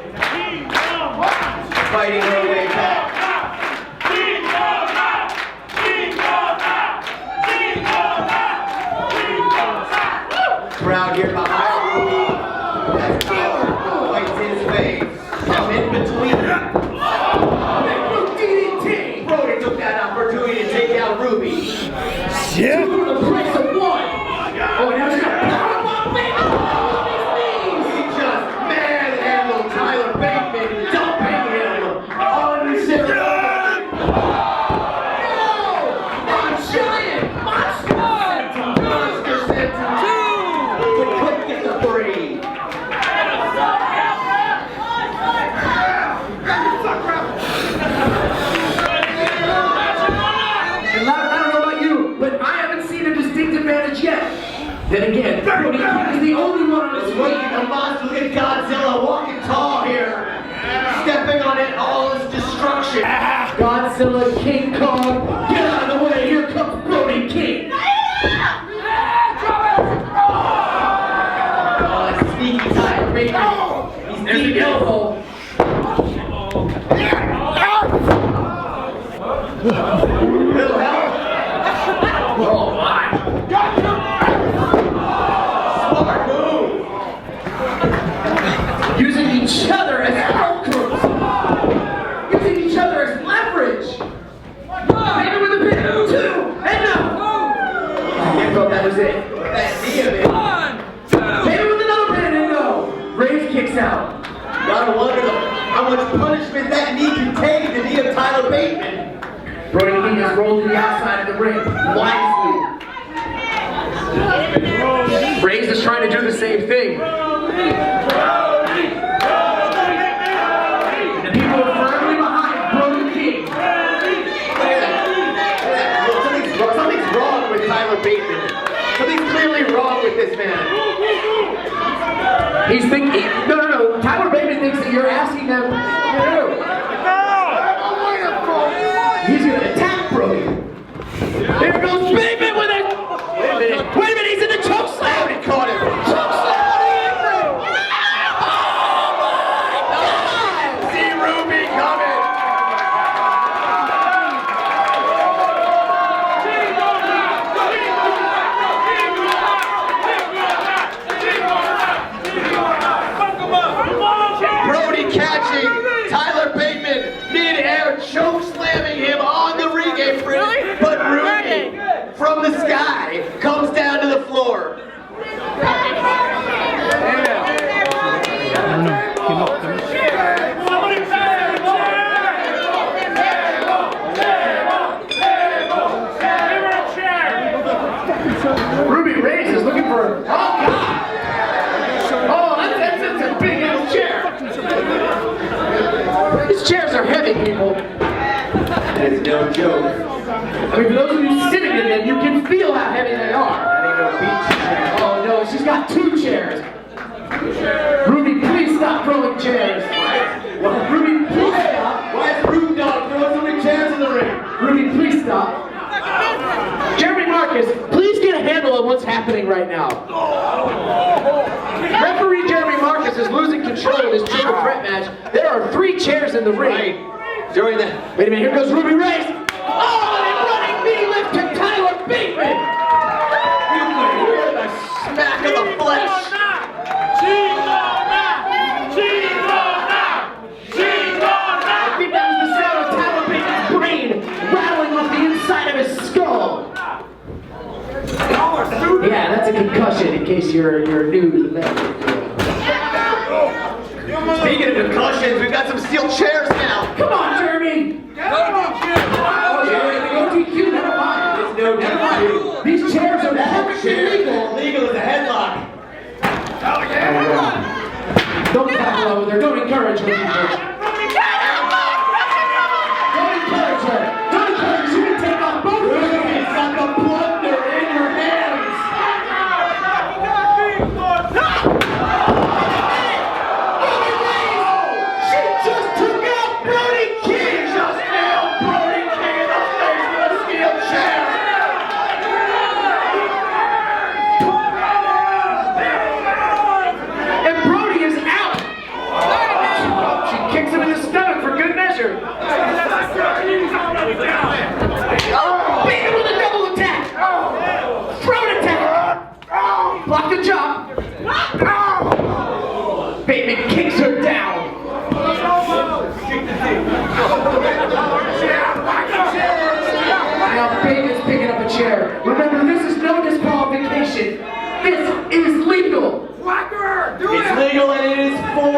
fighting her way back. Crowd here behind Ruby as King fights his face. Now in between. DDT. Brody took that opportunity to take out Ruby. Yeah. Two for the price of one. Oh, now she's got powerbomb baby. He just manhandled Tyler Bateman, dumping him on the center. No! A giant monster. Monster Santino. But couldn't get the three. And I don't know about you, but I haven't seen a distinct advantage yet. Then again, Brody King is the only one on his way. The monster, look at Godzilla walking tall here. Stepping on it, all his destruction. Godzilla, King Kong, get out of the way. Here comes Brody King. Oh, sneaky Tyler Bateman. He's There's deep the elbow. Little help. Oh my. Smart move. Using each other as fulcrums. Using each other as leverage. Maybe with a pin. Two. And no. I thought that was it. That knee of it. Maybe with another pin and no. Reyes kicks out. Gotta wonder how much punishment that knee can take, the knee of Tyler Bateman. Brody King has rolled to the outside of the ring, wisely. Reyes is trying to do the same thing. The people are firmly behind Brody King. Something's wrong with Tyler Bateman. Something's clearly wrong with this man. He's thinking, no. Tyler Bateman thinks that you're asking them, no. He's going to attack Brody. Here goes Bateman with it. Wait a minute, he's in the choke slam. He caught him. Choke slam on the apron. Oh my God. See Ruby coming. Brody catching Tyler Bateman mid-air, choke slamming him on the ring apron, but Ruby from the sky comes down to the floor. Ruby Reyes is looking for, oh God. Oh, that's a big ass chair. These chairs are heavy, people. It's no joke. I mean, for those of you sitting in them, you can feel how heavy they are. That ain't no beach chair. Oh no, she's got two chairs. Ruby, please stop throwing chairs. Ruby, please stop. Why is Rude Dog throwing so many chairs in the ring? Ruby, please stop. Jeremy Marcus, please get a handle on what's happening right now. Referee Jeremy Marcus is losing control of this triple threat match. There are 3 chairs in the ring. During the... Wait a minute, here goes Ruby Reyes. Oh, and a running knee lift to Tyler Bateman. You could hear the smack of the flesh. I think that was the sound of Tyler Bateman's brain rattling off the inside of his skull. Yeah, that's a concussion in case you're new to the match. Speaking of concussions, we've got some steel chairs now. Come on, Jeremy. Oh, yeah, no DQ, never mind. It's no DQ. These chairs are perfectly legal. Legal as a headlock. Oh, yeah. Don't tackle over there. Don't encourage her. Don't encourage her. Don't encourage her. She can take off both of them. It's got the plunder in her hands. She just took out Brody King. Just nailed Brody King in the face with a steel chair. And Brody is out. She kicks him in the stomach for good measure. Beat him with a double attack. Throat attack. Block the jump. Bateman kicks her down. Now Bateman's picking up a chair. Remember, this is no disqualification. This is legal. It's legal and it is for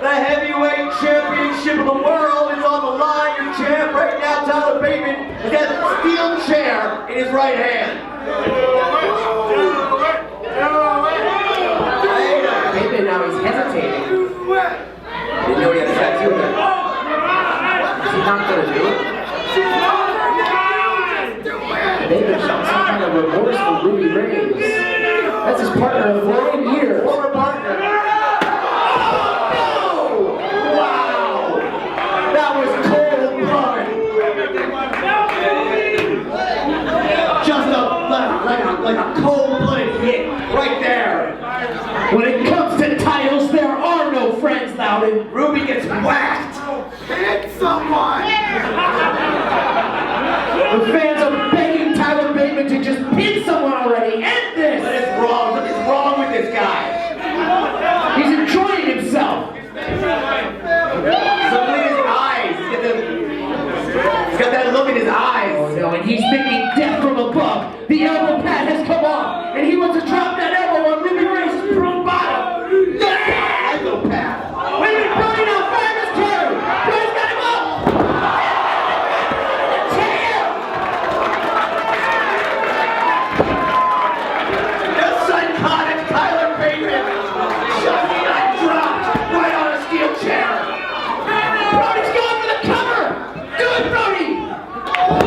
the heavyweight championship of the world. It's on the line. Your champ right now, Tyler Bateman, has got a steel chair in his right hand. Bateman now he's hesitating. Didn't know he had a tattoo there. Is he not going to do it? Bateman showing some kind of remorse for Ruby Reyes. That's his partner of 9 years. Former partner. Oh, wow. That was cold blood. Just like a cold-blooded hit right there. When it comes to titles, there are no friends, Loudon. Ruby gets whacked. Hit someone. The fans are begging Tyler Bateman to just pin someone already. End this. What is wrong? What is wrong with this guy? He's enjoying himself. So look at his eyes. He's got that look in his eyes. Oh no, and he's thinking death from above. The elbow pad has come off, and he wants to drop that elbow on Ruby Reyes' prone bottom. Yeah! Elbow pad. Wait a minute, Brody now fired his carry. Brody's got him up. The psychotic Tyler Bateman just got dropped right on a steel chair. Brody's going for the cover. Do it, Brody. 1,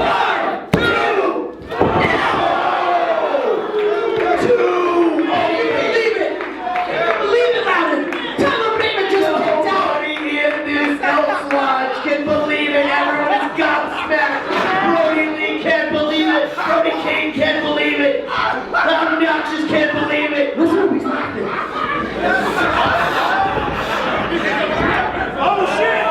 2. Oh, you believe it. Believe it, Loudon. Tyler Bateman just kicked out. Nobody in this Elks Lodge can believe it. Everyone is gobsmacked. Brody Lee can't believe it. Brody King can't believe it. Loud Obnoxious can't believe it. Listen to these laughing. Oh shit!